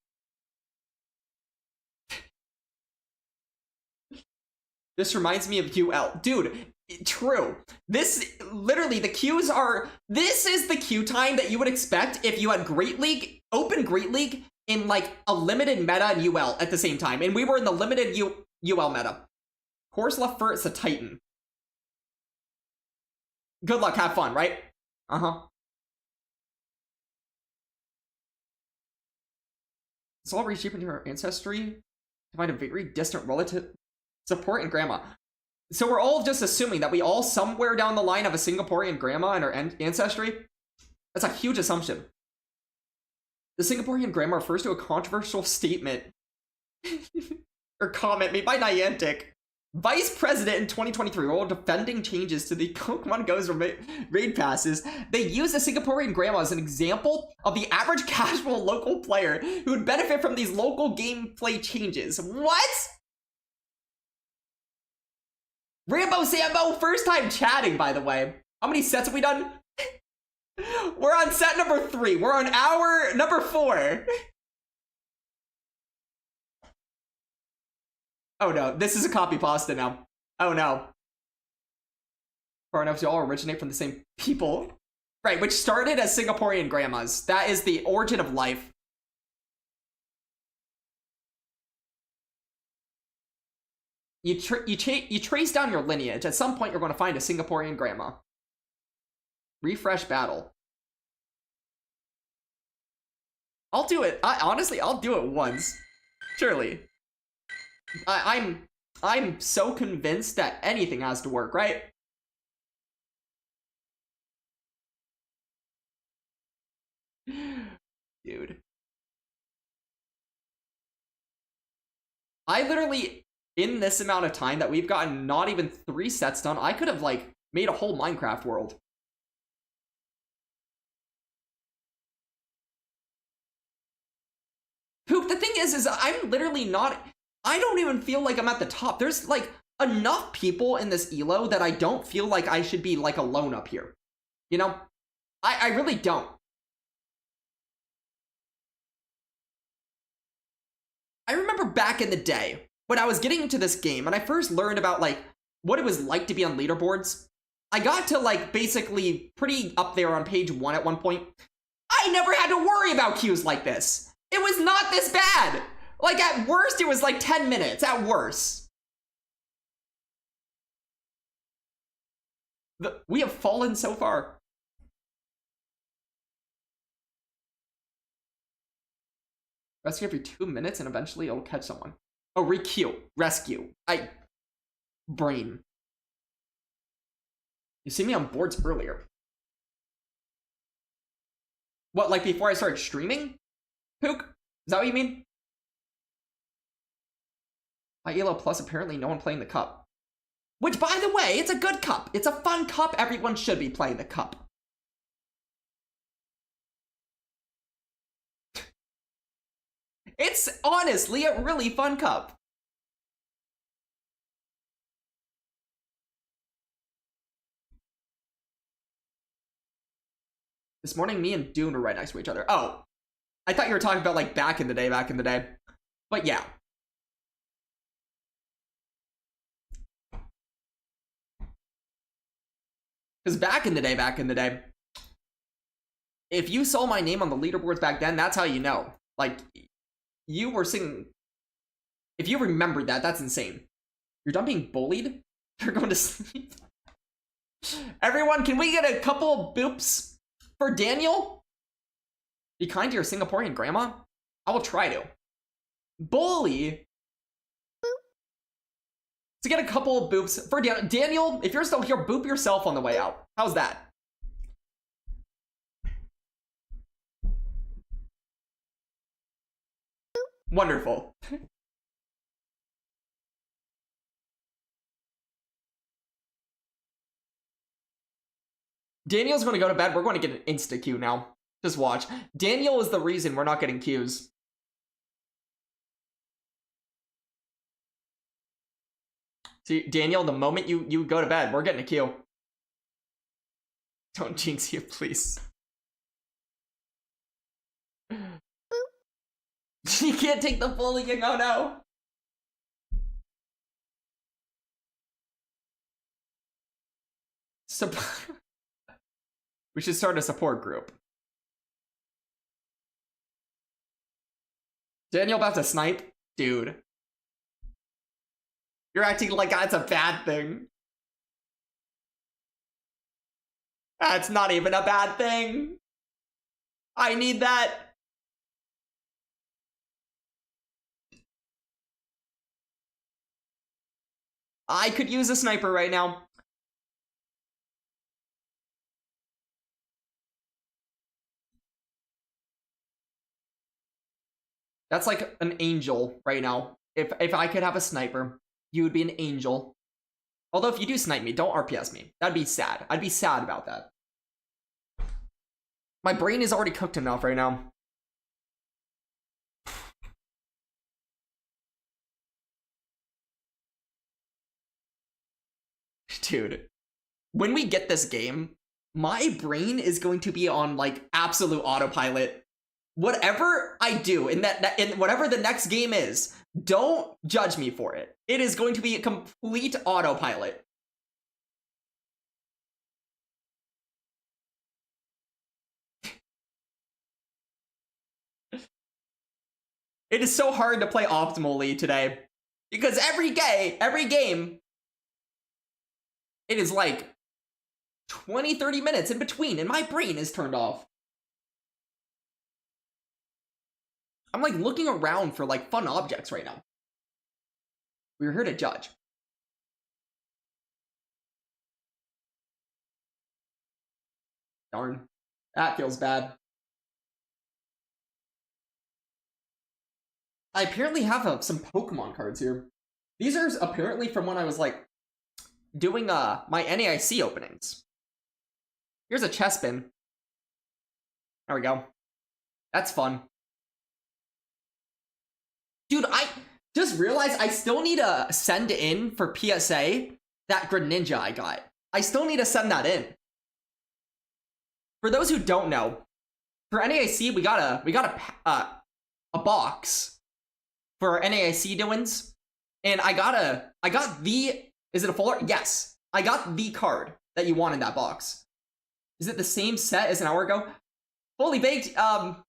This reminds me of UL. Dude, true. This, literally, the queues are... This is the queue time that you would expect if you had Great League, Open Great League, in, like, a limited meta and UL at the same time. And we were in the limited UL meta. Horse left first, a Titan. Good luck, have fun, right? Uh-huh. It's all reshaping your ancestry to find a very distant relative support in grandma. So we're all just assuming that we all somewhere down the line have a Singaporean grandma in our ancestry? That's a huge assumption. The Singaporean grandma refers to a controversial statement or comment made by Niantic. Vice President in 2023, while defending changes to the Pokemon Go's raid passes, they use the Singaporean grandma as an example of the average casual local player who would benefit from these local gameplay changes. What? Rambo Sambo, first time chatting, by the way. How many sets have we done? We're on set number 3. We're on hour number 4. Oh no, this is a copy pasta now. Oh no. Far enough to all originate from the same people. Right, which started as Singaporean grandmas. That is the origin of life. You trace down your lineage. At some point, you're going to find a Singaporean grandma. Refresh battle. I'll do it. Honestly, I'll do it once. Surely. I'm so convinced that anything has to work, right? Dude. I literally, in this amount of time that we've gotten not even 3 sets done, I could have, like, made a whole Minecraft world. Poop, the thing is I'm literally not... I don't even feel like I'm at the top. There's, like, enough people in this elo that I don't feel like I should be, like, alone up here. You know? I really don't. I remember back in the day, when I was getting into this game, and I first learned about, like, what it was like to be on leaderboards, I got to, like, basically pretty up there on page 1 at one point. I I never had to worry about queues like this. It was not this bad. Like, at worst, it was like 10 minutes, at worst. We have fallen so far. Rescue every 2 minutes and eventually it'll catch someone. Oh, re-queue. Rescue. Brain. You see me on boards earlier. What, like before I started streaming? Pook? Is that what you mean? My ELO Plus, apparently no one playing the cup. Which, by the way, it's a good cup. It's a fun cup. Everyone should be playing the cup. It's honestly a really fun cup. This morning, me and Dune were right next to each other. Oh, I thought you were talking about like back in the day. But yeah. Because back in the day, if you saw my name on the leaderboards back then, that's how you know. Like, you were singing. If you remembered that, that's insane. You're done being bullied? You're going to sleep? Everyone, can we get a couple boops for Daniel? Be kind to your Singaporean grandma? I will try to. Bully? To get a couple of boops for Daniel, if you're still here, boop yourself on the way out. How's that? Wonderful. Daniel's going to go to bed. We're going to get an insta queue now. Just watch. Daniel is the reason we're not getting queues. See, Daniel, the moment you go to bed, we're getting a queue. Don't jinx you, please. You can't take the bullying, oh no. We should start a support group. Daniel about to snipe? Dude. You're acting like that's a bad thing. That's not even a bad thing. I need that. I could use a sniper right now. That's like an angel right now. If I could have a sniper, you would be an angel. Although if you do snipe me, don't RPS me. That'd be sad. I'd be sad about that. My brain is already cooked enough right now. Dude, when we get this game, my brain is going to be on like absolute autopilot. Whatever I do in in whatever the next game is, don't judge me for it. It is going to be a complete autopilot. It is so hard to play optimally today because every game, it is like 20-30 minutes in between and my brain is turned off. I'm like looking around for like fun objects right now. We're here to judge. Darn. That feels bad. I apparently have some Pokemon cards here. These are apparently from when I was like doing my NAIC openings. Here's a Chespin. There we go. That's fun. Dude, I just realized I still need to send in for PSA that Greninja I got. I still need to send that in. For those who don't know, for NAIC we got a box for NAIC doings, and I got the, is it a full art? Yes, I got the card that you want in that box. Is it the same set as an hour ago? Fully baked,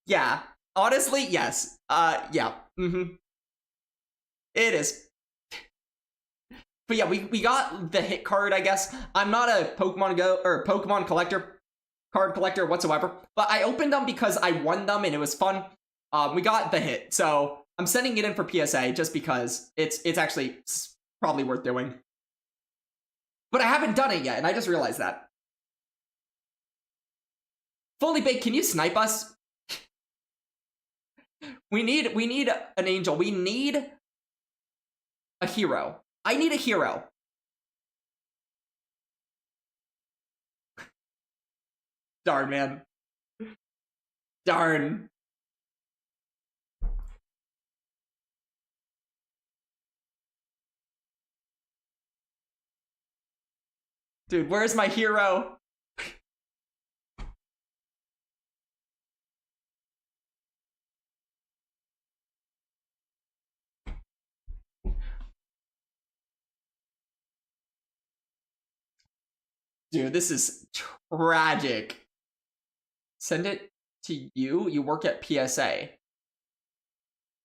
yeah. Honestly, yes. Yeah. It is. But yeah, we got the hit card, I guess. I'm not a Pokemon Go or Pokemon collector, card collector whatsoever, but I opened them because I won them and it was fun. We got the hit, so I'm sending it in for PSA just because it's actually probably worth doing. But I haven't done it yet, and I just realized that. Fully baked, can you snipe us? We need an angel. We need a hero. I need a hero. Darn, man. Darn. Dude, where's my hero? Dude, this is tragic. Send it to you? You work at PSA.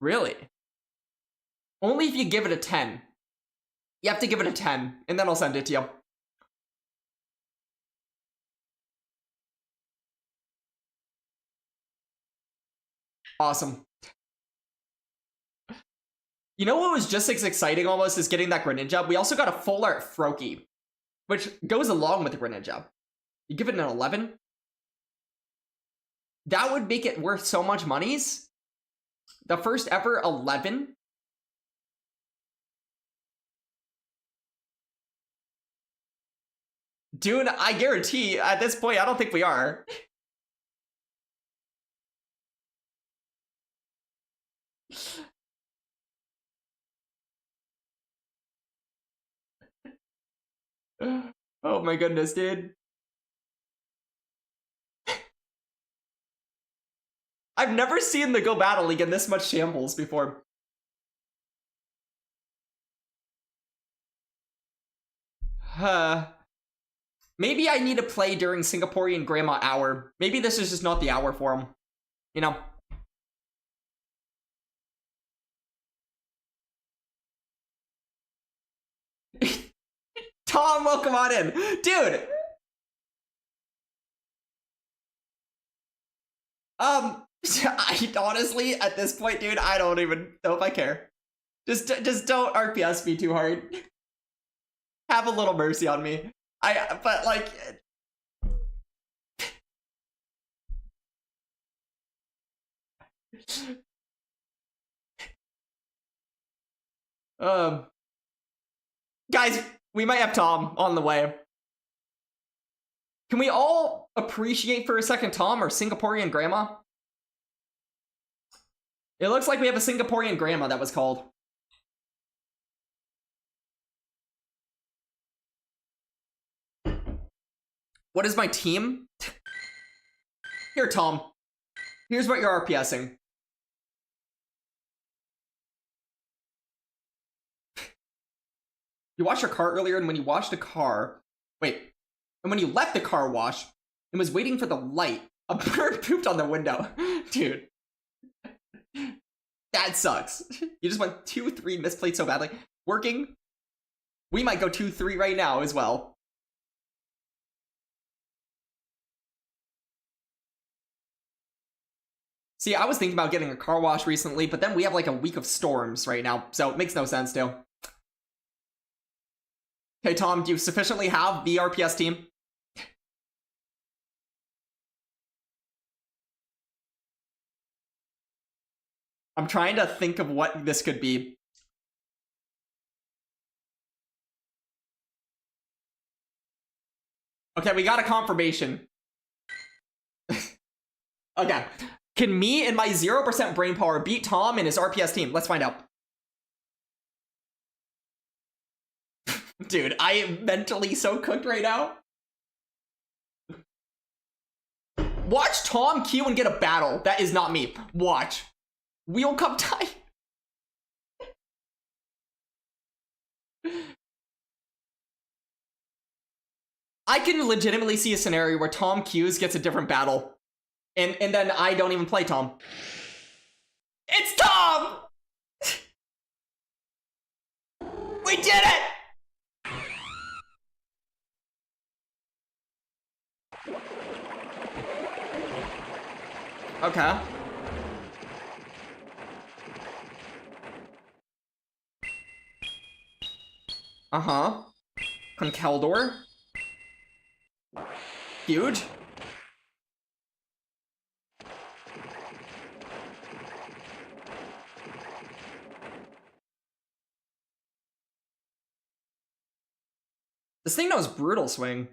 Really? Only if you give it a 10. You have to give it a 10, and then I'll send it to you. Awesome. You know what was just as exciting almost as getting that Greninja? We also got a full art Froakie, which goes along with the Greninja. You give it an 11? That would make it worth so much monies. The first ever 11. Dude, I guarantee at this point, I don't think we are. Oh my goodness, dude. I've never seen the Go Battle League in this much shambles before. Maybe I need to play during Singaporean Grandma Hour. Maybe this is just not the hour for him. You know? Tom, welcome on in. Dude! Honestly, at this point, dude, I don't even know if I care. Just don't RPS me too hard. Have a little mercy on me. But like... Guys, we might have Tom on the way. Can we all appreciate for a second Tom or Singaporean Grandma? It looks like we have a Singaporean Grandma that was called. What is my team? Here, Tom. Here's what you're RPSing. You washed your car earlier, and when you washed the car... Wait. And when you left the car wash and was waiting for the light, a bird pooped on the window. Dude. That sucks. You just went 2-3 misplayed so badly. Working? We might go 2-3 right now as well. See, I was thinking about getting a car wash recently, but then we have like a week of storms right now, so it makes no sense to. Okay, Tom, do you sufficiently have the RPS team? I'm trying to think of what this could be. Okay, we got a confirmation. Okay. Can me and my 0% brain power beat Tom and his RPS team? Let's find out. Dude, I am mentally so cooked right now. Watch Tom Q and get a battle. That is not me. Watch. Wheel Cup tie. I can legitimately see a scenario where Tom Q's gets a different battle. And then I don't even play Tom. It's Tom! We did it! Okay. Uh-huh. Conkeldor. Huge. This thing knows Brutal Swing.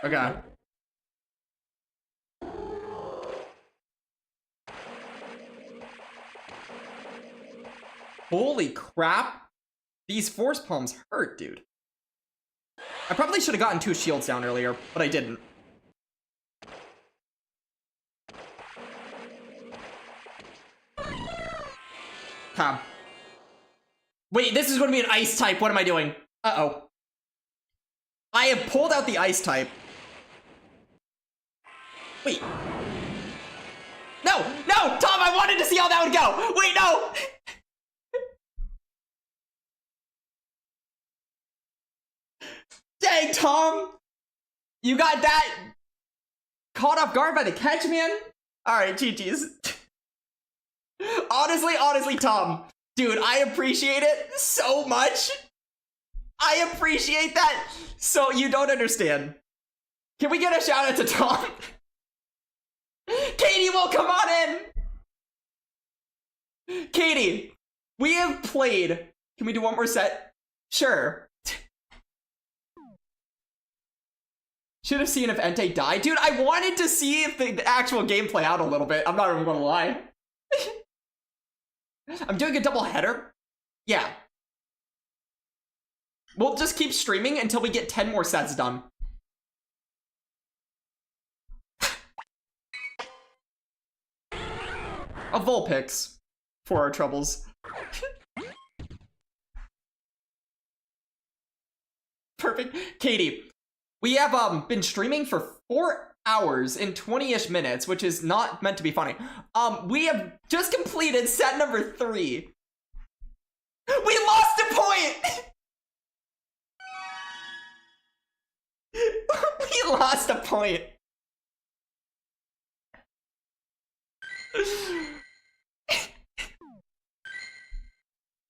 Okay. Holy crap. These force palms hurt, dude. I probably should have gotten 2 shields down earlier, but I didn't. Huh. Wait, this is going to be an ice type. What am I doing? Uh-oh. I have pulled out the ice type. Wait. No! No! Tom, I wanted to see how that would go! Wait, no! Dang, Tom! You got that caught off guard by the catch, man? Alright, GG's. Honestly, Tom. Dude, I appreciate it so much. I appreciate that. So you don't understand. Can we get a shout out to Tom? Katie will come on in. Katie, we have played. Can we do one more set? Sure. Should have seen if Entei died. Dude, I wanted to see if the actual game play out a little bit. I'm not even gonna lie. I'm doing a double header. Yeah. We'll just keep streaming until we get 10 more sets done. A Vulpix for our troubles. Perfect. Katie, we have been streaming for 4 hours and 20-ish minutes, which is not meant to be funny. We have just completed set number 3. We lost a point! We lost a point.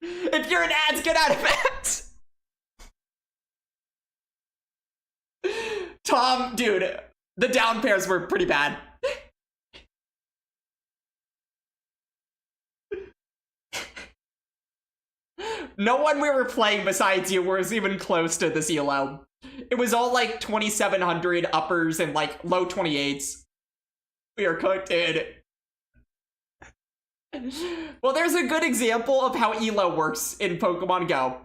If you're an ads, get out of ads. Tom, dude, the down pairs were pretty bad. No one we were playing besides you was even close to this ELO. It was all like 2700 uppers and like low 28s. We are cooked, dude. Well, there's a good example of how ELO works in Pokemon Go.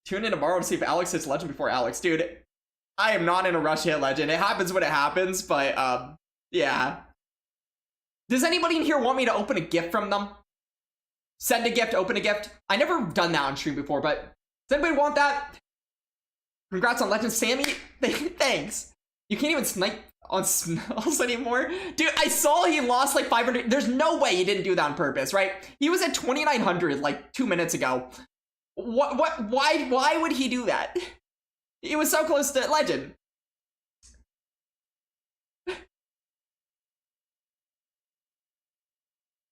Tune in tomorrow to see if Alex hits Legend before Alex. Dude, I am not in a rush to hit Legend. It happens when it happens, but, yeah. Does anybody in here want me to open a gift from them? Send a gift, open a gift? I never done that on stream before, but does anybody want that? Congrats on Legend, Sammy. Thanks. You can't even snipe on Smells anymore. Dude, I saw he lost like 500. There's no way he didn't do that on purpose, right? He was at 2900 like 2 minutes ago. Why would he do that? He was so close to Legend.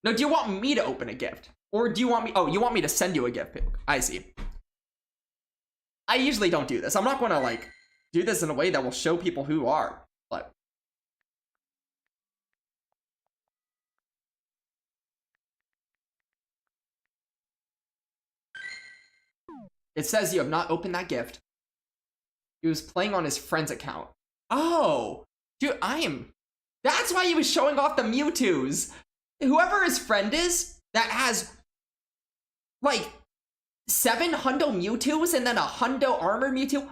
No, do you want me to open a gift? Or do you want me... Oh, you want me to send you a gift? I see. I usually don't do this. I'm not going to, like, do this in a way that will show people who are. But... It says you have not opened that gift. He was playing on his friend's account. Oh! Dude, that's why he was showing off the Mewtwo's. Whoever his friend is that has like 7 Hundo Mewtwo's and then a Hundo Armor Mewtwo.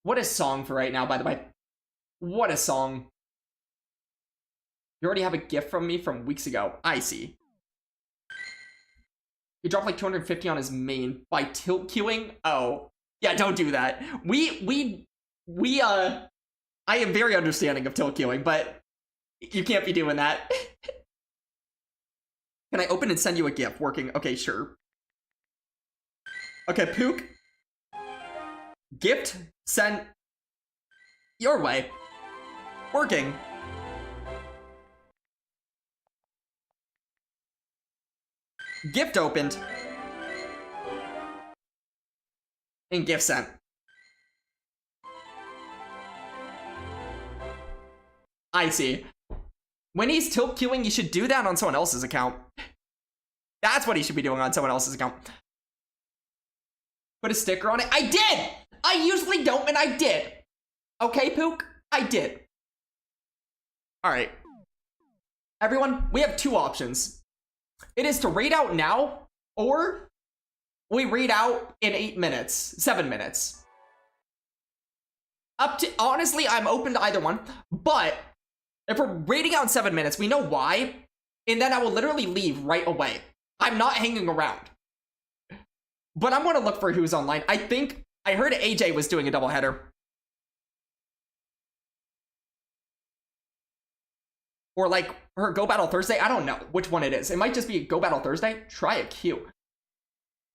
What a song for right now, by the way. What a song. You already have a gift from me from weeks ago. I see. He dropped like 250 on his main by tilt queuing. Oh, yeah, don't do that. I am very understanding of tilt queuing, but you can't be doing that. Can I open and send you a GIF? Working. Okay, sure. Okay, Pook. Gift sent your way. Working. Gift opened. And gift sent. I see. When he's tilt queuing, you should do that on someone else's account. That's what he should be doing on someone else's account. Put a sticker on it. I did! I usually don't, and I did. Okay, Pook? I did. Alright. Everyone, we have two options. It is to raid out now, or we raid out in 8 minutes, 7 minutes. Honestly, I'm open to either one, but if we're raiding out in 7 minutes, we know why, and then I will literally leave right away. I'm not hanging around. But I'm gonna look for who's online. I think I heard AJ was doing a doubleheader. Or like her Go Battle Thursday. I don't know which one it is. It might just be Go Battle Thursday. Try a Q.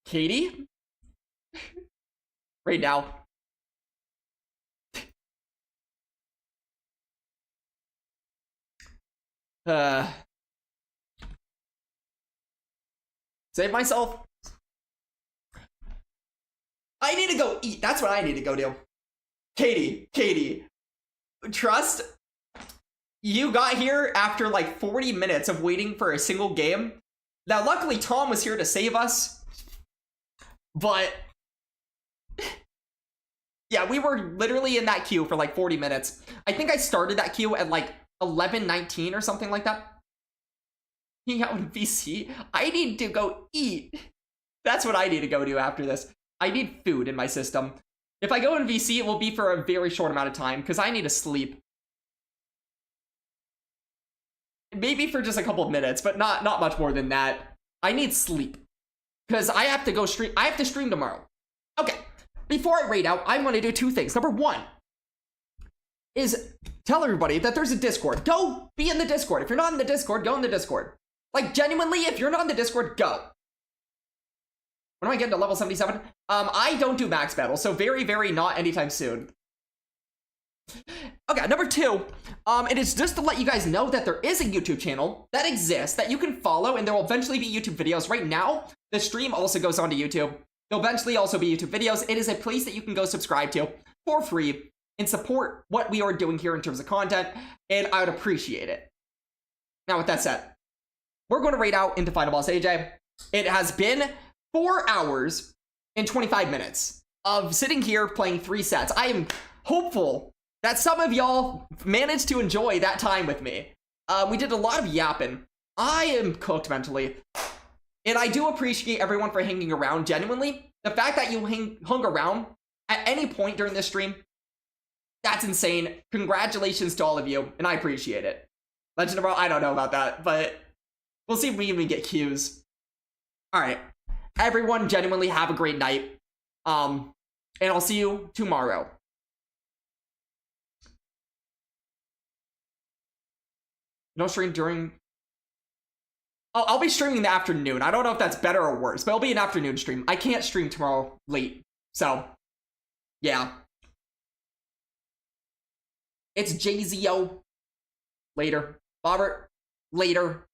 Katie? Right now. Save myself. I need to go eat. That's what I need to go do. Katie. Trust. You got here after like 40 minutes of waiting for a single game. Now, luckily, Tom was here to save us. But yeah, we were literally in that queue for like 40 minutes. I think I started that queue at like 11:19 or something like that. Hang out in VC. I need to go eat. That's what I need to go do after this. I need food in my system. If I go in VC, it will be for a very short amount of time because I need to sleep. Maybe for just a couple of minutes, but not much more than that. I need sleep because I have to go stream. I have to stream tomorrow. Okay, before I raid out, I want to do two things. Number one is tell everybody that there's a Discord. Go be in the Discord. If you're not in the Discord, go in the Discord. Like, genuinely, if you're not in the Discord, go. When am I getting to level 77? I don't do max battles, so very, very not anytime soon. Okay, number two, it is just to let you guys know that there is a YouTube channel that exists that you can follow, and there will eventually be YouTube videos. Right now, the stream also goes onto YouTube. There'll eventually also be YouTube videos. It is a place that you can go subscribe to for free and support what we are doing here in terms of content, and I would appreciate it. Now, with that said, we're going to raid out into Final Boss AJ. It has been 4 hours and 25 minutes of sitting here playing 3 sets. I am hopeful that some of y'all managed to enjoy that time with me. We did a lot of yapping. I am cooked mentally. And I do appreciate everyone for hanging around, genuinely. The fact that you hung around at any point during this stream, that's insane. Congratulations to all of you, and I appreciate it. Legend of World, I don't know about that, but we'll see if we even get cues. Alright. Everyone genuinely have a great night. And I'll see you tomorrow. No stream during... Oh, I'll be streaming in the afternoon. I don't know if that's better or worse, but it'll be an afternoon stream. I can't stream tomorrow late. So, yeah. It's JZO. Later. Robert. Later.